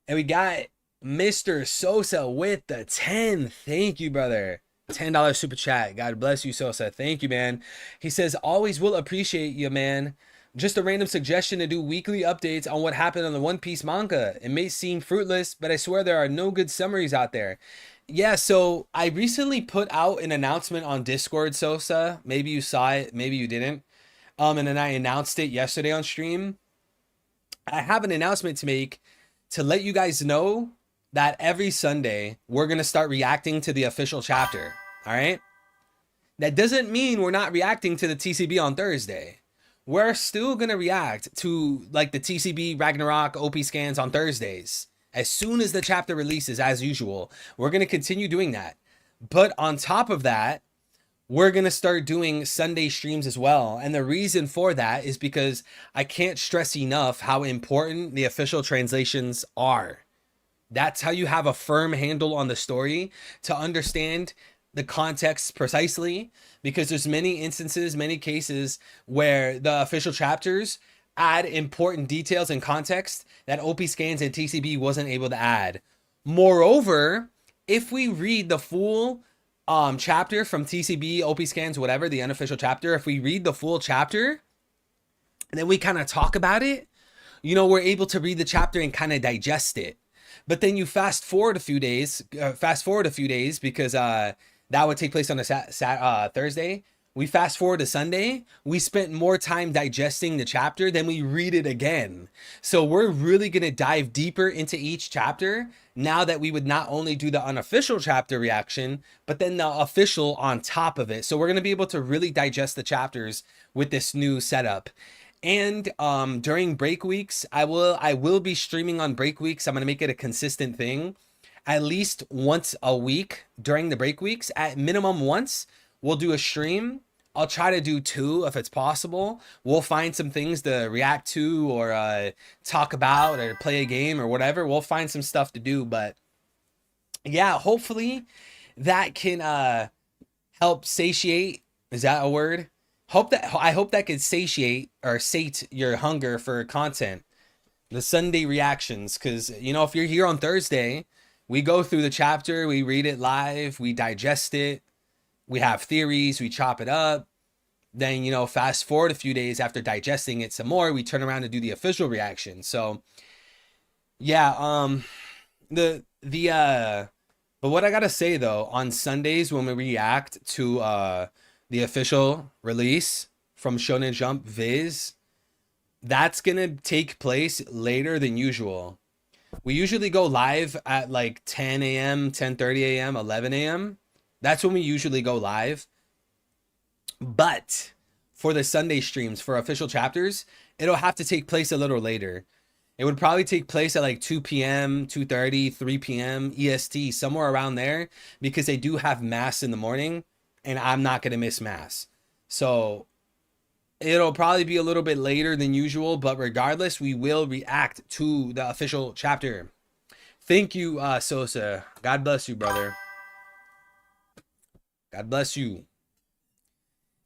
And we got Mr. Sosa with the 10. Thank you, brother. $10 super chat. God bless you, Sosa. Thank you, man. He says, always will appreciate you, man. Just a random suggestion to do weekly updates on what happened on the One Piece manga. It may seem fruitless, but I swear there are no good summaries out there. Yeah, so I recently put out an announcement on Discord, Sosa. Maybe you saw it, maybe you didn't. And then I announced it yesterday on stream. I have an announcement to make to let you guys know that every Sunday we're going to start reacting to the official chapter. All right. That doesn't mean we're not reacting to the TCB on Thursday. We're still going to react to like the TCB Ragnarok OP scans on Thursdays. As soon as the chapter releases, as usual, we're going to continue doing that. But on top of that, we're going to start doing Sunday streams as well. And the reason for that is because I can't stress enough how important the official translations are. That's how you have a firm handle on the story, to understand the context precisely, because there's many instances, many cases where the official chapters add important details and context that OP Scans and TCB wasn't able to add. Moreover, if we read the full chapter from TCB, OP Scans, whatever, the unofficial chapter, if we read the full chapter and then we kind of talk about it, you know, we're able to read the chapter and kind of digest it. But then you fast forward a few days because that would take place on a Thursday. We fast forward to Sunday. We spent more time digesting the chapter than we read it again. So we're really going to dive deeper into each chapter now that we would not only do the unofficial chapter reaction, but then the official on top of it. So we're going to be able to really digest the chapters with this new setup. And during break weeks, I will be streaming on break weeks. I'm going to make it a consistent thing. At least once a week during the break weeks, at minimum once, we'll do a stream. I'll try to do 2 if it's possible. We'll find some things to react to or talk about or play a game or whatever. We'll find some stuff to do. But yeah, hopefully that can help satiate. Is that a word? I hope that could satiate or sate your hunger for content. The Sunday reactions, because, you know, if you're here on Thursday, we go through the chapter, we read it live, we digest it, we have theories, we chop it up. Then, you know, fast forward a few days after digesting it some more, we turn around and do the official reaction. So yeah, but what I gotta say though, on Sundays when we react to the official release from Shonen Jump Viz, that's gonna take place later than usual. We usually go live at like 10 a.m., 10:30 a.m., 11 a.m. That's when we usually go live. But for the Sunday streams, for official chapters, it'll have to take place a little later. It would probably take place at like 2 p.m., 2:30, 3 p.m. EST, somewhere around there, because they do have mass in the morning, and I'm not going to miss mass. So it'll probably be a little bit later than usual, but regardless, we will react to the official chapter. Thank you, Sosa. God bless you, brother. God bless you.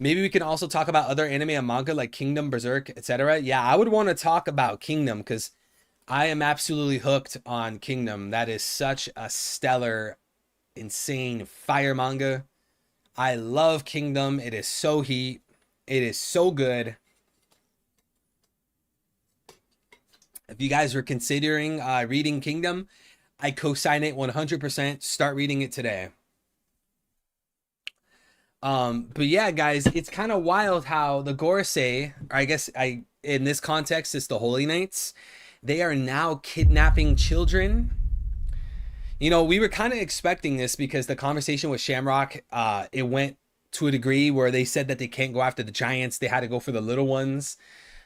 Maybe we can also talk about other anime and manga like Kingdom, Berserk, etc. Yeah, I would want to talk about Kingdom because I am absolutely hooked on Kingdom. That is such a stellar, insane fire manga. I love Kingdom. It is so heat. It is so good. If you guys were considering reading Kingdom, I co-sign it 100%. Start reading it today. But yeah, guys, it's kind of wild how the Gorosei, or I guess in this context, it's the Holy Knights, they are now kidnapping children. You know, we were kind of expecting this because the conversation with Shamrock, it went to a degree where they said that they can't go after the giants. They had to go for the little ones.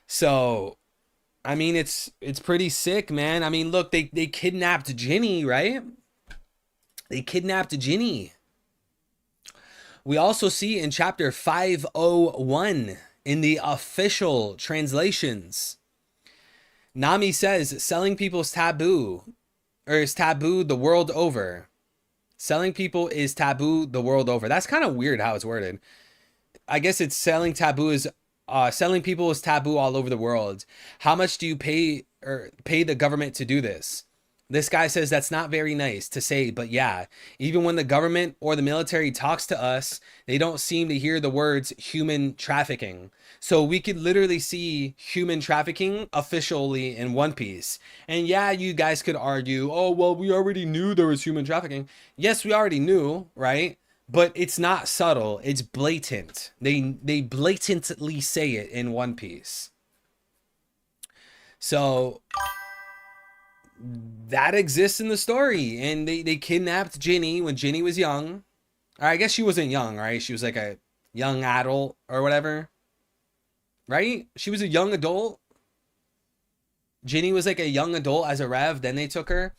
So, I mean, it's pretty sick, man. I mean, look, they kidnapped Ginny, right? They kidnapped Ginny. We also see in chapter 501 in the official translations, Nami says selling people is taboo, or is taboo the world over. Selling people is taboo the world over. That's kind of weird how it's worded. I guess it's selling people is taboo all over the world. How much do you pay the government to do this? This guy says that's not very nice to say, but yeah, even when the government or the military talks to us, they don't seem to hear the words human trafficking. So we could literally see human trafficking officially in One Piece. And yeah, you guys could argue, oh, well, we already knew there was human trafficking. Yes, we already knew, right? But it's not subtle. It's blatant. They blatantly say it in One Piece. So that exists in the story, and they kidnapped Ginny when Ginny was young. Or I guess she wasn't young, right? She was like a young adult or whatever, right? She was a young adult. Ginny was like a young adult as a Rev. Then they took her.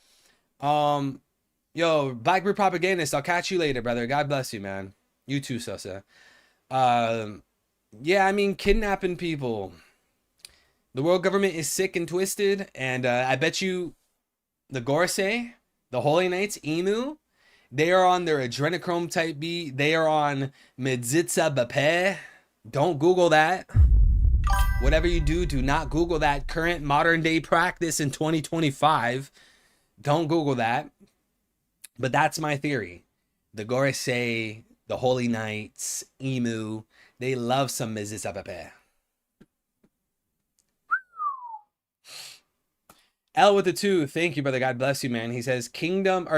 Yo, Blackbird propagandist. I'll catch you later, brother. God bless you, man. You too, Sosa. Um, yeah, I mean, kidnapping people. The world government is sick and twisted, and I bet you the Gorsei, the Holy Knights, Emu, they are on their adrenochrome type B. They are on Medzitsa Bape. Don't Google that. Whatever you do, do not Google that. Current modern day practice in 2025. Don't Google that. But that's my theory. The Gorisei, the Holy Knights, Emu, they love some Medzitsa Bape. L with the 2. Thank you, brother. God bless you, man. He says kingdom,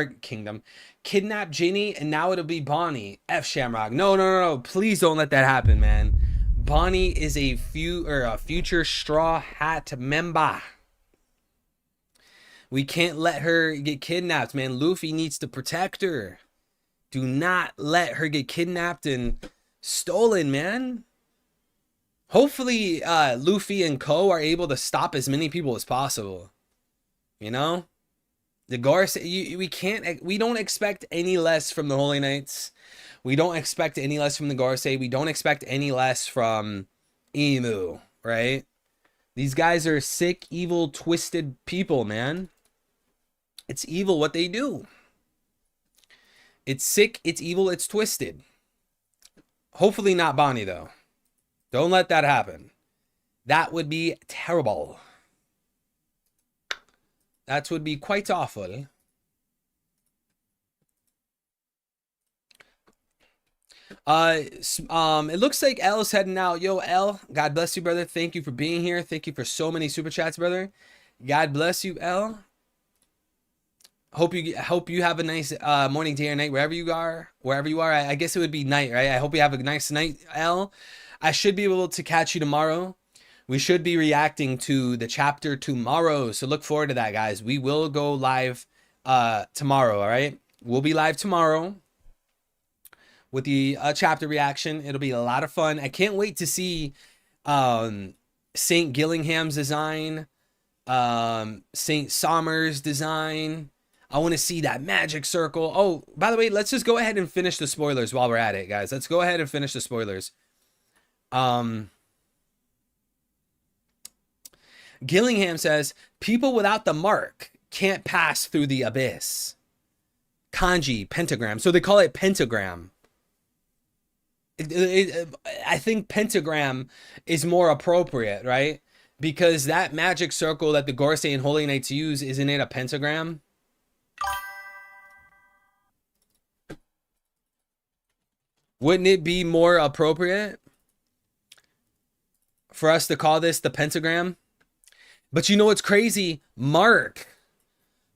kidnap Ginny, and now it'll be Bonnie. F Shamrock. No. Please don't let that happen, man. Bonnie is a future Straw Hat member. We can't let her get kidnapped, man. Luffy needs to protect her. Do not let her get kidnapped and stolen, man. Hopefully, Luffy and Co are able to stop as many people as possible. You know, the Gorsei, we don't expect any less from the Holy Knights. We don't expect any less from the Gorsei. We don't expect any less from Emu, right? These guys are sick, evil, twisted people, man. It's evil what they do. It's sick, it's evil, it's twisted. Hopefully not Bonnie, though. Don't let that happen. That would be terrible. That would be quite awful. It looks like L's heading out. Yo, L, God bless you, brother. Thank you for being here. Thank you for so many super chats, brother. God bless you, L. Hope you have a nice morning, day, or night, wherever you are. I guess it would be night, right? I hope you have a nice night, L. I should be able to catch you tomorrow. We should be reacting to the chapter tomorrow, so look forward to that, guys. We will go live tomorrow, all right? We'll be live tomorrow with the chapter reaction. It'll be a lot of fun. I can't wait to see St. Gillingham's design, St. Somers' design. I want to see that magic circle. Oh, by the way, let's just go ahead and finish the spoilers while we're at it, guys. Let's go ahead and finish the spoilers. Gillingham says, people without the mark can't pass through the abyss. Kanji, pentagram. So they call it pentagram. I think pentagram is more appropriate, right? Because that magic circle that the Gorsei and Holy Knights use, isn't it a pentagram? Wouldn't it be more appropriate for us to call this the pentagram? But you know what's crazy? Mark.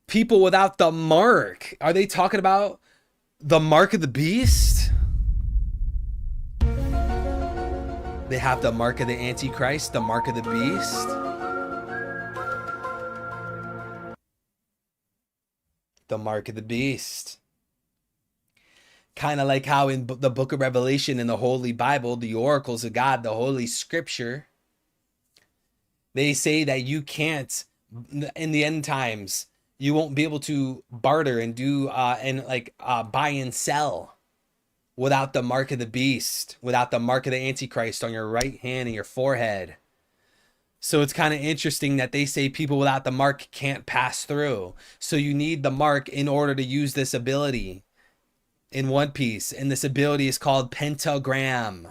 People without the mark. Are they talking about the mark of the beast? They have the mark of the Antichrist, the mark of the beast. The mark of the beast. Kind of like how in the book of Revelation in the Holy Bible, the oracles of God, the Holy Scripture, they say that you can't, in the end times, you won't be able to barter and do buy and sell without the mark of the beast, without the mark of the Antichrist on your right hand and your forehead. So it's kind of interesting that they say people without the mark can't pass through. So you need the mark in order to use this ability in One Piece. And this ability is called pentagram.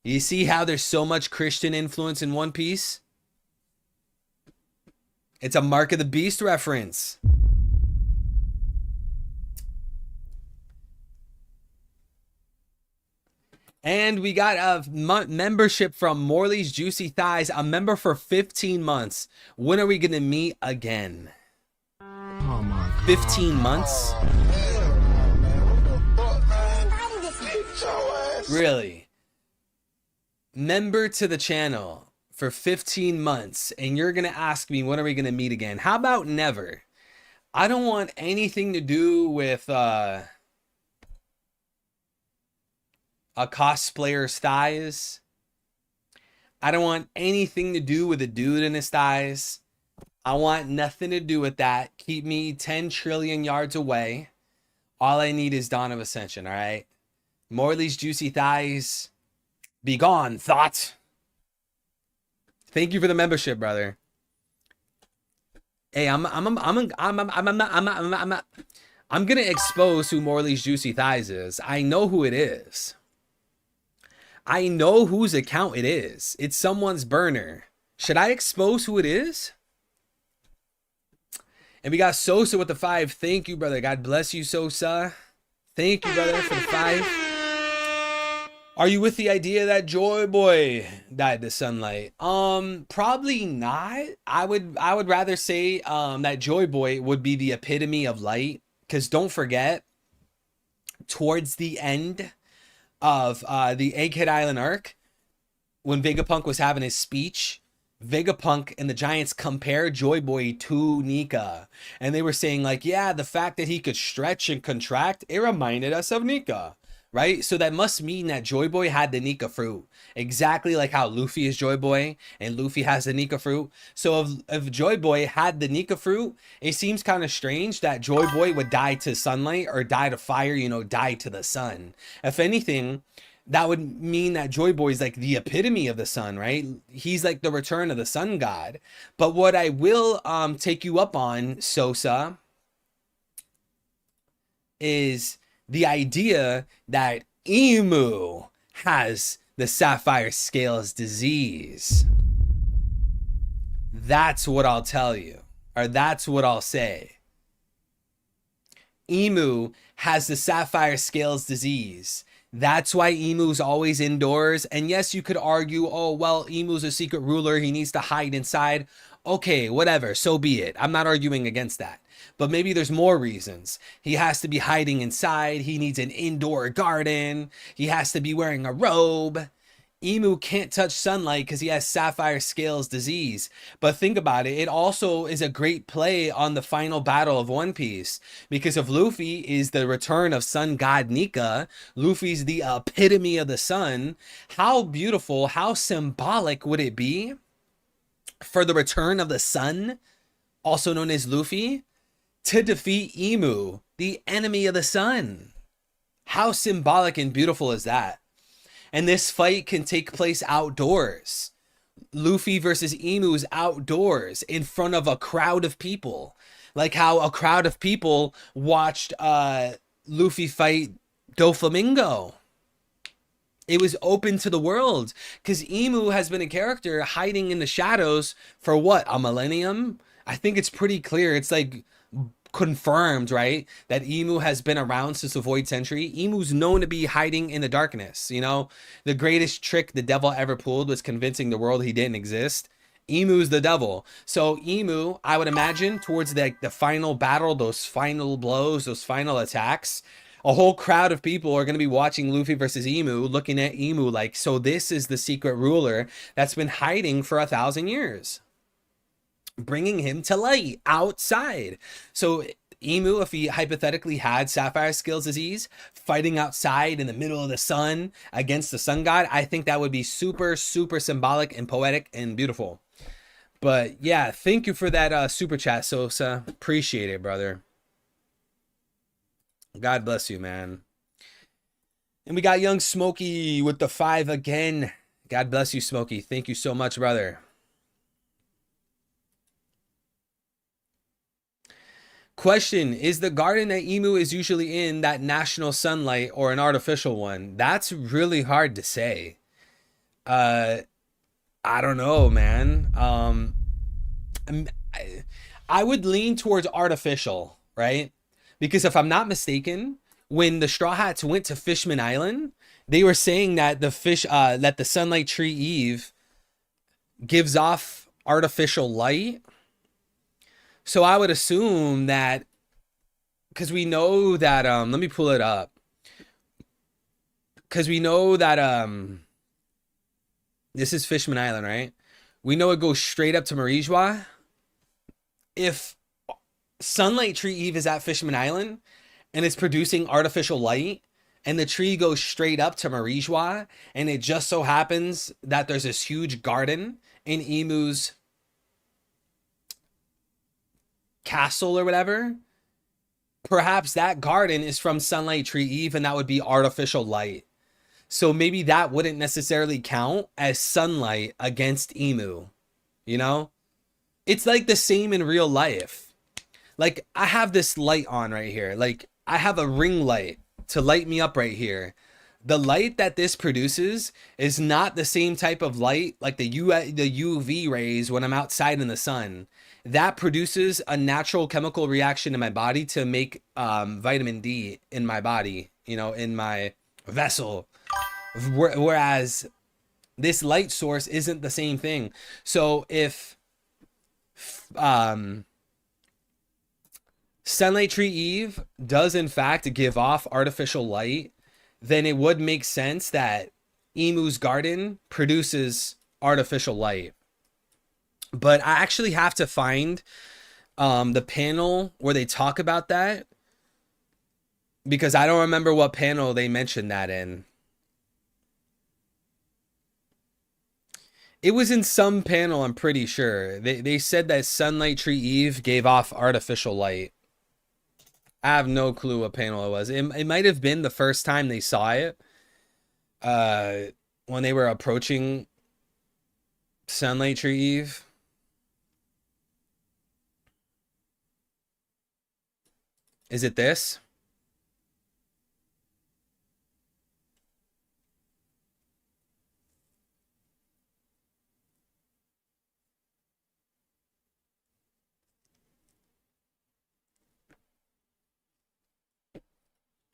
You see how there's so much Christian influence in One Piece? It's a mark of the beast reference. And we got a membership from Morley's Juicy Thighs, a member for 15 months. When are we going to meet again? Oh my God. 15 months? Really? Member to the channel for 15 months, and you're going to ask me, when are we going to meet again? How about never? I don't want anything to do with a cosplayer's thighs. I don't want anything to do with a dude in his thighs. I want nothing to do with that. Keep me 10 trillion yards away. All I need is Dawn of Ascension, all right? Morley's Juicy Thighs. Be gone, thought. Thank you for the membership, brother. Hey, I'm gonna expose who Morley's Juicy Thighs is. I know who it is. I know whose account it is. It's someone's burner. Should I expose who it is? And we got Sosa with the 5. Thank you, brother. God bless you, Sosa. Thank you, brother, for the 5. Are you with the idea that Joy Boy died to sunlight? Probably not. I would rather say that Joy Boy would be the epitome of light. Because don't forget, towards the end of the Egghead Island arc, when Vegapunk was having his speech, Vegapunk and the Giants compared Joy Boy to Nika. And they were saying like, yeah, the fact that he could stretch and contract, it reminded us of Nika. Right? So that must mean that Joy Boy had the Nika fruit. Exactly like how Luffy is Joy Boy and Luffy has the Nika fruit. So if Joy Boy had the Nika fruit, it seems kind of strange that Joy Boy would die to sunlight or die to fire, you know, die to the sun. If anything, that would mean that Joy Boy is like the epitome of the sun, right? He's like the return of the sun god. But what I will take you up on, Sosa, is the idea that Emu has the sapphire scales disease. That's what I'll tell you, or that's what I'll say. Emu has the sapphire scales disease. That's why Emu's always indoors. And yes, you could argue, oh, well, Emu's a secret ruler. He needs to hide inside. Okay, whatever. So be it. I'm not arguing against that. But maybe there's more reasons. He has to be hiding inside. He needs an indoor garden. He has to be wearing a robe. Emu can't touch sunlight because he has sapphire scales disease. But think about it. It also is a great play on the final battle of One Piece. Because if Luffy is the return of sun god Nika, Luffy's the epitome of the sun, how beautiful, how symbolic would it be for the return of the sun, also known as Luffy, to defeat Emu, the enemy of the sun? How symbolic and beautiful is that? And this fight can take place outdoors. Luffy versus Emu is outdoors in front of a crowd of people. Like how a crowd of people watched Luffy fight Doflamingo. It was open to the world because Emu has been a character hiding in the shadows for what, a millennium? I think it's pretty clear. It's like confirmed, right, that Emu has been around since the Void Century. Emu's known to be hiding in the darkness. You know, the greatest trick the devil ever pulled was convincing the world he didn't exist. Emu's the devil. So Emu, I would imagine, towards the final battle, those final blows, those final attacks, a whole crowd of people are going to be watching Luffy versus Emu, looking at Emu like, so this is the secret ruler that's been hiding for 1,000 years. Bringing him to light outside. So Emu, if he hypothetically had sapphire scales disease, fighting outside in the middle of the sun against the sun god, I think that would be super, super symbolic and poetic and beautiful. But yeah, thank you for that super chat, Sosa. Appreciate it, brother. God bless you, man. And we got young Smokey with the 5 again. God bless you, Smokey. Thank you so much, brother. Question, is the garden that Emu is usually in that natural sunlight or an artificial one? That's really hard to say. I don't know, man. I would lean towards artificial, right? Because if I'm not mistaken, when the Straw Hats went to Fishman Island, they were saying that that the Sunlight Tree Eve gives off artificial light. So I would assume that, because we know that, let me pull it up. Because we know that, this is Fishman Island, right? We know it goes straight up to Marijwa. If Sunlight Tree Eve is at Fishman Island and it's producing artificial light and the tree goes straight up to Marijwa and it just so happens that there's this huge garden in Emu's castle or whatever, perhaps that garden is from Sunlight Tree Eve, and that would be artificial light. So maybe that wouldn't necessarily count as sunlight against Emu, you know? It's like the same in real life. Like, I have this light on right here. Like, I have a ring light to light me up right here. The light that this produces is not the same type of light like the UV rays when I'm outside in the sun. That produces a natural chemical reaction in my body to make vitamin D in my body, you know, in my vessel. Whereas this light source isn't the same thing. So if Sunlight Tree Eve does in fact give off artificial light, then it would make sense that Emu's garden produces artificial light. But I actually have to find the panel where they talk about that, because I don't remember what panel they mentioned that in. It was in some panel, I'm pretty sure. They said that Sunlight Tree Eve gave off artificial light. I have no clue what panel it was. It might have been the first time they saw it. When they were approaching Sunlight Tree Eve. Is it this?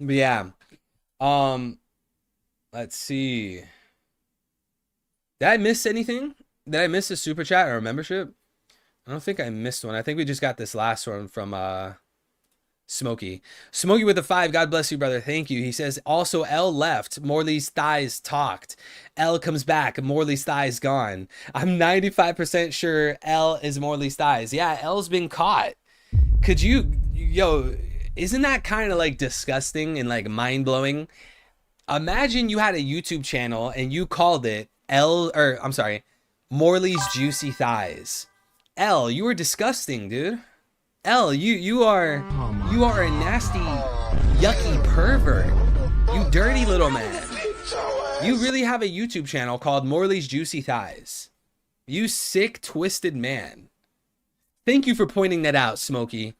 But yeah. Let's see. Did I miss anything? Did I miss a super chat or a membership? I don't think I missed one. I think we just got this last one from Smokey. Smokey with a 5. God bless you, brother. Thank you. He says, also L left. Morley's thighs talked. L comes back. Morley's thighs gone. I'm 95% sure L is Morley's thighs. Yeah, L's been caught. Could you, yo, isn't that kind of like disgusting and like mind blowing? Imagine you had a YouTube channel and you called it Morley's Juicy Thighs. L, you were disgusting, dude. L, you are a nasty, yucky pervert. You dirty little man. You really have a YouTube channel called Morley's Juicy Thighs. You sick, twisted man. Thank you for pointing that out, Smokey.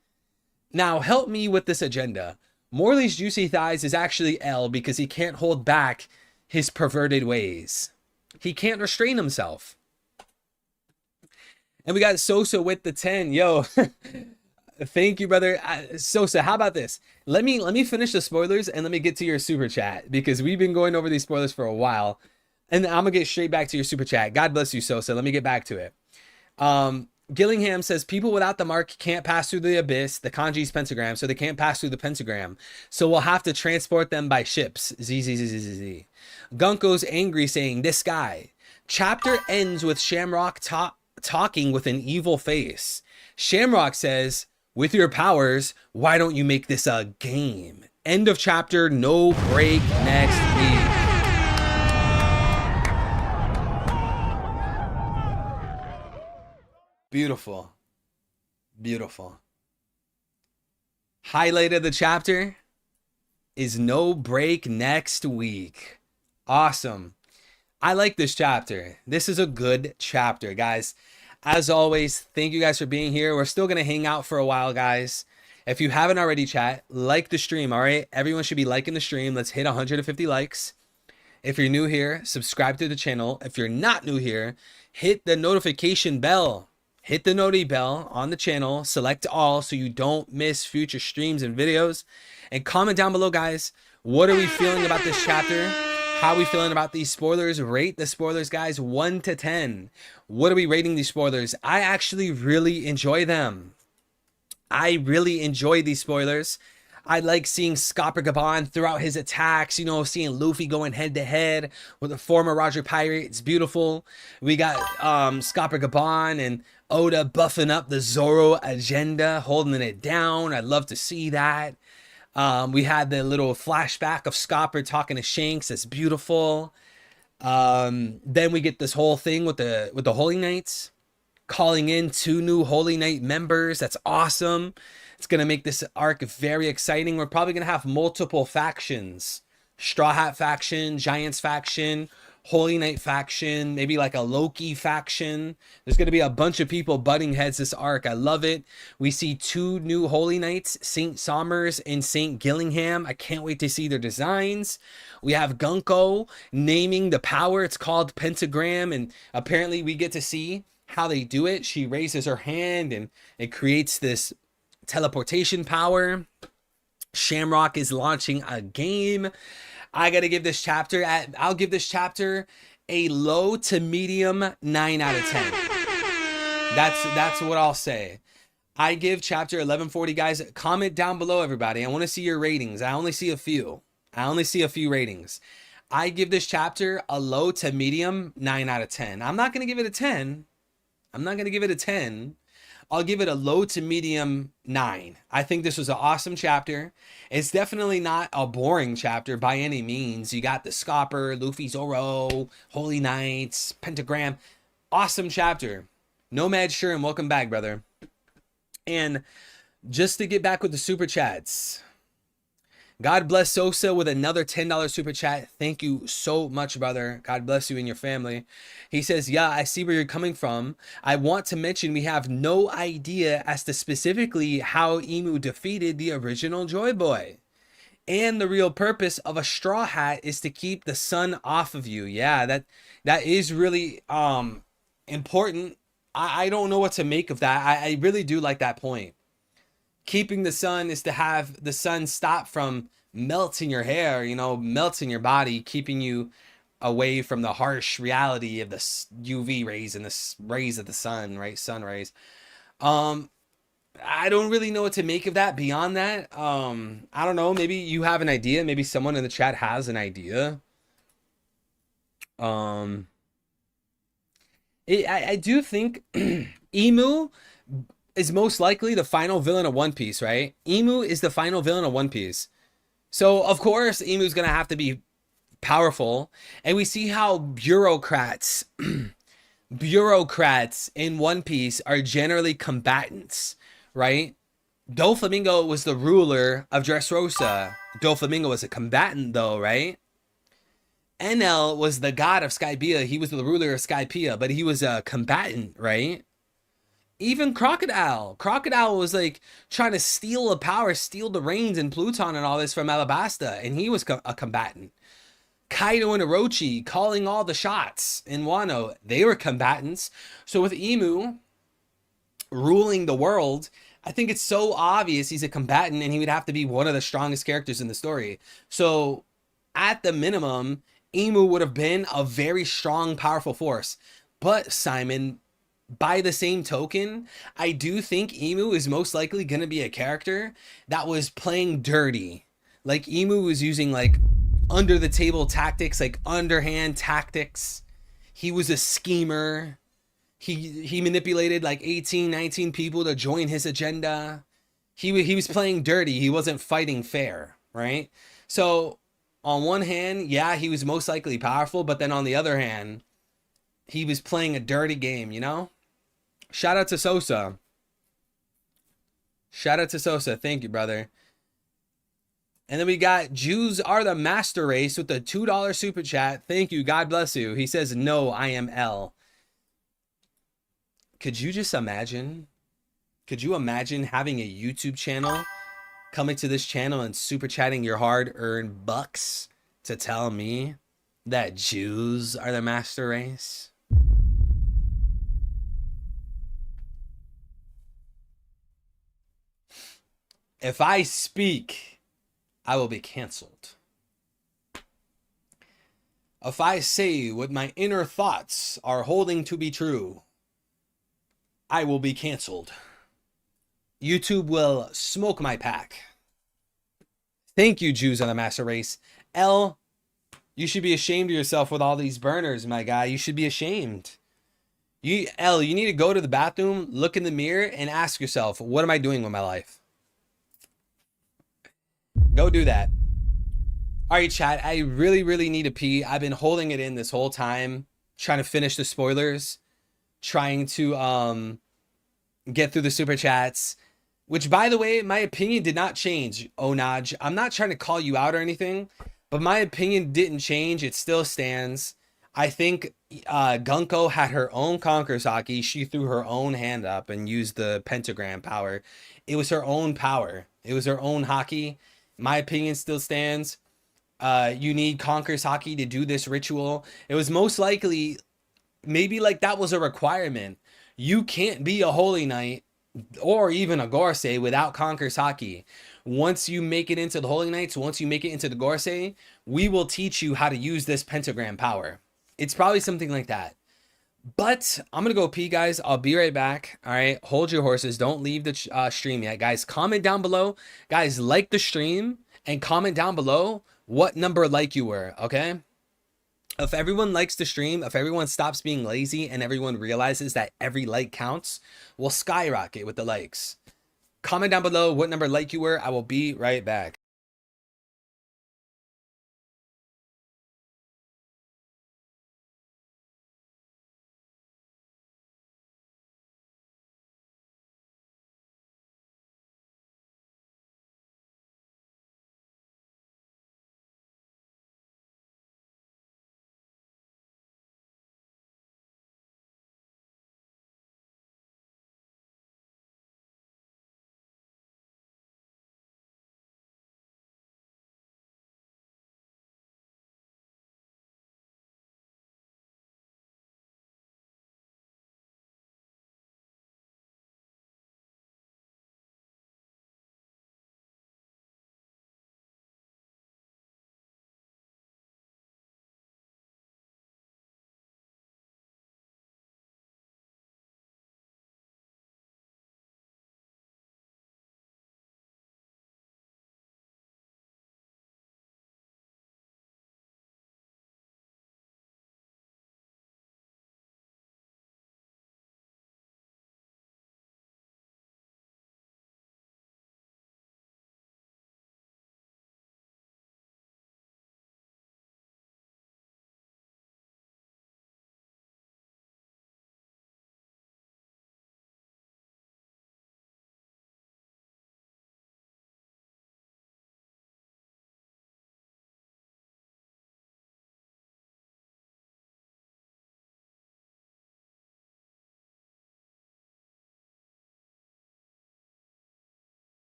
Now help me with this agenda. Morley's Juicy Thighs is actually L because he can't hold back his perverted ways. He can't restrain himself. And we got Sosa with the 10. Yo, thank you, brother. Sosa, how about this? Let me finish the spoilers and let me get to your super chat, because we've been going over these spoilers for a while. And I'm going to get straight back to your super chat. God bless you, Sosa. Let me get back to it. Gillingham says, people without the mark can't pass through the abyss, the kanji's pentagram, so they can't pass through the pentagram. So we'll have to transport them by ships. Z. Gunko's angry, saying, this guy. Chapter ends with Shamrock talking with an evil face. Shamrock says, with your powers, why don't you make this a game? End of chapter, no break next week. Beautiful. Beautiful. Highlight of the chapter is no break next week. Awesome. I like this chapter. This is a good chapter, guys. As always, thank you guys for being here. We're still going to hang out for a while, guys. If you haven't already, chat, like the stream, all right? Everyone should be liking the stream. Let's hit 150 likes. If you're new here, subscribe to the channel. If you're not new here, hit the notification bell. Hit the noti bell on the channel, select all so you don't miss future streams and videos. And comment down below, guys, what are we feeling about this chapter? How are we feeling about these spoilers? Rate the spoilers, guys, 1 to 10. What are we rating these spoilers? I actually really enjoy them. I really enjoy these spoilers. I like seeing Scopper Gabon throughout his attacks, you know, seeing Luffy going head to head with a former Roger Pirate. It's beautiful. We got Scopper Gabon and Oda buffing up the Zoro agenda, holding it down. I'd love to see that. We had the little flashback of Scopper talking to Shanks. That's beautiful. Then we get this whole thing with the Holy Knights. calling in 2 new Holy Knight members. That's awesome. It's going to make this arc very exciting. We're probably going to have multiple factions. Straw Hat faction, Giants faction, Holy Knight faction, maybe like a Loki faction. There's going to be a bunch of people butting heads this arc. I love it. We see 2 new Holy Knights, St. Somers and St. Gillingham. I can't wait to see their designs. We have Gunko naming the power. It's called Pentagram, and apparently we get to see how they do it. She raises her hand and it creates this teleportation power. Shamrock is launching a game. I gotta give this chapter I'll give this chapter a low to medium 9 out of 10. That's what I'll say. I give chapter 1140, guys. Comment down below, everybody. I want to see your ratings. I only see a few ratings. I give this chapter a low to medium 9 out of 10. I'm not gonna give it a 10. I'll give it a low to medium 9. I think this was an awesome chapter. It's definitely not a boring chapter by any means. You got the Scopper, Luffy, Zoro, Holy Knights, Pentagram. Awesome chapter. Nomad Sherm, welcome back, brother. And just to get back with the super chats, God bless Sosa with another $10 super chat. Thank you so much, brother. God bless you and your family. He says, yeah, I see where you're coming from. I want to mention we have no idea as to specifically how Emu defeated the original Joy Boy. And the real purpose of a straw hat is to keep the sun off of you. Yeah, that is really important. I don't know what to make of that. I really do like that point. Keeping the sun is to have the sun stop from melting your hair, melting your body, keeping you away from the harsh reality of the UV rays and the rays of the sun, right? Sun rays. I don't really know what to make of that beyond that. I don't know. Maybe you have an idea. Maybe someone in the chat has an idea. I do think Emu is most likely the final villain of One Piece, right? Emu is the final villain of One Piece. So, of course, Emu's going to have to be powerful. And we see how bureaucrats in One Piece are generally combatants, right? Doflamingo was the ruler of Dressrosa. Doflamingo was a combatant, though, right? Enel was the god of Skypiea. He was the ruler of Skypiea, but he was a combatant, right? Even Crocodile was like trying to steal the power, steal the reins and Pluton and all this from Alabasta, and he was a combatant. Kaido and Orochi calling all the shots in Wano, they were combatants. So with Emu ruling the world, I think it's so obvious he's a combatant and he would have to be one of the strongest characters in the story. So at the minimum, Emu would have been a very strong, powerful force. But Simon, by the same token, I do think Emu is most likely going to be a character that was playing dirty. Like Emu was using like under the table tactics, like underhand tactics. He was a schemer. He manipulated like 18, 19 people to join his agenda. He was playing dirty. He wasn't fighting fair, right? So on one hand, yeah, he was most likely powerful, but then on the other hand, he was playing a dirty game, Shout out to Sosa. Thank you, brother. And then we got Jews Are the Master Race with the $2 super chat. Thank you. God bless you. He says, no, I am L. Could you just imagine? Could you imagine having a YouTube channel, coming to this channel and super chatting your hard-earned bucks to tell me that Jews are the master race? If I speak, I will be canceled. If I say what my inner thoughts are holding to be true, I will be canceled. YouTube will smoke my pack. Thank you, Jews on the master race. L, you should be ashamed of yourself with all these burners, my guy. You should be ashamed. You need to go to the bathroom, look in the mirror, and ask yourself, what am I doing with my life? Go do that. All right, chat. I really, really need to pee. I've been holding it in this whole time, trying to finish the spoilers, trying to get through the super chats. Which, by the way, my opinion did not change, Onaj. I'm not trying to call you out or anything, but my opinion didn't change. It still stands. I think Gunko had her own Conqueror's Haki. She threw her own hand up and used the pentagram power. It was her own power. It was her own Haki. My opinion still stands. You need Conqueror's Haki to do this ritual. It was most likely, maybe like that was a requirement. You can't be a Holy Knight or even a Gorsei without Conqueror's Haki. Once you make it into the Holy Knights, once you make it into the Gorsei, we will teach you how to use this pentagram power. It's probably something like that. But I'm going to go pee, guys. I'll be right back. All right. Hold your horses. Don't leave the stream yet. Guys, comment down below. Guys, like the stream and comment down below what number like you were. Okay. If everyone likes the stream, if everyone stops being lazy and everyone realizes that every like counts, we'll skyrocket with the likes. Comment down below what number like you were. I will be right back.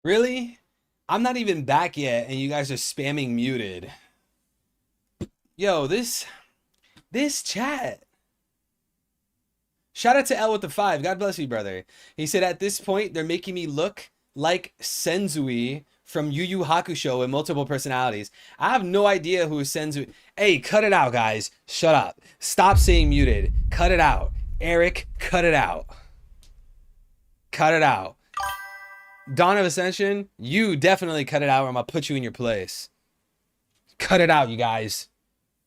Really? I'm not even back yet and you guys are spamming muted. Yo, this chat. Shout out to L with the 5. God bless you, brother. He said, at this point, they're making me look like Senzui from Yu Yu Hakusho with multiple personalities. I have no idea who is Senzui. Hey, cut it out, guys. Shut up. Stop saying muted. Cut it out. Eric, cut it out. Cut it out. Dawn of Ascension, you definitely cut it out or I'm going to put you in your place. Cut it out, you guys.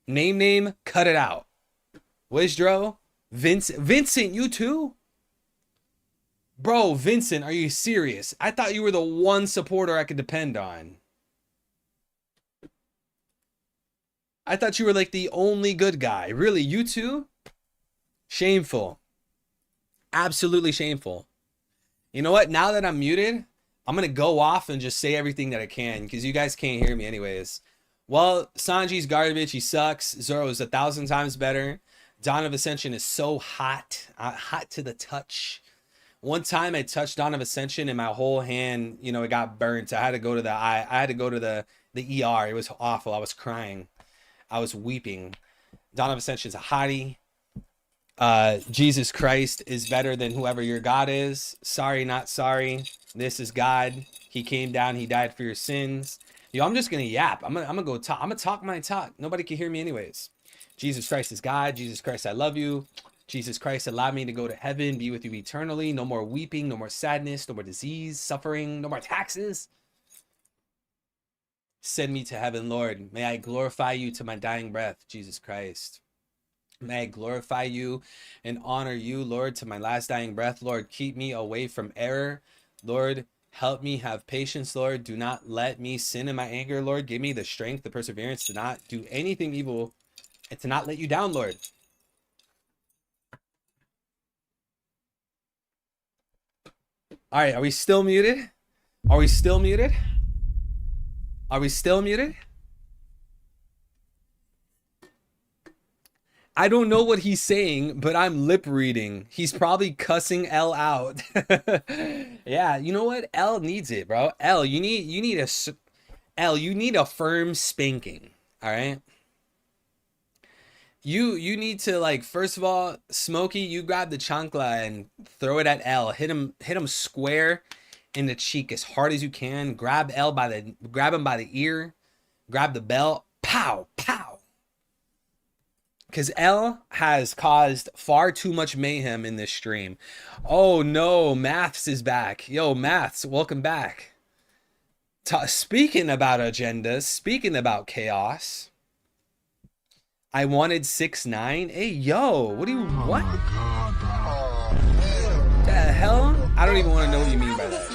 Name, cut it out. Wizdro, Vincent, you too? Bro, Vincent, are you serious? I thought you were the one supporter I could depend on. I thought you were like the only good guy. Really, you too? Shameful. Absolutely shameful. You know what? Now that I'm muted, I'm going to go off and just say everything that I can because you guys can't hear me anyways. Well, Sanji's garbage. He sucks. Zoro's 1,000 times better. Dawn of Ascension is so hot. Hot to the touch. One time I touched Dawn of Ascension and my whole hand, you know, it got burnt. I had to go to I had to go to the ER. It was awful. I was crying. I was weeping. Dawn of Ascension is a hottie. Jesus Christ is better than whoever your God is. Sorry, not sorry. This is God. He came down. He died for your sins. Yo, I'm just gonna yap. I'm gonna go talk. I'm gonna talk my talk. Nobody can hear me anyways. Jesus Christ is God. Jesus Christ, I love you. Jesus Christ, allow me to go to heaven, be with you eternally. No more weeping, no more sadness, no more disease, suffering, no more taxes. Send me to heaven, Lord. May I glorify you to my dying breath, Jesus Christ. May I glorify you and honor you, Lord, to my last dying breath. Lord, keep me away from error. Lord, Help me have patience, Lord. Do not let me sin in my anger, Lord. Give me the strength, the perseverance to not do anything evil and to not let you down, Lord. All right, are we still muted? Are we still muted? Are we still muted? I don't know what he's saying, but I'm lip reading. He's probably cussing L out. Yeah, you know what? L needs it, bro. L, you need a firm spanking. All right. You need to, like, first of all, Smokey, you grab the chancla and throw it at L. Hit him square in the cheek as hard as you can. Grab him by the ear. Grab the belt. Pow, pow. Because L has caused far too much mayhem in this stream. Oh no, Maths is back. Yo, Maths, welcome back. Speaking about agendas, speaking about chaos. I wanted 6ix9ine. Hey, yo, what do you, what? The hell? I don't even want to know what you mean by that.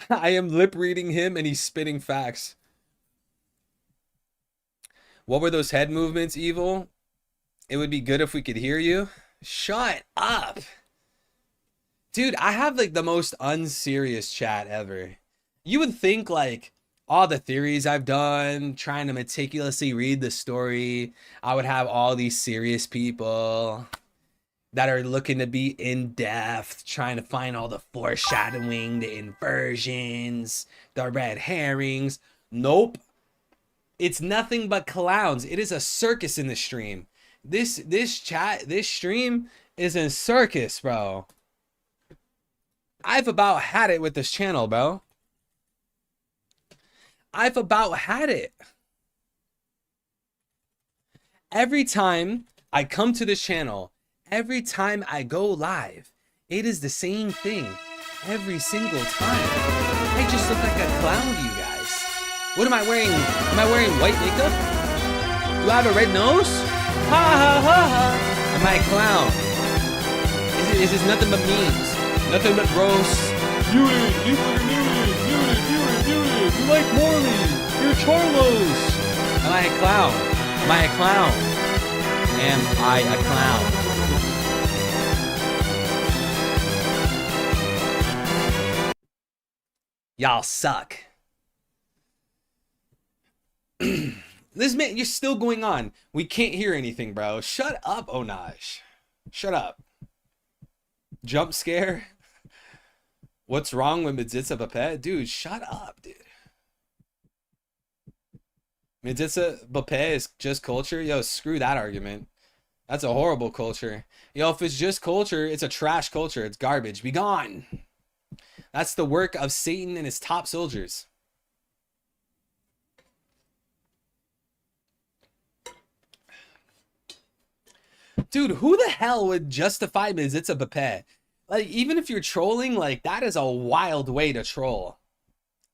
I am lip reading him and he's spitting facts. What were those head movements, Evil? It would be good if we could hear you. Shut up. Dude, I have like the most unserious chat ever. You would think like all the theories I've done, trying to meticulously read the story, I would have all these serious people that are looking to be in depth, trying to find all the foreshadowing, the inversions, the red herrings. Nope. It's nothing but clowns. It is a circus in the stream. This stream is a circus, bro. I've about had it with this channel, bro. I've about had it. Every time I come to this channel, every time I go live, it is the same thing every single time. I just look like a clown to you guys. What am I wearing? Am I wearing white makeup? Do I have a red nose? Ha ha ha ha. Am I a clown? Is this nothing but memes? Nothing but roasts. Muted, you are muted. You like Morley. You're Charlos. Am I a clown? Am I a clown? Am I a clown? Y'all suck. This man, you're still going on. We can't hear anything, bro. Shut up, Onaj. Shut up. Jump scare. What's wrong with Midzitsa Bapet? Dude, shut up, dude. Midzitsa Bapet is just culture? Yo, screw that argument. That's a horrible culture. Yo, if it's just culture, it's a trash culture. It's garbage. Be gone. That's the work of Satan and his top soldiers. Dude, who the hell would justify Midzitsa Bapet? Like, even if you're trolling, like, that is a wild way to troll.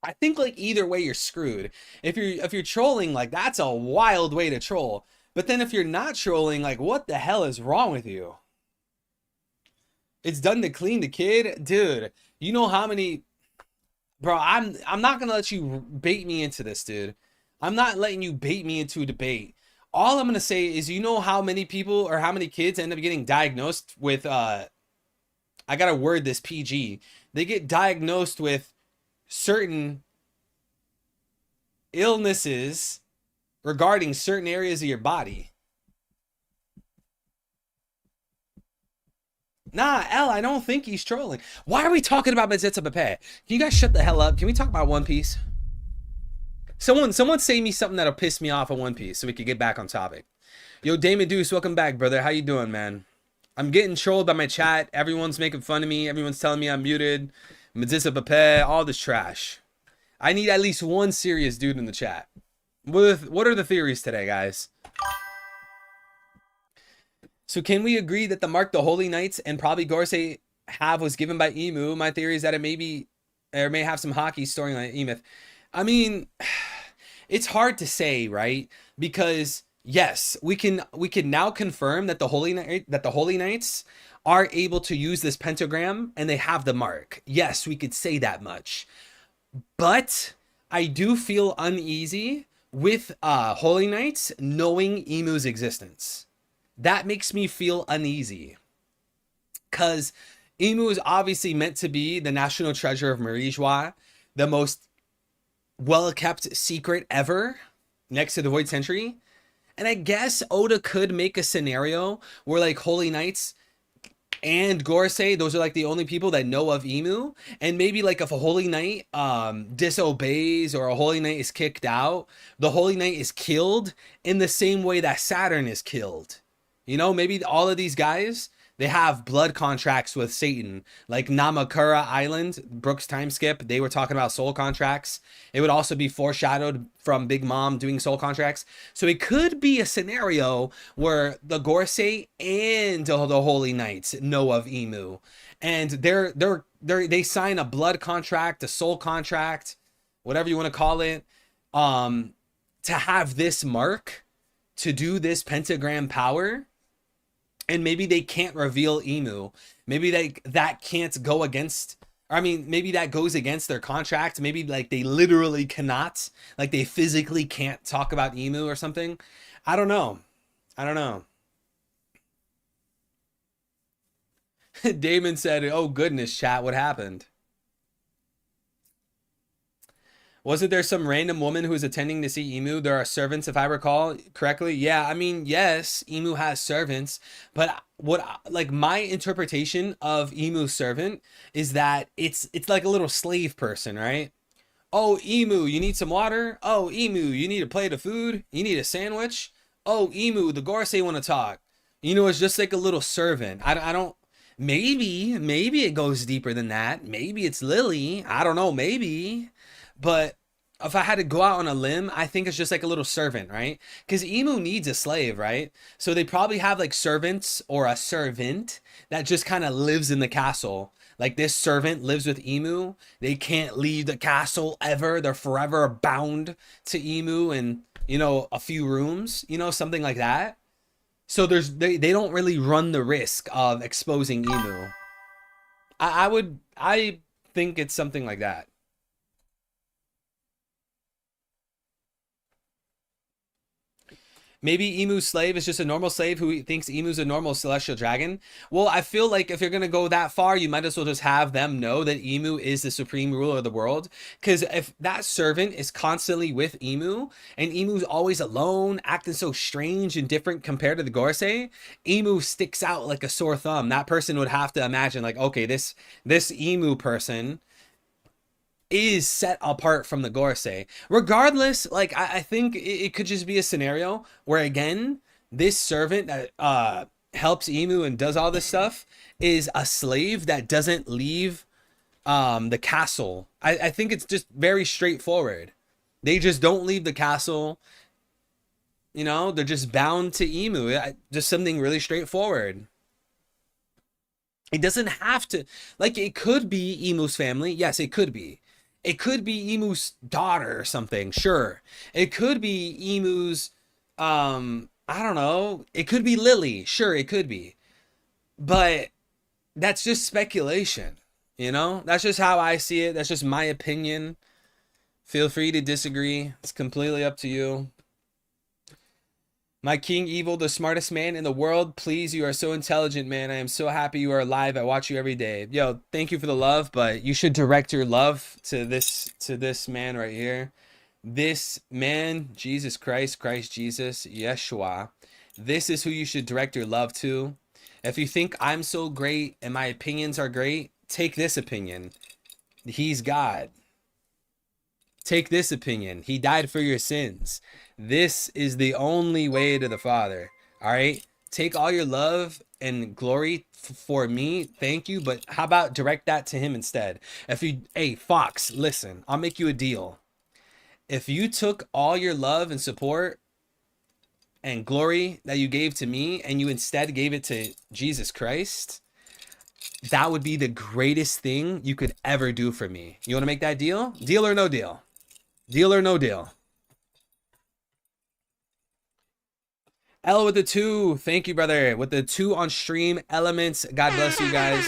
I think, like, either way you're screwed. If you're trolling, like, that's a wild way to troll. But then if you're not trolling, like, what the hell is wrong with you? It's done to clean the kid? Dude, you know how many... Bro, I'm not gonna let you bait me into this, dude. I'm not letting you bait me into a debate. All I'm gonna say is, you know how many people or how many kids end up getting diagnosed with... I gotta word this PG. They get diagnosed with certain illnesses regarding certain areas of your body. Nah, L, I don't think he's trolling. Why are we talking about Midzitsa Bapet? Can you guys shut the hell up? Can we talk about One Piece? Someone say me something that'll piss me off on One Piece so we can get back on topic. Yo, Damon Deuce, welcome back, brother. How you doing, man? I'm getting trolled by my chat. Everyone's making fun of me. Everyone's telling me I'm muted. Midzitsa Bapet, all this trash. I need at least one serious dude in the chat. What are the theories today, guys? So can we agree that the mark the Holy Knights and probably Gorse have was given by Emu? My theory is that it may be, or may have some hockey storyline Emeth. I mean, it's hard to say, right? Because Yes, we can now confirm that the Holy Knights are able to use this pentagram and they have the mark. Yes, we could say that much. But I do feel uneasy with Holy Knights knowing Emu's existence. That makes me feel uneasy. Cause Emu is obviously meant to be the national treasure of Marie-Joie, the most well-kept secret ever, next to the Void Century. And I guess Oda could make a scenario where like Holy Knights and Gorosei, those are like the only people that know of Emu. And maybe like if a Holy Knight disobeys or a Holy Knight is kicked out, the Holy Knight is killed in the same way that Saturn is killed. You know, maybe all of these guys, they have blood contracts with Satan, like Namakura Island, Brooks time skip. They were talking about soul contracts. It would also be foreshadowed from Big Mom doing soul contracts. So it could be a scenario where the Gorosei and the Holy Knights know of Emu, and they sign a blood contract, a soul contract, whatever you want to call it, to have this mark, to do this pentagram power. And maybe they can't reveal Emu. Maybe that can't go against, I mean, maybe that goes against their contract. Maybe like they literally cannot, like they physically can't talk about Emu or something. I don't know. I don't know. Damon said, "Oh goodness, chat, what happened?" Wasn't there some random woman who was attending to see Emu? There are servants, if I recall correctly. Yeah, I mean, yes, Emu has servants, but what like my interpretation of Emu's servant is that it's like a little slave person, right? Oh, Emu, you need some water? Oh, Emu, you need a plate of food? You need a sandwich? Oh, Emu, the Gorosei want to talk. You know, it's just like a little servant. I don't. Maybe it goes deeper than that. Maybe it's Lily. I don't know. Maybe. But if I had to go out on a limb, I think it's just like a little servant, right? Because Emu needs a slave, right? So they probably have like servants or a servant that just kind of lives in the castle. Like this servant lives with Emu. They can't leave the castle ever. They're forever bound to Emu and, you know, a few rooms, you know, something like that. So they don't really run the risk of exposing Emu. I think it's something like that. Maybe Emu's slave is just a normal slave who thinks Emu's a normal celestial dragon. Well, I feel like if you're going to go that far, you might as well just have them know that Emu is the supreme ruler of the world. Because if that servant is constantly with Emu, and Emu's always alone, acting so strange and different compared to the Gorosei, Emu sticks out like a sore thumb. That person would have to imagine like, okay, this Emu person is set apart from the Gorosei. Regardless, like I think it could just be a scenario where again, this servant that helps Emu and does all this stuff is a slave that doesn't leave the castle. I think it's just very straightforward. They just don't leave the castle. You know, they're just bound to Emu. Just something really straightforward. It doesn't have to, like, it could be Emu's family. Yes, it could be. It could be Emu's daughter or something. Sure. It could be Emu's, I don't know. It could be Lily. Sure, it could be. But that's just speculation. You know, that's just how I see it. That's just my opinion. Feel free to disagree. It's completely up to you. My King Evil, the smartest man in the world. Please, you are so intelligent, man. I am so happy you are alive. I watch you every day. Yo, thank you for the love, but you should direct your love to this man right here. This man, Jesus Christ, Christ Jesus, Yeshua. This is who you should direct your love to. If you think I'm so great and my opinions are great, take this opinion. He's God. Take this opinion. He died for your sins. This is the only way to the Father. All right? Take all your love and glory for me. Thank you. But how about direct that to him instead? If you, hey, Fox, listen, I'll make you a deal. If you took all your love and support and glory that you gave to me and you instead gave it to Jesus Christ, that would be the greatest thing you could ever do for me. You want to make that deal? Deal or no deal? Deal or no deal? L with the 2. Thank you, brother. With the 2 on stream. Elements. God bless you guys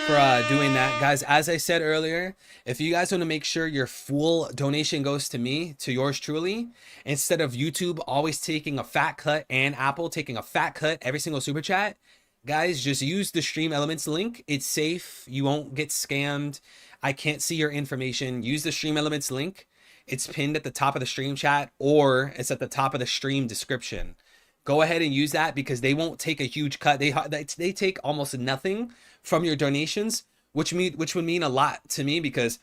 for doing that. Guys, as I said earlier, if you guys want to make sure your full donation goes to me, to yours truly, instead of YouTube always taking a fat cut and Apple taking a fat cut every single super chat, guys, just use the Stream Elements link. It's safe. You won't get scammed. I can't see your information. Use the Stream Elements link. It's pinned at the top of the stream chat, or it's at the top of the stream description. Go ahead and use that because they won't take a huge cut. They take almost nothing from your donations, which would mean a lot to me because,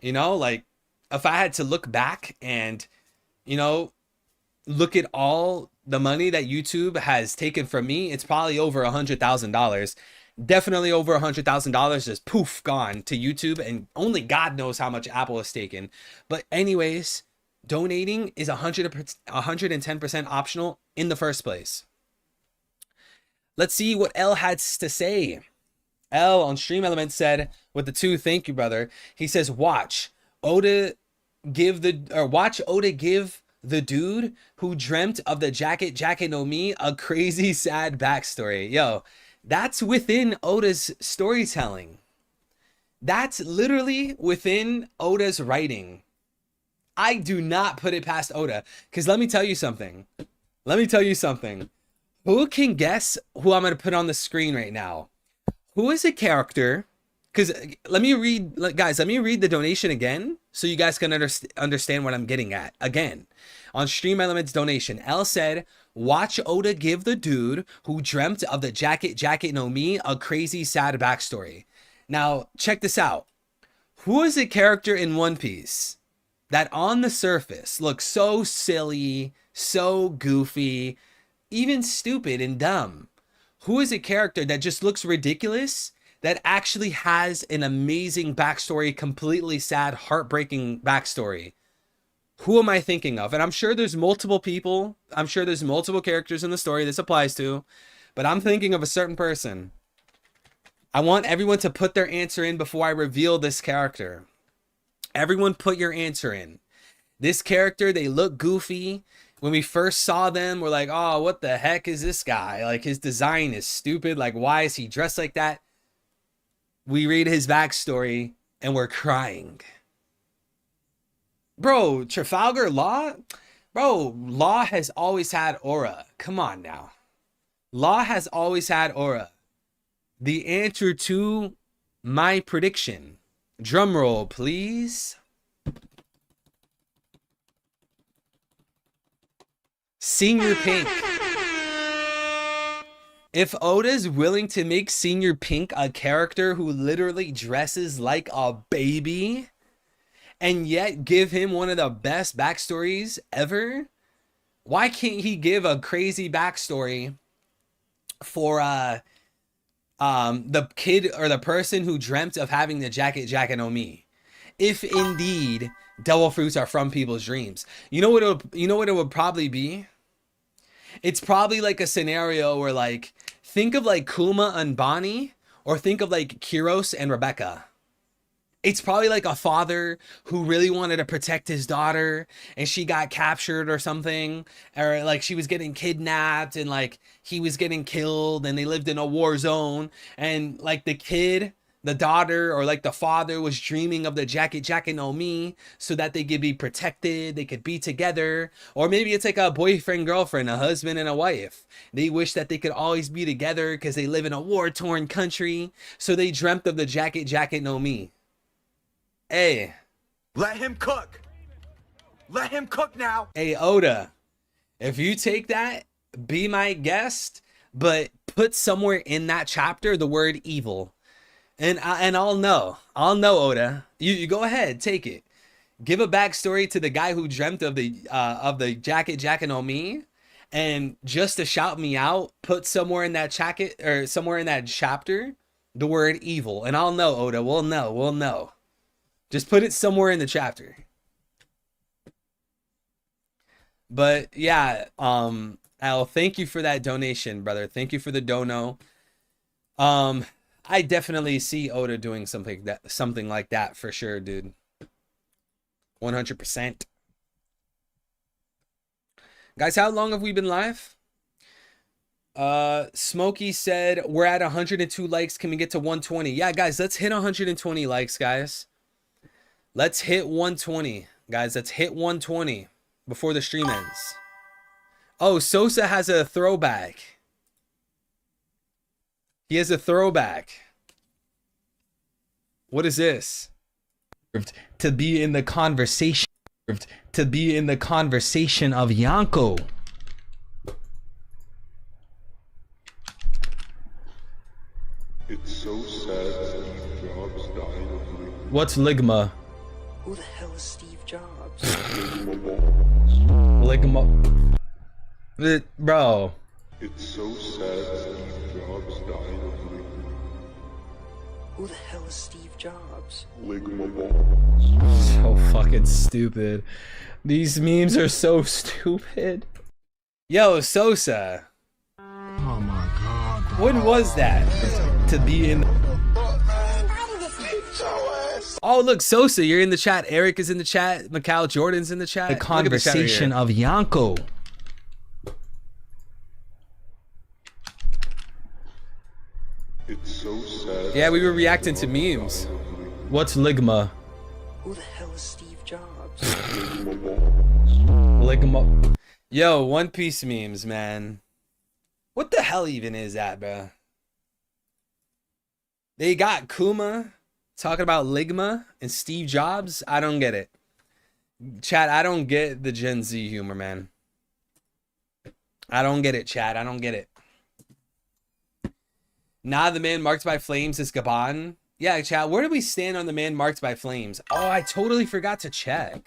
you know, like if I had to look back and, you know, look at all the money that YouTube has taken from me, it's probably over $100,000. Definitely over $100,000 just poof gone to YouTube, and only God knows how much Apple has taken. But anyways, donating is 110% optional in the first place. Let's see what L has to say. L on Stream Element said with the 2, thank you, brother. He says, watch Oda give the dude who dreamt of the jacket no Mi a crazy sad backstory. Yo, that's within Oda's storytelling. That's literally within Oda's writing. I do not put it past Oda, because let me tell you something. Who can guess who I'm going to put on the screen right now? Who is a character? Because let me read the donation again so you guys can understand what I'm getting at. Again, on Stream Elements donation, L said, watch Oda give the dude who dreamt of the jacket no Mi a crazy sad backstory. Now, check this out. Who is a character in One Piece that on the surface looks so silly, so goofy, even stupid and dumb? Who is a character that just looks ridiculous, that actually has an amazing backstory, completely sad, heartbreaking backstory? Who am I thinking of? And I'm sure there's multiple people. I'm sure there's multiple characters in the story this applies to, but I'm thinking of a certain person. I want everyone to put their answer in before I reveal this character. Everyone put your answer in. This character, they look goofy. When we first saw them, we're like, oh, what the heck is this guy? Like, his design is stupid. Like, why is he dressed like that? We read his backstory and we're crying. Bro, Trafalgar Law? Bro, Law has always had aura. Come on now. Law has always had aura. The answer to my prediction. Drum roll, please. Senior Pink. If Oda's willing to make Senior Pink a character who literally dresses like a baby and yet give him one of the best backstories ever, why can't he give a crazy backstory for the kid or the person who dreamt of having the jacket no Mi? If indeed devil fruits are from people's dreams, you know what it would probably be? It's probably like a scenario where, like, think of like Kuma and Bonnie, or think of like Kiros and Rebecca. It's probably like a father who really wanted to protect his daughter and she got captured or something, or like she was getting kidnapped and like he was getting killed and they lived in a war zone, and like the kid, the daughter, or like the father was dreaming of the jacket no Mi so that they could be protected, they could be together. Or maybe it's like a boyfriend, girlfriend, a husband and a wife. They wish that they could always be together because they live in a war-torn country, so they dreamt of the jacket no Mi. Hey. Let him cook. Let him cook now. Hey, Oda, if you take that, be my guest, but put somewhere in that chapter the word evil. And I'll know, Oda. You go ahead, take it. Give a backstory to the guy who dreamt of the jacket no Mi, and just to shout me out, put somewhere in that jacket or somewhere in that chapter the word evil, and I'll know, Oda. We'll know. Just put it somewhere in the chapter. But yeah, Al, thank you for that donation, brother. Thank you for the dono. I definitely see Oda doing something like that for sure, dude. 100%. Guys, how long have we been live? Smokey said we're at 102 likes. Can we get to 120? Yeah, guys, let's hit 120 likes, guys. Let's hit 120, guys. Let's hit 120 before the stream ends. Oh, Sosa has a throwback. He has a throwback. What is this? To be in the conversation. To be in the conversation of Yanko. It's so sad Steve Jobs died of ligma. What's ligma? Who the hell is Steve Jobs? Ligma. Bro. It's so sad Steve Jobs died of ligma. Who the hell is Steve Jobs? Ligma balls. So fucking stupid. These memes are so stupid. Yo, Sosa. Oh my god. When was that? To be in. Oh, look, Sosa, you're in the chat. Eric is in the chat. Macau Jordan's in the chat. The conversation of Yanko. It's so sad. Yeah, we were reacting to memes. What's ligma? Who the hell is Steve Jobs? Ligma balls. Ligma. Yo, One Piece memes, man. What the hell even is that, bro? They got Kuma talking about ligma and Steve Jobs. I don't get it. Chat, I don't get the Gen Z humor, man. I don't get it, chat. I don't get it. Nah, the man marked by flames is Gabon. Yeah, chat, where do we stand on the man marked by flames? Oh, I totally forgot to check.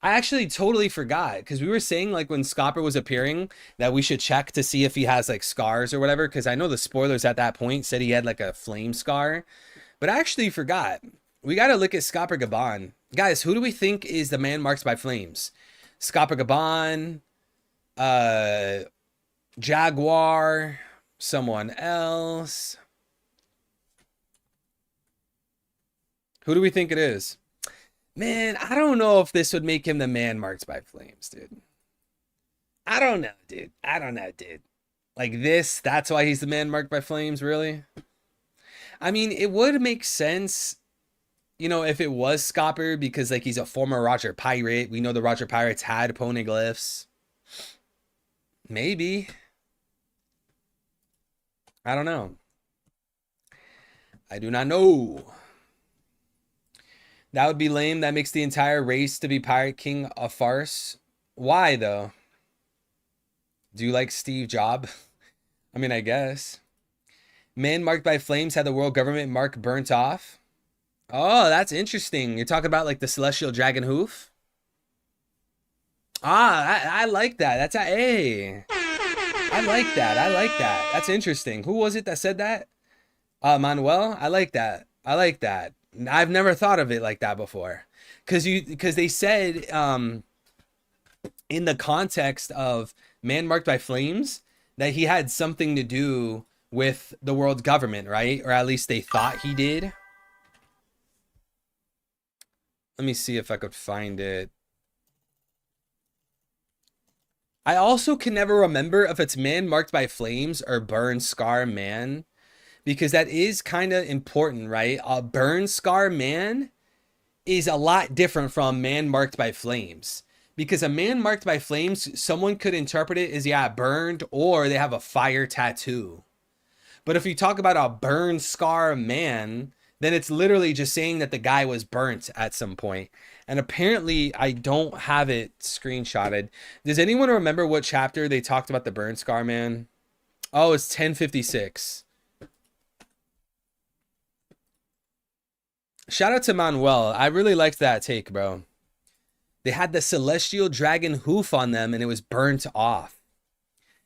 I actually totally forgot, because we were saying, like, when Scopper was appearing, that we should check to see if he has, like, scars or whatever, because I know the spoilers at that point said he had, like, a flame scar. But I actually forgot. We got to look at Scopper Gabon. Guys, who do we think is the man marked by flames? Scopper Gabon, Jaguar, someone else. Who do we think it is? Man, I don't know if this would make him the man marked by flames, dude. I don't know, dude. I don't know, dude. Like this, that's why he's the man marked by flames, really? I mean, it would make sense, you know, if it was Scopper, because, like, he's a former Roger Pirate. We know the Roger Pirates had poneglyphs. Maybe. I don't know. I do not know. That would be lame. That makes the entire race to be Pirate King a farce. Why, though? Do you like Steve Jobs? I mean, I guess. Man marked by flames had the world government mark burnt off. Oh, that's interesting. You're talking about, like, the celestial dragon hoof? Ah, I like that. That's a... Hey. I like that. I like that. That's interesting. Who was it that said that? Manuel? I like that. I like that. I've never thought of it like that before. Because they said in the context of man marked by flames that he had something to do with the world government, right? Or at least they thought he did. Let me see if I could find it. I also can never remember if it's man marked by flames or burn scar man, because that is kind of important, right? A burn scar man is a lot different from man marked by flames, because a man marked by flames, someone could interpret it as, yeah, burned, or they have a fire tattoo. But if you talk about a burn scar man, then it's literally just saying that the guy was burnt at some point. And apparently I don't have it screenshotted. Does anyone remember what chapter they talked about the burn scar man? Oh, it's 1056. Shout out to Manuel. I really liked that take, bro. They had the celestial dragon hoof on them and it was burnt off.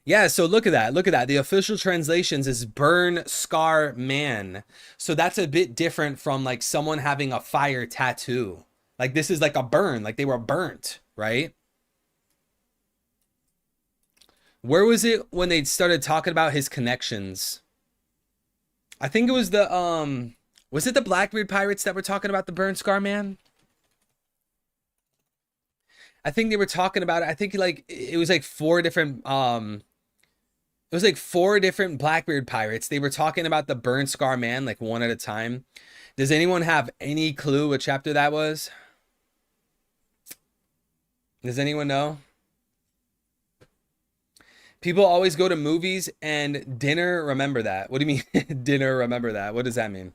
Yeah, so look at that. Look at that. The official translations is burn scar man. So that's a bit different from, like, someone having a fire tattoo. Like, this is like a burn, like they were burnt, right? Where was it when they started talking about his connections? I think it was the was it the Blackbeard pirates that were talking about the burn scar man? I think they were talking about it. I think, like, it was like 4 different it It was like 4 different Blackbeard pirates. They were talking about the Burn Scar Man, like one at a time. Does anyone have any clue what chapter that was? Does anyone know? People always go to movies and dinner. Remember that. What do you mean dinner? Remember that. What does that mean?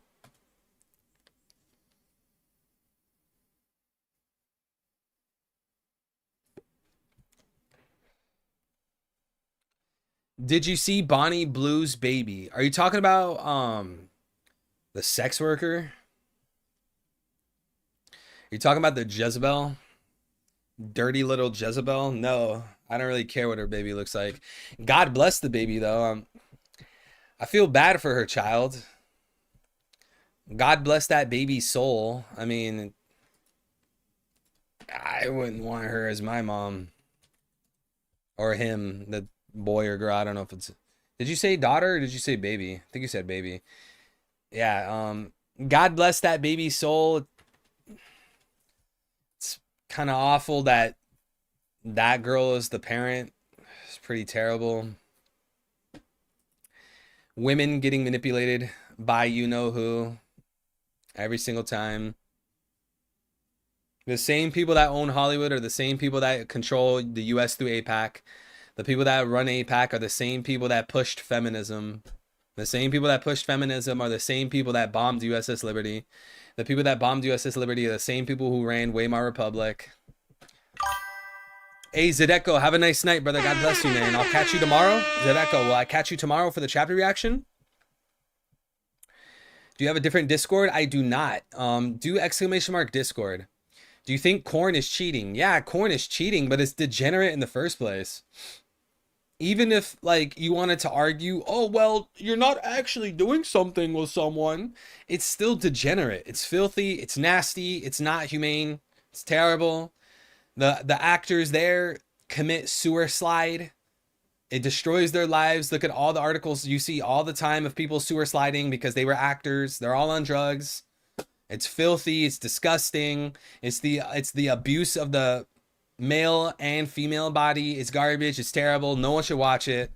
Did you see Bonnie Blue's Baby? Are you talking about the sex worker? Are you talking about the Jezebel? Dirty little Jezebel? No, I don't really care what her baby looks like. God bless the baby though. I feel bad for her child. God bless that baby's soul. I mean, I wouldn't want her as my mom. Or him, the boy or girl. I don't know if it's... Did you say daughter or did you say baby? I think you said baby. Yeah, God bless that baby's soul. It's kind of awful that that girl is the parent. It's pretty terrible. Women getting manipulated by you know who every single time. The same people that own Hollywood are the same people that control the US through APAC. The people that run APAC are the same people that pushed feminism. The same people that pushed feminism are the same people that bombed USS Liberty. The people that bombed USS Liberty are the same people who ran Weimar Republic. Hey, Zedeko, have a nice night, brother. God bless you, man. I'll catch you tomorrow. Zedeko, will I catch you tomorrow for the chapter reaction? Do you have a different Discord? I do not. Do exclamation mark Discord. Do you think Korn is cheating? Yeah, Korn is cheating, but it's degenerate in the first place. Even if, like, you wanted to argue, oh, well, you're not actually doing something with someone, it's still degenerate. It's filthy. It's nasty. It's not humane. It's terrible. The actors there commit sewer slide. It destroys their lives. Look at all the articles you see all the time of people sewer sliding because they were actors. They're all on drugs. It's filthy. It's disgusting. It's the abuse of the male and female body. It's garbage. It's terrible. No one should watch it.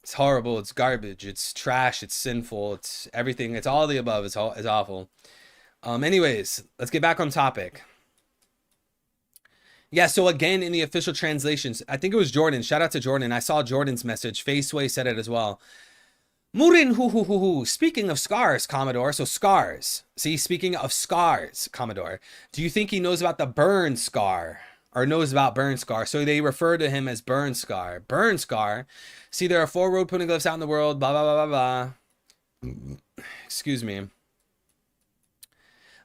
It's horrible. It's garbage. It's trash. It's sinful. It's everything. It's all the above. It's awful. Anyways, let's get back on topic. Yeah, so again, in the official translations, I think it was Jordan. Shout out to Jordan. I saw Jordan's message. Faceway said it as well. Murin hu hu hu hu. Speaking of scars, Commodore. So scars. See, speaking of scars, Commodore. Do you think he knows about the burn scar? Or knows about burn scar? So they refer to him as burn scar. Burn scar. See, there are 4 road putting glyphs out in the world. Blah, blah, blah, blah, blah. Excuse me.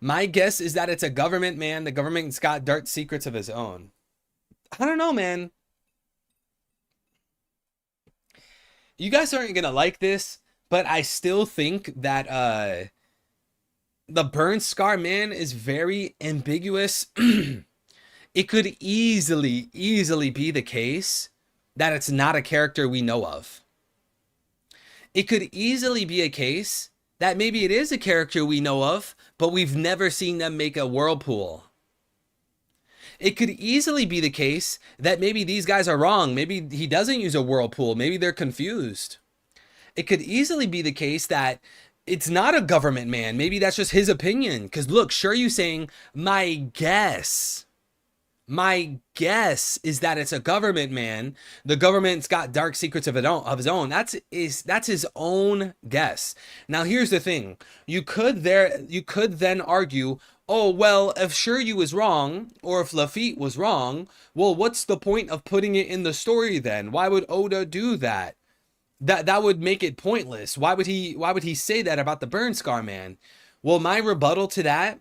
My guess is that it's a government, man. The government's got dark secrets of his own. I don't know, man. You guys aren't going to like this, but I still think that the burn scar man is very ambiguous. It could easily be the case that it's not a character we know of. It could easily be a case that maybe it is a character we know of, but we've never seen them make a whirlpool. It could easily be the case that maybe these guys are wrong. Maybe he doesn't use a whirlpool. Maybe they're confused. It could easily be the case that it's not a government man. Maybe that's just his opinion. Because look, sure, you saying, my guess is that it's a government man. The government's got dark secrets of his own. That's his own guess. Now, here's the thing. You could then argue, oh, well, if Shiryu was wrong, or if Lafitte was wrong, well, what's the point of putting it in the story then? Why would Oda do that? That would make it pointless. Why would he say that about the burn scar man? Well, my rebuttal to that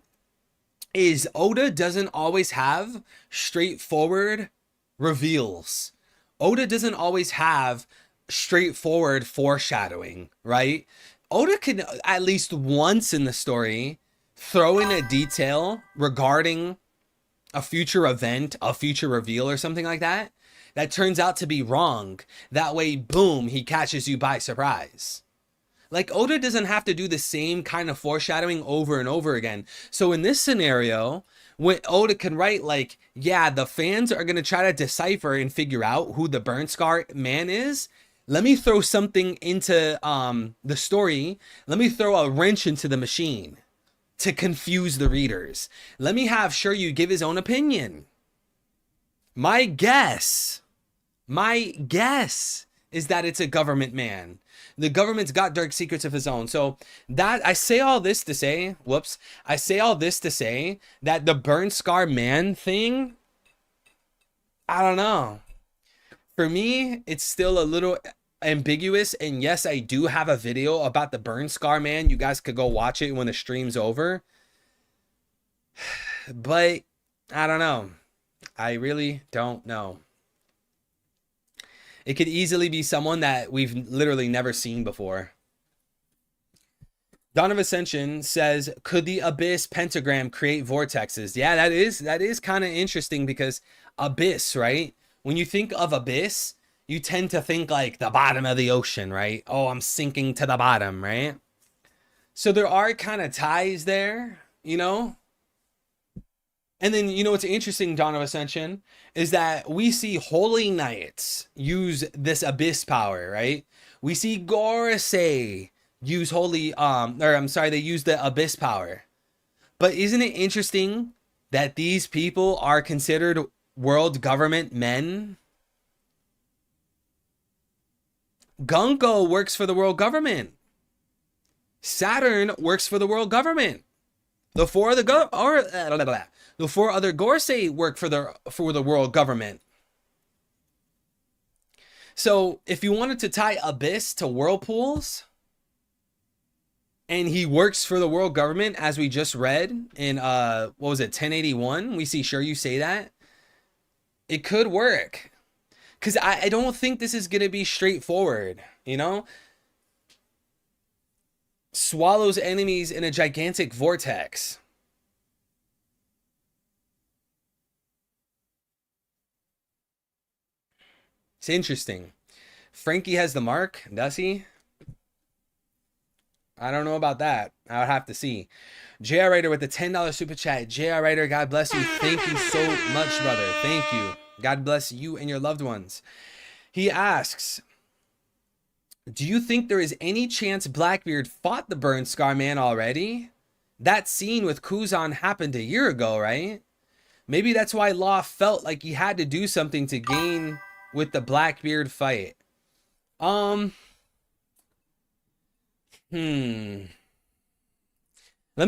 is Oda doesn't always have straightforward reveals. Oda doesn't always have straightforward foreshadowing, right? Oda can at least once in the story throw in a detail regarding a future event, a future reveal or something like that, that turns out to be wrong. That way, boom, he catches you by surprise. Like Oda doesn't have to do the same kind of foreshadowing over and over again. So in this scenario, when Oda can write like, yeah, the fans are going to try to decipher and figure out who the burn scar man is. Let me throw something into the story. Let me throw a wrench into the machine to confuse the readers. Let me have Shiryu give his own opinion. My guess is that it's a government man. The government's got dark secrets of his own. So that I say all this to say, I say all this to say that the burn scar man thing, I don't know. For me, it's still a little ambiguous. And yes, I do have a video about the burn scar man. You guys could go watch it when the stream's over. But I don't know. I really don't know. It could easily be someone that we've literally never seen before. Dawn of Ascension says, could the Abyss pentagram create vortexes? Yeah, that is kind of interesting because Abyss, right? When you think of Abyss, you tend to think like the bottom of the ocean, right? Oh, I'm sinking to the bottom, right? So there are kind of ties there, you know? And then, you know, what's interesting, Dawn of Ascension, is that we see Holy Knights use this Abyss power, right? We see Gorosei use they use the Abyss power. But isn't it interesting that these people are considered world government men? Gunko works for the world government. Saturn works for the world government. The four other Gorosei work for the world government. So if you wanted to tie Abyss to whirlpools, and he works for the world government, as we just read in 1081, we see Shiryu say that, it could work. Because I don't think this is gonna be straightforward, you know? Swallows enemies in a gigantic vortex. It's interesting. Frankie has the mark, does he? I don't know about that. I would have to see. JR Writer with the $10 super chat. JR Writer, God bless you. Thank you so much, brother. Thank you. God bless you and your loved ones. He asks, do you think there is any chance Blackbeard fought the Burn Scar Man already? That scene with Kuzan happened a year ago, right? Maybe that's why Law felt like he had to do something to gain with the Blackbeard fight. Let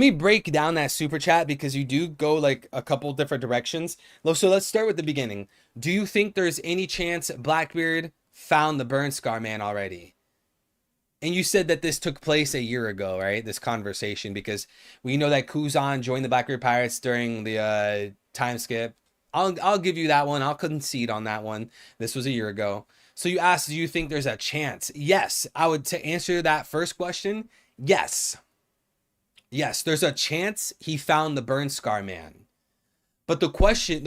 me break down that super chat because you do go like a couple different directions. So let's start with the beginning. Do you think there's any chance Blackbeard found the Burn Scar Man already? And you said that this took place a year ago, right? This conversation, because we know that Kuzan joined the Blackbeard Pirates during the time skip. I'll give you that one. I'll concede on that one. This was a year ago. So you asked, do you think there's a chance? Yes, I would, to answer that first question, yes. Yes, there's a chance he found the Burn Scar Man. But the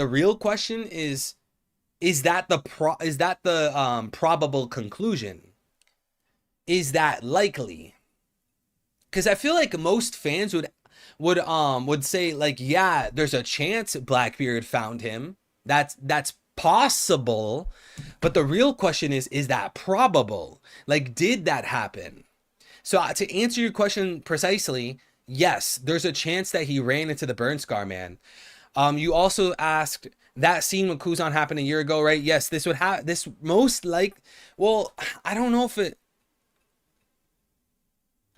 real question is that the probable conclusion? Is that likely? Because I feel like most fans would say like, yeah, there's a chance Blackbeard found him. That's possible. But the real question is that probable? Like, did that happen? So to answer your question precisely, yes, there's a chance that he ran into the Burn Scar Man. You also asked, that scene with Kuzan happened a year ago, right? Yes, this would have this most like. Well, I don't know if it.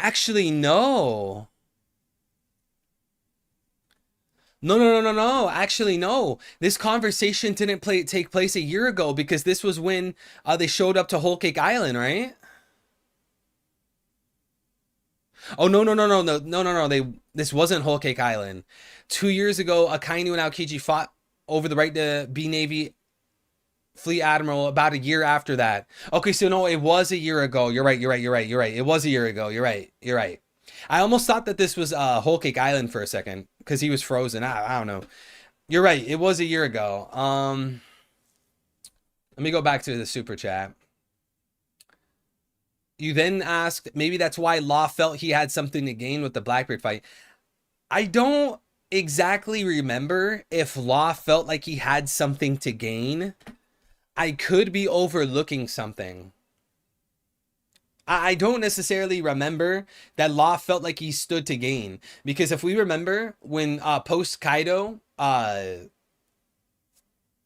Actually, no. No. Actually, no. This conversation didn't take place a year ago because this was when they showed up to Whole Cake Island, right? Oh, no. This wasn't Whole Cake Island. 2 years ago, Akainu and Aokiji fought over the right to be Navy Fleet Admiral about a year after that. Okay, so no, it was a year ago. You're right. It was a year ago. You're right. I almost thought that this was Whole Cake Island for a second because he was frozen. I don't know. You're right. It was a year ago. Let me go back to the super chat. You then asked, maybe that's why Law felt he had something to gain with the Blackbeard fight. I don't exactly remember if Law felt like he had something to gain. I could be overlooking something. I don't necessarily remember that Law felt like he stood to gain, because if we remember when post Kaido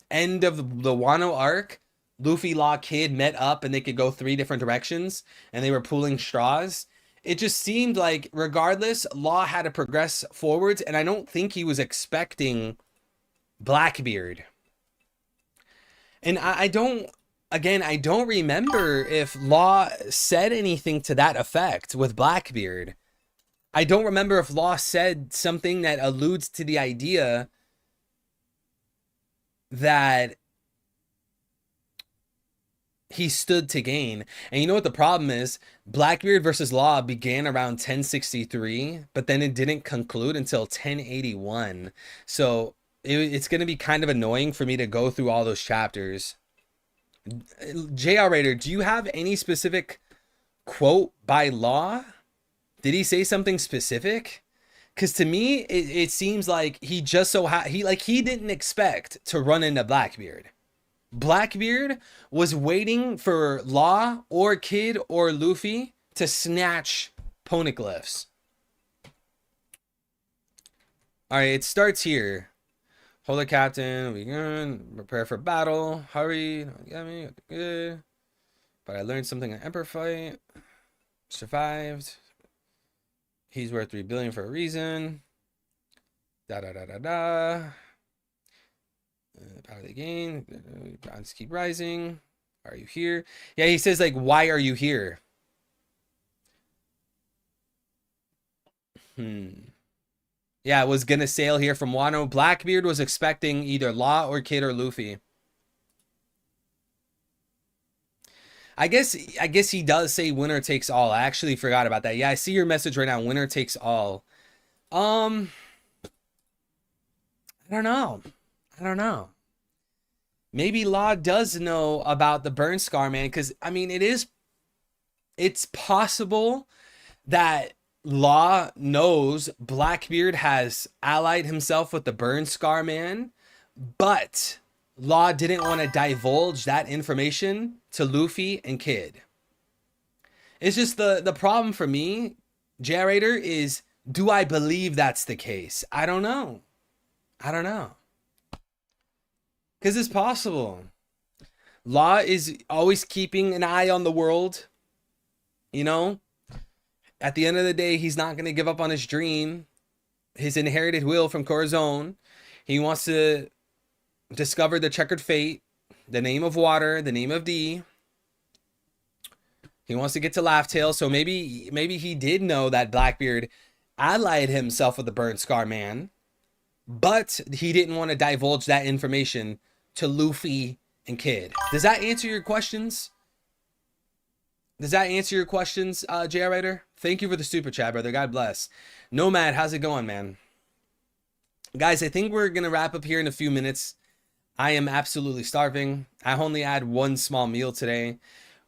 end of the Wano arc, Luffy, Law, Kid met up and they could go 3 different directions and they were pulling straws. It just seemed like regardless, Law had to progress forwards, and I don't think he was expecting Blackbeard. And I don't, again, I don't remember if Law said anything to that effect with Blackbeard. I don't remember if Law said something that alludes to the idea that he stood to gain. And you know what the problem is? Blackbeard versus Law began around 1063, but then it didn't conclude until 1081. So it's going to be kind of annoying for me to go through all those chapters. JR Raider, do you have any specific quote by Law? Did he say something specific? Because to me, it seems like he just he didn't expect to run into Blackbeard. Blackbeard was waiting for Law or Kid or Luffy to snatch poneglyphs. All right, it starts here. Holy Captain, we good. Prepare for battle. Hurry. Don't get me. Good. But I learned something in Emperor fight. Survived. He's worth 3 billion for a reason. Da da da da da. Power of the game. Bonds keep rising. Are you here? Yeah, he says like, why are you here? Yeah, I was gonna sail here from Wano. Blackbeard was expecting either Law or Kid or Luffy. I guess he does say winner takes all. I actually forgot about that. Yeah, I see your message right now. Winner takes all. I don't know. Maybe Law does know about the burn scar, man, because I mean it's possible that Law knows Blackbeard has allied himself with the burn scar man, but Law didn't want to divulge that information to Luffy and Kid. It's just the problem for me, Jarator, is do I believe that's the case? I don't know. Because it's possible. Law is always keeping an eye on the world. You know? At the end of the day, he's not going to give up on his dream. His inherited will from Corazon. He wants to discover the checkered fate, the name of water, the name of D. He wants to get to Laugh Tale. So maybe he did know that Blackbeard allied himself with the Burn Scar Man, but he didn't want to divulge that information to Luffy and Kid. Does that answer your questions? JR Writer? Thank you for the super chat, brother. God bless. Nomad, how's it going, man? Guys, I think we're going to wrap up here in a few minutes. I am absolutely starving. I only had one small meal today.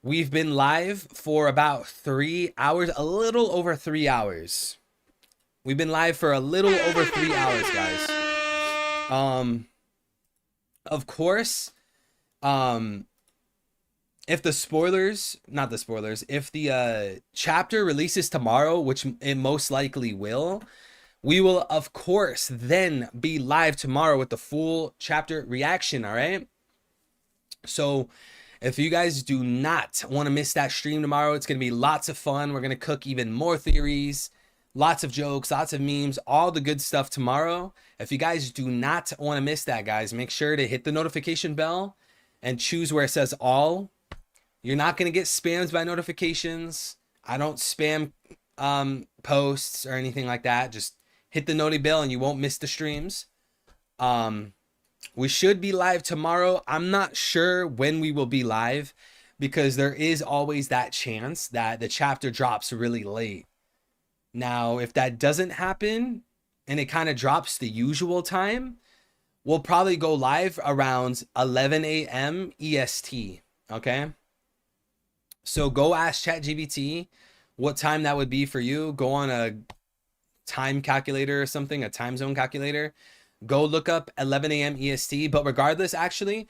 We've been live for about 3 hours, a little over 3 hours. We've been live for a little over 3 hours, guys. Of course, if the spoilers, not the spoilers, if the chapter releases tomorrow, which it most likely will, we will, of course, then be live tomorrow with the full chapter reaction, all right? So if you guys do not want to miss that stream tomorrow, it's going to be lots of fun. We're going to cook even more theories, lots of jokes, lots of memes, all the good stuff tomorrow. If you guys do not want to miss that, guys, make sure to hit the notification bell and choose where it says all. You're not going to get spammed by notifications. I don't spam posts or anything like that. Just hit the noti bell and you won't miss the streams. We should be live tomorrow. I'm not sure when we will be live because there is always that chance that the chapter drops really late. Now, if that doesn't happen and it kind of drops the usual time, we'll probably go live around 11 a.m. EST. Okay? So go ask ChatGPT what time that would be for you. Go on a time calculator or something, a time zone calculator. Go look up 11 a.m. EST. But regardless, actually,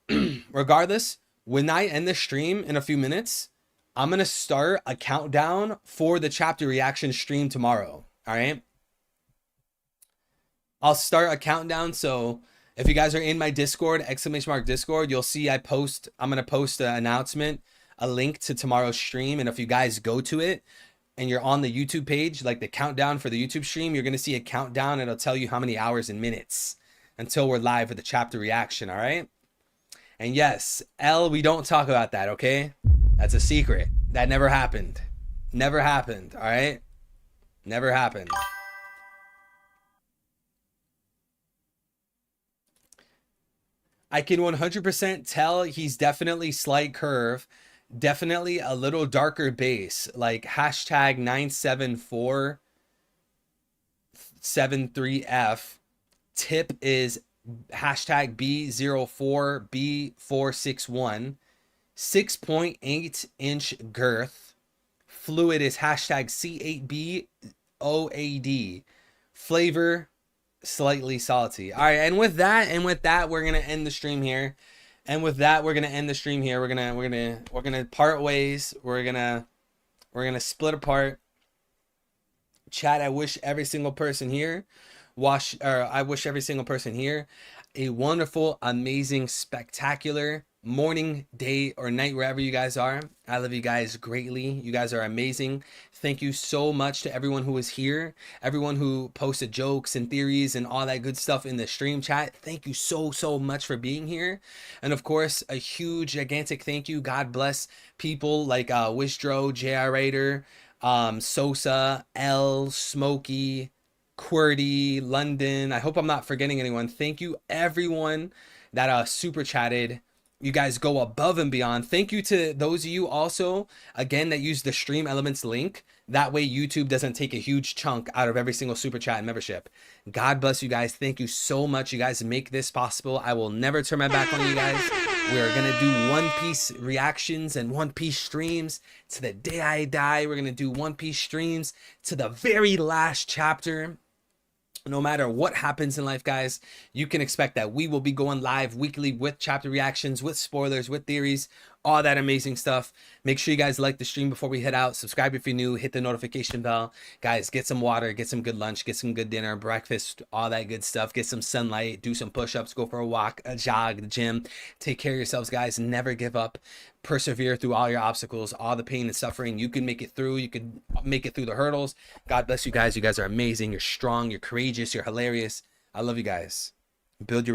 regardless, when I end the stream in a few minutes, I'm going to start a countdown for the chapter reaction stream tomorrow. All right. I'll start a countdown. So if you guys are in my Discord, !Discord, you'll see I'm going to post an announcement, a link to tomorrow's stream. And if you guys go to it and you're on the YouTube page, like the countdown for the YouTube stream, you're going to see a countdown. It'll tell you how many hours and minutes until we're live with the chapter reaction. All right. And yes, we don't talk about that. Okay. That's a secret. That never happened. Never happened. All right. Never happened. I can 100% tell he's definitely slight curve, definitely a little darker base, like hashtag 97473F. Tip is hashtag B04B461. 6.8 inch girth. Fluid is hashtag C8BOAD. Flavor slightly salty. All right, and with that we're gonna end the stream here. We're gonna part ways. We're gonna split apart. Chat, I wish every single person here a wonderful, amazing, spectacular morning, day, or night, wherever you guys are. I love you guys greatly. You guys are amazing. Thank you so much to everyone who was here, everyone who posted jokes and theories and all that good stuff in the stream chat. Thank you so much for being here. And of course, a huge, gigantic thank you. God bless people like Wisdro, JR Raider, Sosa, L, Smokey, Qwerty, London. I hope I'm not forgetting anyone. Thank you, everyone that super chatted. You guys go above and beyond. Thank you to those of you also, again, that use the Stream Elements link. That way YouTube doesn't take a huge chunk out of every single super chat and membership. God bless you guys. Thank you so much. You guys make this possible. I will never turn my back on you guys. We're going to do One Piece reactions and One Piece streams to the day I die. We're going to do One Piece streams to the very last chapter. No matter what happens in life, guys, you can expect that we will be going live weekly with chapter reactions, with spoilers, with theories, all that amazing stuff. Make sure you guys like the stream before we head out. Subscribe if you're new. Hit the notification bell. Guys, get some water, get some good lunch, get some good dinner, breakfast, all that good stuff. Get some sunlight, do some push-ups, go for a walk, a jog, the gym. Take care of yourselves, guys. Never give up. Persevere through all your obstacles, all the pain and suffering. You can make it through. You can make it through the hurdles. God bless you guys. You guys are amazing. You're strong. You're courageous. You're hilarious. I love you guys. Build your relationship.